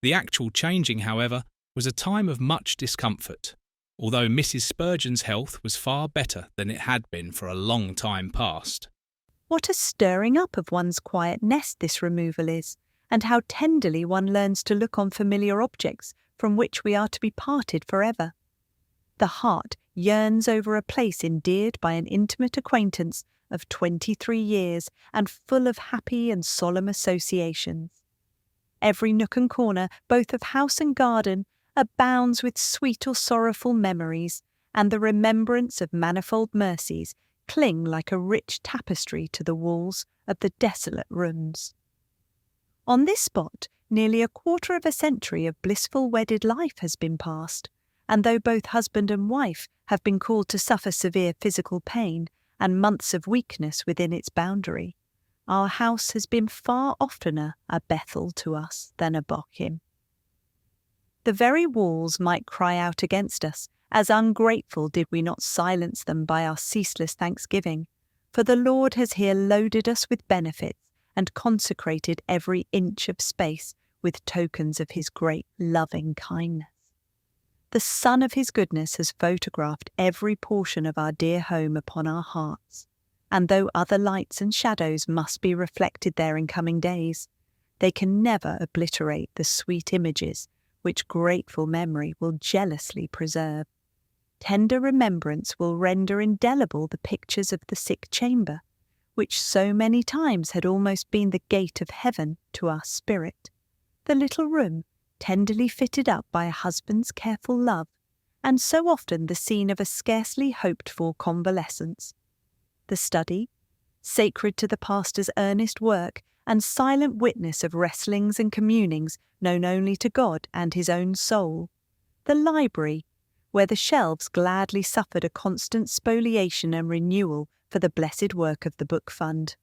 The actual changing, however, was a time of much discomfort, although Mrs. Spurgeon's health was far better than it had been for a long time past. What a stirring up of one's quiet nest this removal is, and how tenderly one learns to look on familiar objects from which we are to be parted forever. The heart yearns over a place endeared by an intimate acquaintance of 23 years and full of happy and solemn associations. Every nook and corner, both of house and garden, abounds with sweet or sorrowful memories, and the remembrance of manifold mercies cling like a rich tapestry to the walls of the desolate rooms. On this spot, nearly a quarter of a century of blissful wedded life has been passed, and though both husband and wife have been called to suffer severe physical pain and months of weakness within its boundary, our house has been far oftener a Bethel to us than a Bochim. The very walls might cry out against us, as ungrateful did we not silence them by our ceaseless thanksgiving, for the Lord has here loaded us with benefits and consecrated every inch of space with tokens of his great loving kindness. The sun of his goodness has photographed every portion of our dear home upon our hearts, and though other lights and shadows must be reflected there in coming days, they can never obliterate the sweet images which grateful memory will jealously preserve. Tender remembrance will render indelible the pictures of the sick chamber, which so many times had almost been the gate of heaven to our spirit, the little room tenderly fitted up by a husband's careful love, and so often the scene of a scarcely hoped-for convalescence. The study, sacred to the pastor's earnest work and silent witness of wrestlings and communings known only to God and his own soul. The library, where the shelves gladly suffered a constant spoliation and renewal for the blessed work of the book fund.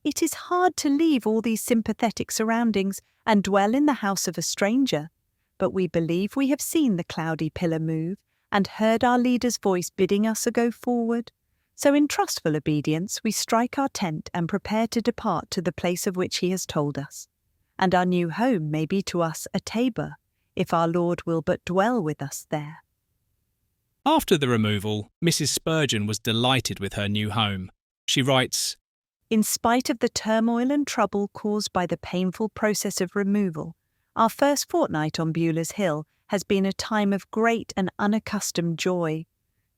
It is hard to leave all these sympathetic surroundings and dwell in the house of a stranger, but we believe we have seen the cloudy pillar move and heard our leader's voice bidding us go forward. So in trustful obedience we strike our tent and prepare to depart to the place of which he has told us. And our new home may be to us a Tabor, if our Lord will but dwell with us there. After the removal, Mrs. Spurgeon was delighted with her new home. She writes, In spite of the turmoil and trouble caused by the painful process of removal, our first fortnight on Beulah's Hill has been a time of great and unaccustomed joy.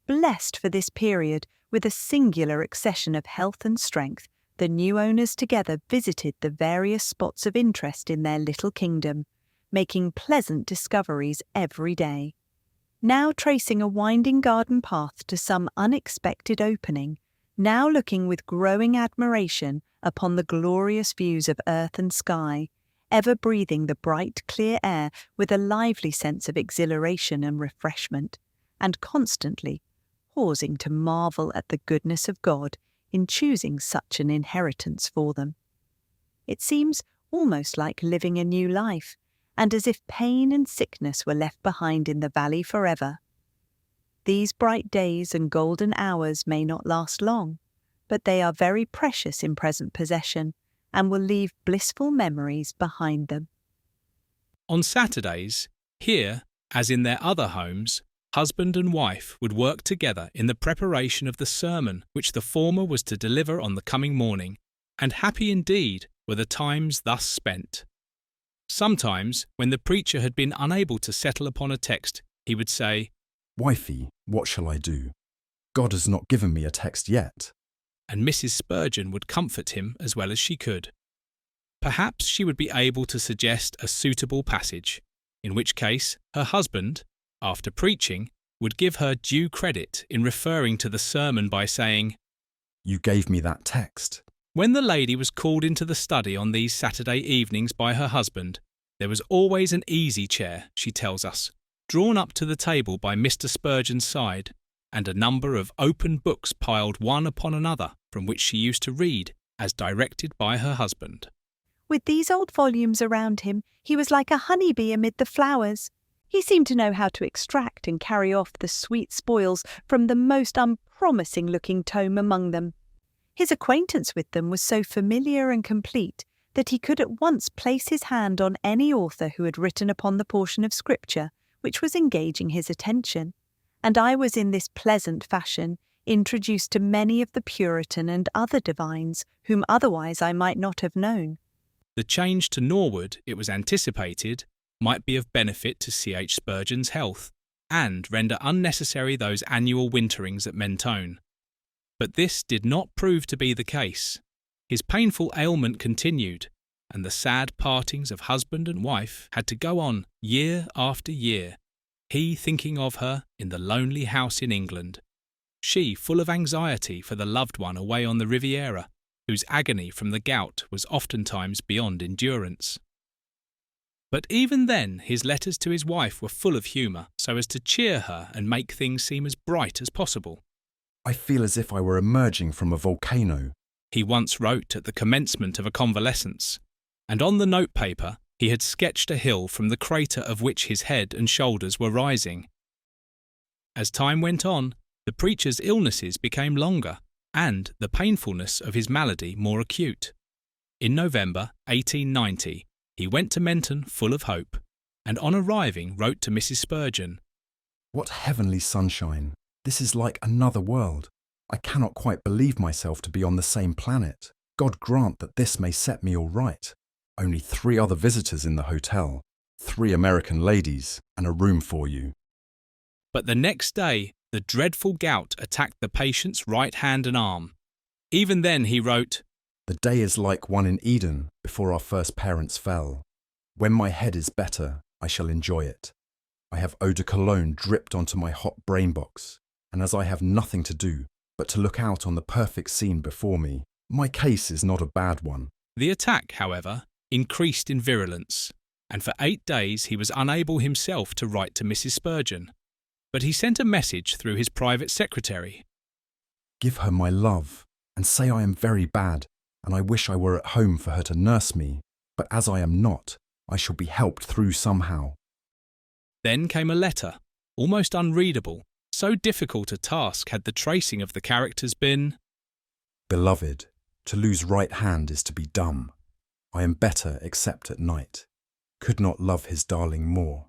Blessed for this period, with a singular accession of health and strength, the new owners together visited the various spots of interest in their little kingdom, making pleasant discoveries every day. Now tracing a winding garden path to some unexpected opening, now looking with growing admiration upon the glorious views of earth and sky, ever breathing the bright, clear air with a lively sense of exhilaration and refreshment, and constantly pausing to marvel at the goodness of God in choosing such an inheritance for them. It seems almost like living a new life, and as if pain and sickness were left behind in the valley forever. These bright days and golden hours may not last long, but they are very precious in present possession, and will leave blissful memories behind them. On Saturdays, here, as in their other homes, husband and wife would work together in the preparation of the sermon which the former was to deliver on the coming morning, and happy indeed were the times thus spent. Sometimes, when the preacher had been unable to settle upon a text, he would say, Wifey, what shall I do? God has not given me a text yet. And Mrs. Spurgeon would comfort him as well as she could. Perhaps she would be able to suggest a suitable passage, in which case her husband, after preaching, would give her due credit in referring to the sermon by saying, You gave me that text. When the lady was called into the study on these Saturday evenings by her husband, there was always an easy chair, she tells us, drawn up to the table by Mr. Spurgeon's side, and a number of open books piled one upon another from which she used to read, as directed by her husband. With these old volumes around him, he was like a honeybee amid the flowers. He seemed to know how to extract and carry off the sweet spoils from the most unpromising-looking tome among them. His acquaintance with them was so familiar and complete that he could at once place his hand on any author who had written upon the portion of Scripture which was engaging his attention, and I was in this pleasant fashion introduced to many of the Puritan and other divines whom otherwise I might not have known. The change to Norwood, it was anticipated, might be of benefit to C.H. Spurgeon's health, and render unnecessary those annual winterings at Mentone. But this did not prove to be the case. His painful ailment continued, and the sad partings of husband and wife had to go on year after year, he thinking of her in the lonely house in England, she full of anxiety for the loved one away on the Riviera, whose agony from the gout was oftentimes beyond endurance. But even then his letters to his wife were full of humour, so as to cheer her and make things seem as bright as possible. I feel as if I were emerging from a volcano, he once wrote at the commencement of a convalescence, and on the notepaper he had sketched a hill from the crater of which his head and shoulders were rising. As time went on, the preacher's illnesses became longer, and the painfulness of his malady more acute. In November 1890, he went to Menton full of hope, and on arriving wrote to Mrs. Spurgeon, What heavenly sunshine! This is like another world. I cannot quite believe myself to be on the same planet. God grant that this may set me all right. Only 3 other visitors in the hotel, 3 American ladies, and a room for you. But the next day, the dreadful gout attacked the patient's right hand and arm. Even then he wrote, The day is like one in Eden before our first parents fell. When my head is better, I shall enjoy it. I have eau de cologne dripped onto my hot brain box, and as I have nothing to do but to look out on the perfect scene before me, my case is not a bad one. The attack, however, increased in virulence, and for 8 days he was unable himself to write to Mrs. Spurgeon. But he sent a message through his private secretary. Give her my love, and say I am very bad, and I wish I were at home for her to nurse me, but as I am not, I shall be helped through somehow. Then came a letter, almost unreadable, so difficult a task had the tracing of the characters been. Beloved, to lose right hand is to be dumb. I am better except at night. Could not love his darling more.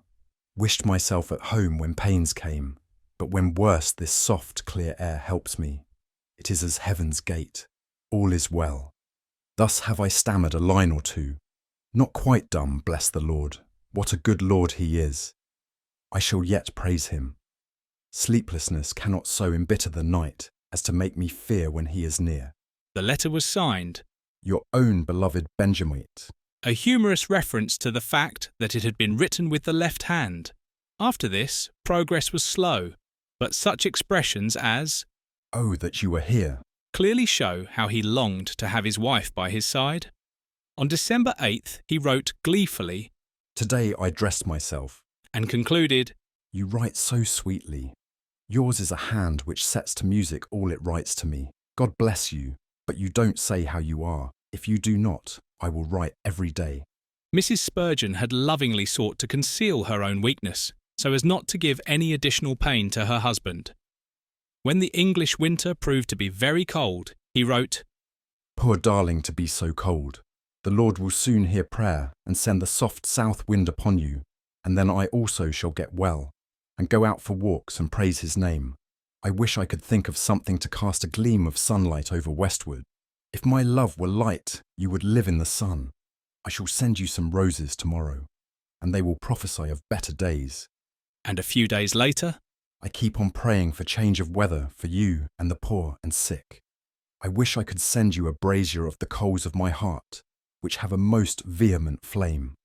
Wished myself at home when pains came, but when worse this soft clear air helps me. It is as heaven's gate. All is well. Thus have I stammered a line or two. Not quite dumb, bless the Lord. What a good Lord he is. I shall yet praise him. Sleeplessness cannot so embitter the night as to make me fear when he is near. The letter was signed, Your own beloved Benjamite. a humorous reference to the fact that it had been written with the left hand. After this, progress was slow, but such expressions as, Oh, that you were here. clearly show how he longed to have his wife by his side. On December 8th, he wrote gleefully, Today I dressed myself. and concluded, You write so sweetly. Yours is a hand which sets to music all it writes to me. God bless you, but you don't say how you are. If you do not, I will write every day. Mrs. Spurgeon had lovingly sought to conceal her own weakness, so as not to give any additional pain to her husband. When the English winter proved to be very cold, he wrote, Poor darling to be so cold. The Lord will soon hear prayer and send the soft south wind upon you, and then I also shall get well, and go out for walks and praise his name. I wish I could think of something to cast a gleam of sunlight over westward. If my love were light, you would live in the sun. I shall send you some roses tomorrow, and they will prophesy of better days. and a few days later, I keep on praying for change of weather for you and the poor and sick. I wish I could send you a brazier of the coals of my heart, which have a most vehement flame.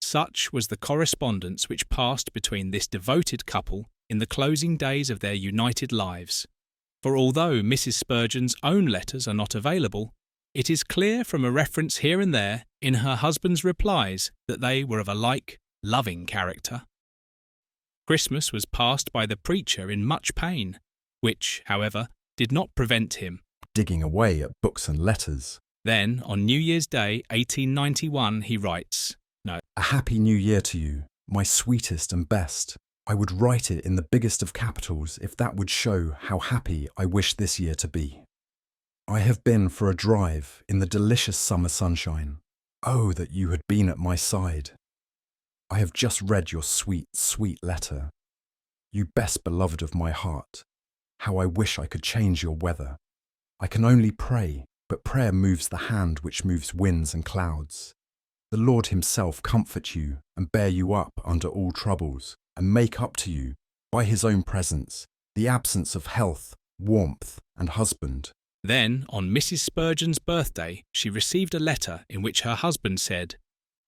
such was the correspondence which passed between this devoted couple in the closing days of their united lives. For although Mrs. Spurgeon's own letters are not available, it is clear from a reference here and there in her husband's replies that they were of a like loving character. Christmas was passed by the preacher in much pain, which, however, did not prevent him. Digging away at books and letters. Then, on New Year's Day, 1891, he writes, A happy new year to you, my sweetest and best. I would write it in the biggest of capitals if that would show how happy I wish this year to be. I have been for a drive in the delicious summer sunshine. Oh, that you had been at my side. I have just read your sweet, sweet letter. You best beloved of my heart. How I wish I could change your weather. I can only pray, but prayer moves the hand which moves winds and clouds. The Lord himself comfort you and bear you up under all troubles, and make up to you, by his own presence, the absence of health, warmth, and husband. Then, on Mrs. Spurgeon's birthday, she received a letter in which her husband said,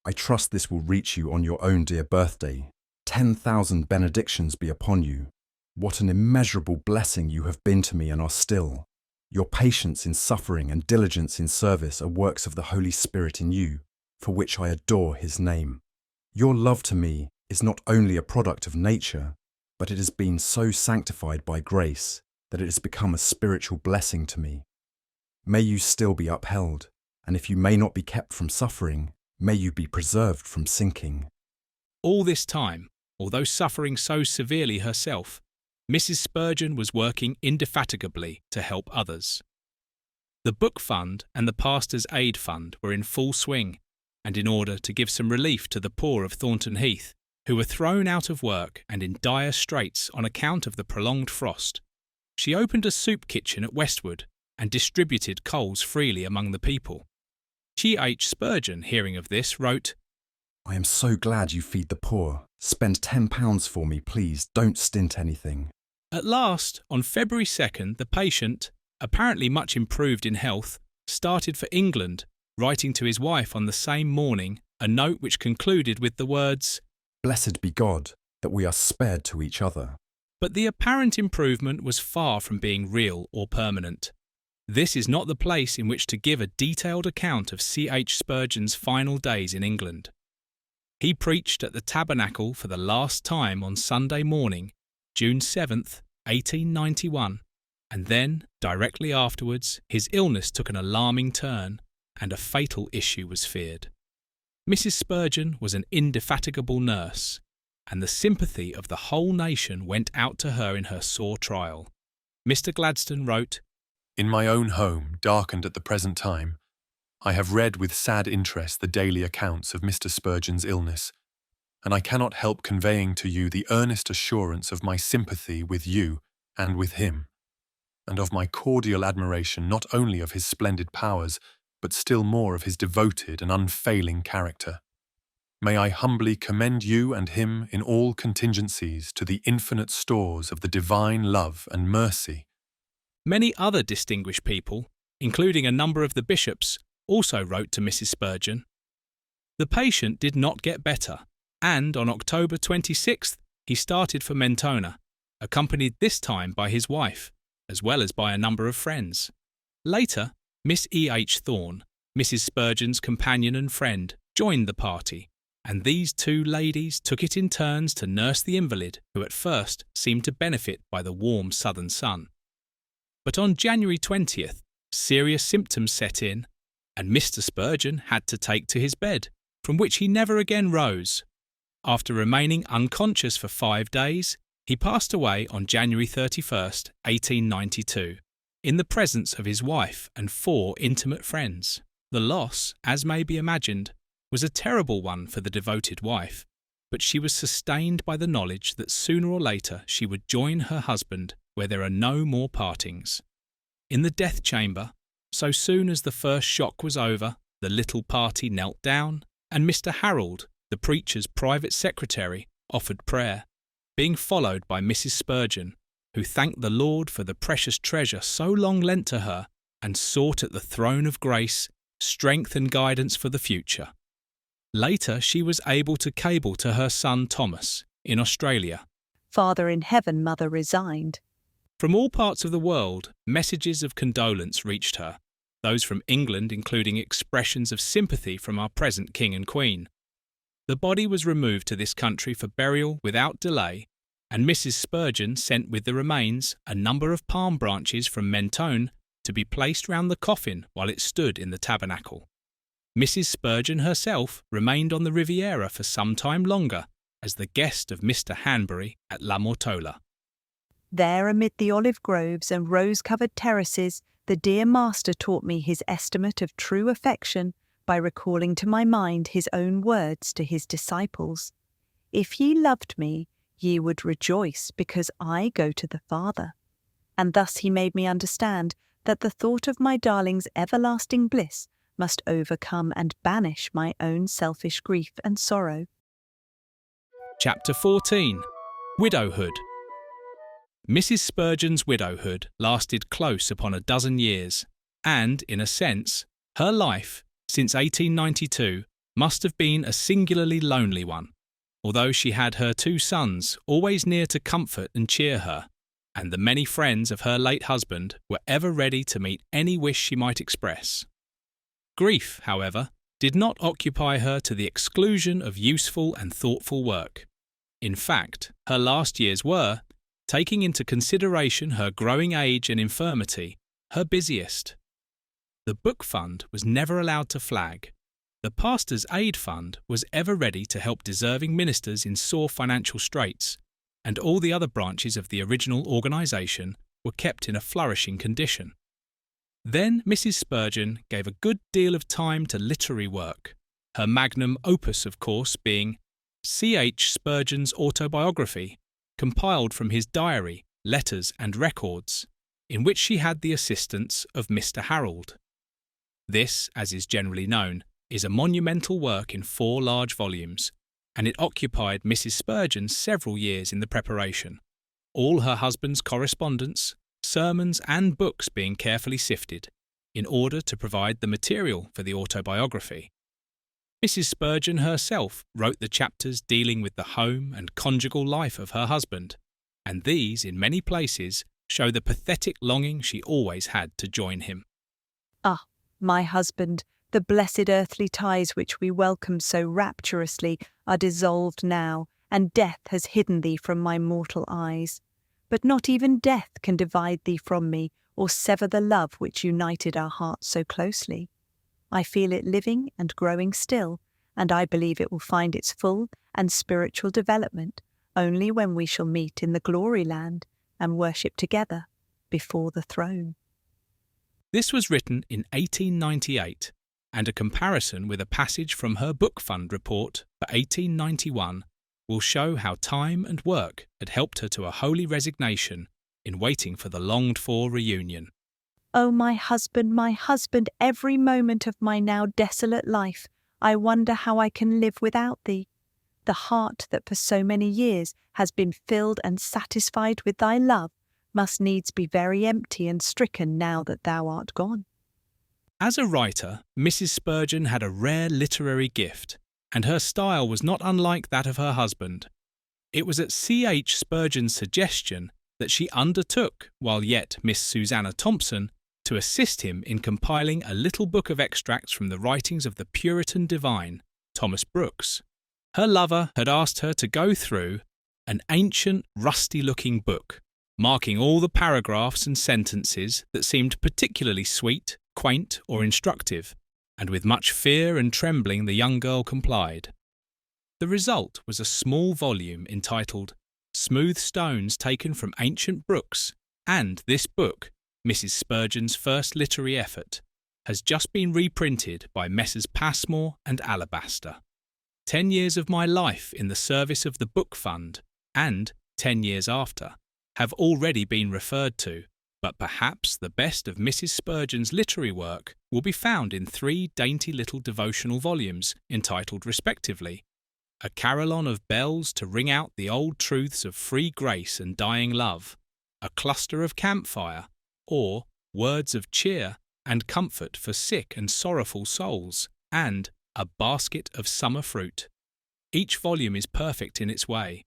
I trust this will reach you on your own dear birthday. 10,000 benedictions be upon you. What an immeasurable blessing you have been to me and are still. Your patience in suffering and diligence in service are works of the Holy Spirit in you, for which I adore his name. Your love to me is not only a product of nature, but it has been so sanctified by grace that it has become a spiritual blessing to me. May you still be upheld, and if you may not be kept from suffering, may you be preserved from sinking. All this time, although suffering so severely herself, Mrs. Spurgeon was working indefatigably to help others. The Book Fund and the Pastor's Aid Fund were in full swing, and in order to give some relief to the poor of Thornton Heath, who were thrown out of work and in dire straits on account of the prolonged frost, she opened a soup kitchen at Westwood and distributed coals freely among the people. G.H. Spurgeon, hearing of this, wrote, I am so glad you feed the poor. Spend £10 for me, please. Don't stint anything. At last, on February 2nd, the patient, apparently much improved in health, started for England, writing to his wife on the same morning a note which concluded with the words, Blessed be God that we are spared to each other. But the apparent improvement was far from being real or permanent. This is not the place in which to give a detailed account of C.H. Spurgeon's final days in England. He preached at the Tabernacle for the last time on Sunday morning, June 7th, 1891, and then, directly afterwards, his illness took an alarming turn, and a fatal issue was feared. Mrs. Spurgeon was an indefatigable nurse, and the sympathy of the whole nation went out to her in her sore trial. Mr. Gladstone wrote, In my own home, darkened at the present time, I have read with sad interest the daily accounts of Mr. Spurgeon's illness, and I cannot help conveying to you the earnest assurance of my sympathy with you and with him, and of my cordial admiration not only of his splendid powers, but still more of his devoted and unfailing character. May I humbly commend you and him in all contingencies to the infinite stores of the divine love and mercy. Many other distinguished people, including a number of the bishops, also wrote to Mrs. Spurgeon. The patient did not get better, and on October 26th he started for Mentona, accompanied this time by his wife, as well as by a number of friends. Later, Miss E.H. Thorne, Mrs. Spurgeon's companion and friend, joined the party, and these two ladies took it in turns to nurse the invalid, who at first seemed to benefit by the warm southern sun. But on January 20th, serious symptoms set in, and Mr. Spurgeon had to take to his bed, from which he never again rose. After remaining unconscious for 5 days, he passed away on January 31st, 1892, in the presence of his wife and 4 intimate friends. The loss, as may be imagined, was a terrible one for the devoted wife, but she was sustained by the knowledge that sooner or later she would join her husband where there are no more partings. In the death chamber, so soon as the first shock was over, the little party knelt down, and Mr. Harold, the preacher's private secretary, offered prayer, being followed by Mrs. Spurgeon, who thanked the Lord for the precious treasure so long lent to her, and sought at the throne of grace strength and guidance for the future. Later she was able to cable to her son Thomas, in Australia. Father in heaven, mother resigned. From all parts of the world, messages of condolence reached her, those from England including expressions of sympathy from our present King and Queen. The body was removed to this country for burial without delay, and Mrs. Spurgeon sent with the remains a number of palm branches from Mentone to be placed round the coffin while it stood in the tabernacle. Mrs. Spurgeon herself remained on the Riviera for some time longer as the guest of Mr. Hanbury at La Mortola. There, amid the olive groves and rose-covered terraces, the dear master taught me his estimate of true affection by recalling to my mind his own words to his disciples. If ye loved me, ye would rejoice because I go to the Father. And thus he made me understand that the thought of my darling's everlasting bliss must overcome and banish my own selfish grief and sorrow. Chapter 14. Widowhood. Mrs. Spurgeon's widowhood lasted close upon a dozen years, and, in a sense, her life, since 1892, must have been a singularly lonely one, although she had her 2 sons always near to comfort and cheer her, and the many friends of her late husband were ever ready to meet any wish she might express. Grief, however, did not occupy her to the exclusion of useful and thoughtful work. In fact, her last years were, taking into consideration her growing age and infirmity, her busiest. The Book Fund was never allowed to flag. The Pastor's Aid Fund was ever ready to help deserving ministers in sore financial straits, and all the other branches of the original organisation were kept in a flourishing condition. Then Mrs. Spurgeon gave a good deal of time to literary work, her magnum opus, of course, being C.H. Spurgeon's autobiography, compiled from his diary, letters and records, in which she had the assistance of Mr. Harold. This, as is generally known, is a monumental work in 4 large volumes, and it occupied Mrs. Spurgeon several years in the preparation, all her husband's correspondence, sermons and books being carefully sifted, in order to provide the material for the autobiography. Mrs. Spurgeon herself wrote the chapters dealing with the home and conjugal life of her husband, and these, in many places, show the pathetic longing she always had to join him. Ah, my husband, the blessed earthly ties which we welcomed so rapturously are dissolved now, and death has hidden thee from my mortal eyes. But not even death can divide thee from me, or sever the love which united our hearts so closely. I feel it living and growing still, and I believe it will find its full and spiritual development only when we shall meet in the glory land and worship together before the throne. This was written in 1898, and a comparison with a passage from her Book Fund report for 1891 will show how time and work had helped her to a holy resignation in waiting for the longed-for reunion. O my husband, every moment of my now desolate life, I wonder how I can live without thee. The heart that for so many years has been filled and satisfied with thy love must needs be very empty and stricken now that thou art gone. As a writer, Mrs. Spurgeon had a rare literary gift, and her style was not unlike that of her husband. It was at C.H. Spurgeon's suggestion that she undertook, while yet Miss Susannah Thompson, to assist him in compiling a little book of extracts from the writings of the Puritan divine, Thomas Brooks. Her lover had asked her to go through an ancient, rusty-looking book, marking all the paragraphs and sentences that seemed particularly sweet, quaint, or instructive, and with much fear and trembling the young girl complied. The result was a small volume entitled Smooth Stones Taken from Ancient Brooks, and this book, Mrs. Spurgeon's first literary effort, has just been reprinted by Messrs. Passmore and Alabaster. 10 years of my life in the service of the Book Fund, and 10 years after, have already been referred to, but perhaps the best of Mrs. Spurgeon's literary work will be found in 3 dainty little devotional volumes entitled respectively, A Carillon of Bells to Ring Out the Old Truths of Free Grace and Dying Love, A Cluster of Campfire, or Words of Cheer and Comfort for Sick and Sorrowful Souls, and A Basket of Summer Fruit. Each volume is perfect in its way.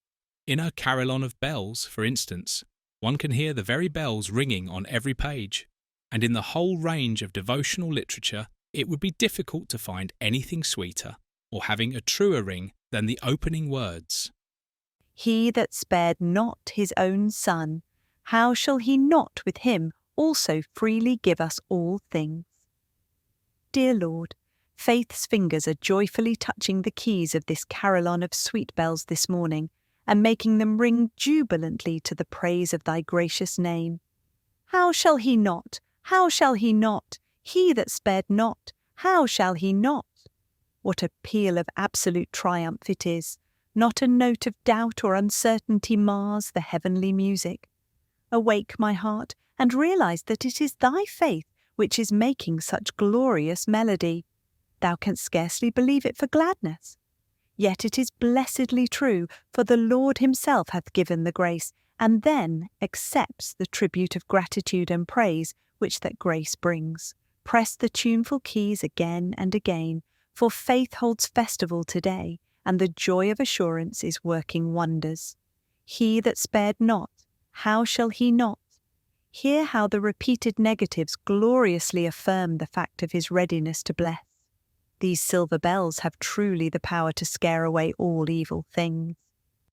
In A Carillon of Bells, for instance, one can hear the very bells ringing on every page, and in the whole range of devotional literature it would be difficult to find anything sweeter or having a truer ring than the opening words. He that spared not his own Son, how shall he not with him also freely give us all things? Dear Lord, Faith's fingers are joyfully touching the keys of this carillon of sweet bells this morning, and making them ring jubilantly to the praise of thy gracious name. How shall he not? How shall he not? He that spared not, how shall he not? What a peal of absolute triumph it is! Not a note of doubt or uncertainty mars the heavenly music. Awake, my heart, and realize that it is thy faith which is making such glorious melody. Thou canst scarcely believe it for gladness. Yet it is blessedly true, for the Lord himself hath given the grace, and then accepts the tribute of gratitude and praise which that grace brings. Press the tuneful keys again and again, for faith holds festival today, and the joy of assurance is working wonders. He that spared not, how shall he not? Hear how the repeated negatives gloriously affirm the fact of his readiness to bless. These silver bells have truly the power to scare away all evil things.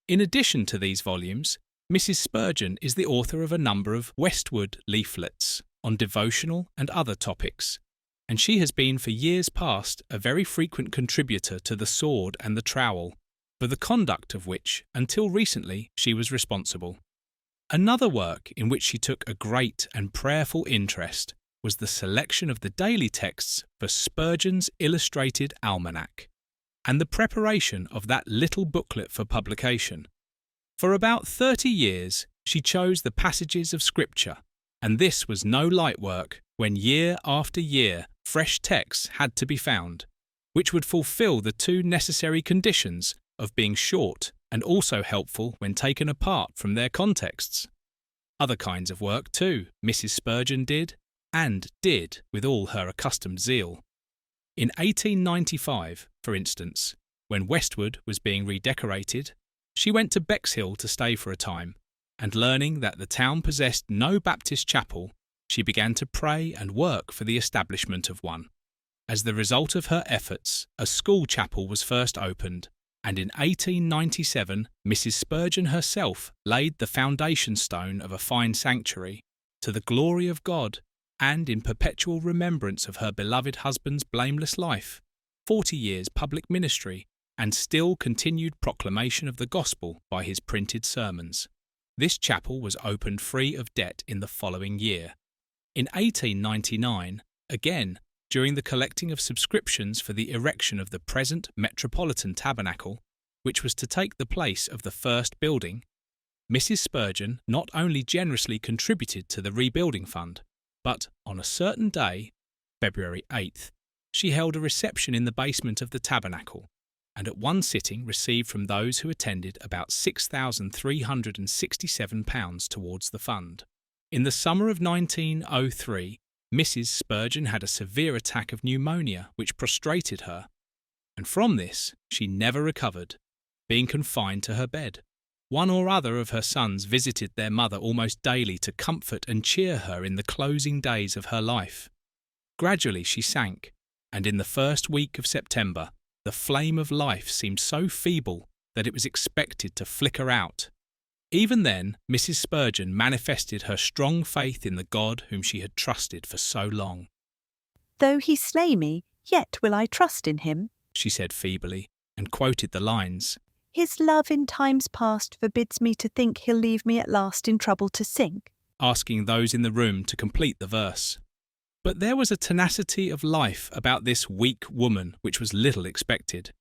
In addition to these volumes, Mrs. Spurgeon is the author of a number of Westwood leaflets on devotional and other topics, and she has been for years past a very frequent contributor to The Sword and the Trowel, for the conduct of which, until recently, she was responsible. Another work in which she took a great and prayerful interest was the selection of the daily texts for Spurgeon's Illustrated Almanac, and the preparation of that little booklet for publication. For about 30 years, she chose the passages of Scripture, and this was no light work when year after year fresh texts had to be found, which would fulfill the two necessary conditions of being short and also helpful when taken apart from their contexts. Other kinds of work, too, Mrs. Spurgeon did with all her accustomed zeal. In 1895, for instance, when Westwood was being redecorated, she went to Bexhill to stay for a time, and learning that the town possessed no Baptist chapel, she began to pray and work for the establishment of one. As the result of her efforts, a school chapel was first opened, and in 1897 Mrs. Spurgeon herself laid the foundation stone of a fine sanctuary, to the glory of God, and in perpetual remembrance of her beloved husband's blameless life, 40 years public ministry, and still continued proclamation of the gospel by his printed sermons. This chapel was opened free of debt in the following year. In 1899, again, during the collecting of subscriptions for the erection of the present Metropolitan Tabernacle, which was to take the place of the first building, Mrs. Spurgeon not only generously contributed to the rebuilding fund, but on a certain day, February 8th, she held a reception in the basement of the tabernacle, and at one sitting received from those who attended about £6,367 towards the fund. In the summer of 1903, Mrs. Spurgeon had a severe attack of pneumonia which prostrated her, and from this she never recovered, being confined to her bed. One or other of her sons visited their mother almost daily to comfort and cheer her in the closing days of her life. Gradually she sank, and in the first week of September, the flame of life seemed so feeble that it was expected to flicker out. Even then, Mrs. Spurgeon manifested her strong faith in the God whom she had trusted for so long. "Though he slay me, yet will I trust in him," she said feebly, and quoted the lines, "His love in times past forbids me to think he'll leave me at last in trouble to sink," asking those in the room to complete the verse. But there was a tenacity of life about this weak woman which was little expected.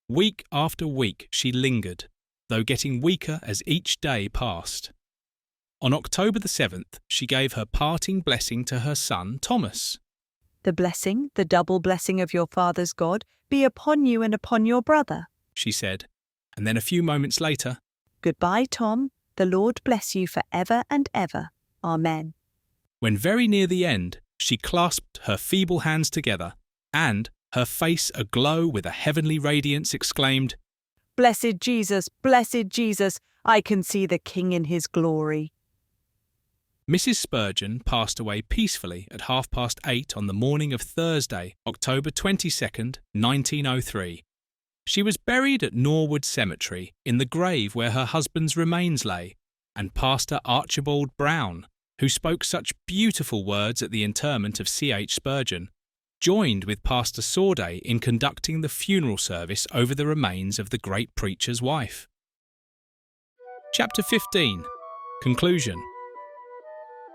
Week after week she lingered, though getting weaker as each day passed. On October the 7th, she gave her parting blessing to her son Thomas. "The blessing, the double blessing of your father's God, be upon you and upon your brother," she said, and then a few moments later, "Goodbye, Tom. The Lord bless you for ever and ever. Amen." When very near the end, she clasped her feeble hands together, and, her face aglow with a heavenly radiance, exclaimed, "Blessed Jesus, I can see the King in his glory." Mrs. Spurgeon passed away peacefully at 8:30 on the morning of Thursday, October 22nd, 1903. She was buried at Norwood Cemetery, in the grave where her husband's remains lay, and Pastor Archibald Brown, who spoke such beautiful words at the interment of C.H. Spurgeon, joined with Pastor Sorday in conducting the funeral service over the remains of the great preacher's wife. Chapter 15. Conclusion.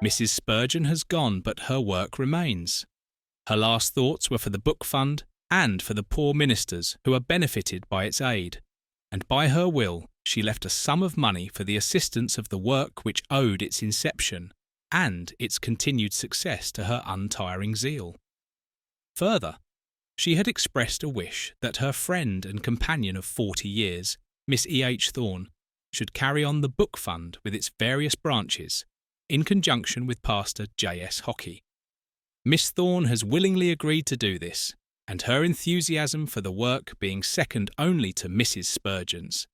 Mrs. Spurgeon has gone, but her work remains. Her last thoughts were for the book fund and for the poor ministers who are benefited by its aid, and by her will she left a sum of money for the assistance of the work which owed its inception and its continued success to her untiring zeal. Further, she had expressed a wish that her friend and companion of 40 years, Miss E.H. Thorne, should carry on the book fund with its various branches, in conjunction with Pastor J.S. Hockey. Miss Thorne has willingly agreed to do this, and her enthusiasm for the work being second only to Mrs. Spurgeon's.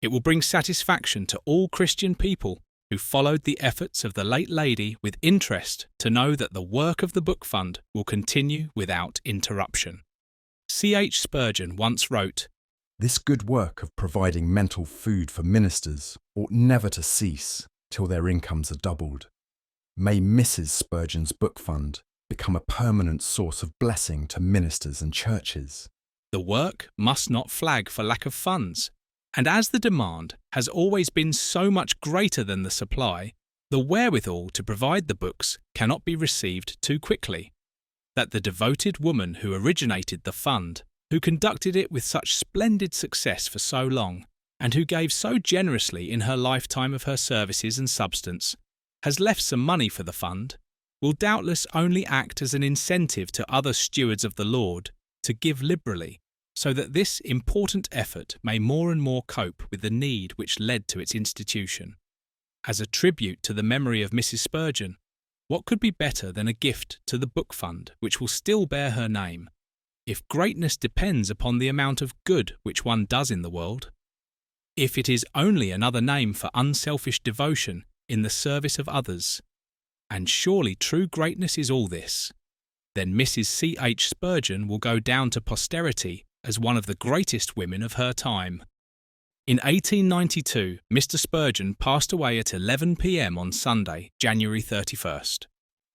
It will bring satisfaction to all Christian people who followed the efforts of the late lady with interest to know that the work of the book fund will continue without interruption. C.H. Spurgeon once wrote, "This good work of providing mental food for ministers ought never to cease till their incomes are doubled. May Mrs. Spurgeon's book fund become a permanent source of blessing to ministers and churches." The work must not flag for lack of funds, And as the demand has always been so much greater than the supply, the wherewithal to provide the books cannot be received too quickly. That the devoted woman who originated the fund, who conducted it with such splendid success for so long, and who gave so generously in her lifetime of her services and substance, has left some money for the fund, will doubtless only act as an incentive to other stewards of the Lord to give liberally, so that this important effort may more and more cope with the need which led to its institution. As a tribute to the memory of Mrs. Spurgeon, what could be better than a gift to the book fund which will still bear her name, if greatness depends upon the amount of good which one does in the world? If it is only another name for unselfish devotion in the service of others, and surely true greatness is all this, then Mrs. C.H. Spurgeon will go down to posterity as one of the greatest women of her time. In 1892, Mr. Spurgeon passed away at 11 p.m. on Sunday, January 31st.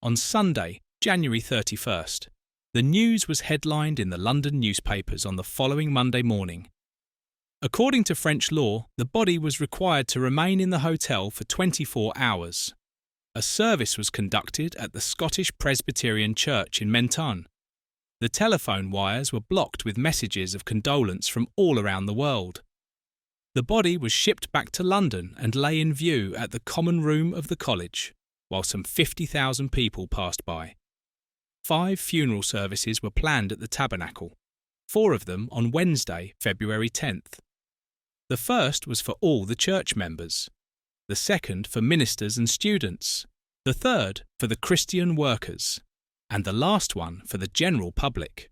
On Sunday, January 31st, the news was headlined in the London newspapers on the following Monday morning. According to French law, the body was required to remain in the hotel for 24 hours. A service was conducted at the Scottish Presbyterian Church in Menton. The telephone wires were blocked with messages of condolence from all around the world. The body was shipped back to London and lay in view at the common room of the college, while some 50,000 people passed by. 5 funeral services were planned at the Tabernacle, 4 of them on Wednesday, February 10th. The first was for all the church members, the second for ministers and students, the third for the Christian workers, and the last one for the general public.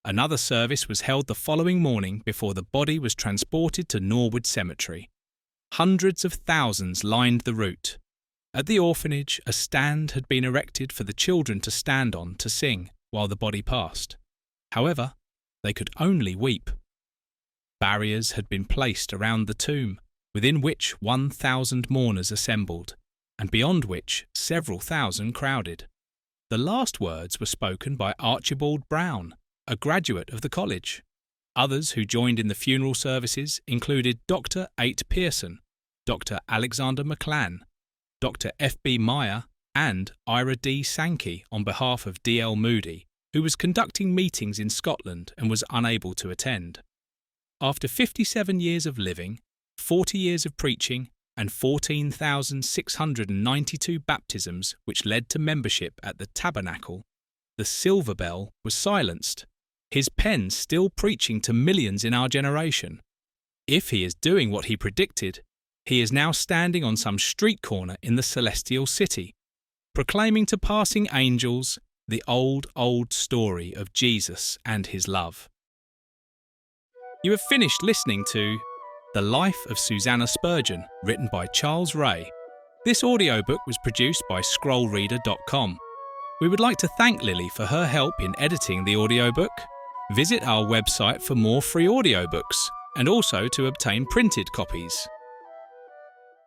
Another service was held the following morning before the body was transported to Norwood Cemetery. Hundreds of thousands lined the route. At the orphanage, a stand had been erected for the children to stand on to sing while the body passed. However, they could only weep. Barriers had been placed around the tomb, within which 1,000 mourners assembled, and beyond which several thousand crowded. The last words were spoken by Archibald Brown, a graduate of the college. Others who joined in the funeral services included Dr. 8 Pearson, Dr. Alexander McClan, Dr. F.B. Meyer, and Ira D. Sankey on behalf of D.L. Moody, who was conducting meetings in Scotland and was unable to attend. After 57 years of living, 40 years of preaching, and 14,692 baptisms which led to membership at the Tabernacle, the silver bell was silenced, his pen still preaching to millions in our generation. If he is doing what he predicted, he is now standing on some street corner in the celestial city, proclaiming to passing angels the old story of Jesus and his love. You have finished listening to The Life of Susannah Spurgeon, written by Charles Ray. This audiobook was produced by scrollreader.com. We would like to thank Lily for her help in editing the audiobook. Visit our website for more free audiobooks and also to obtain printed copies.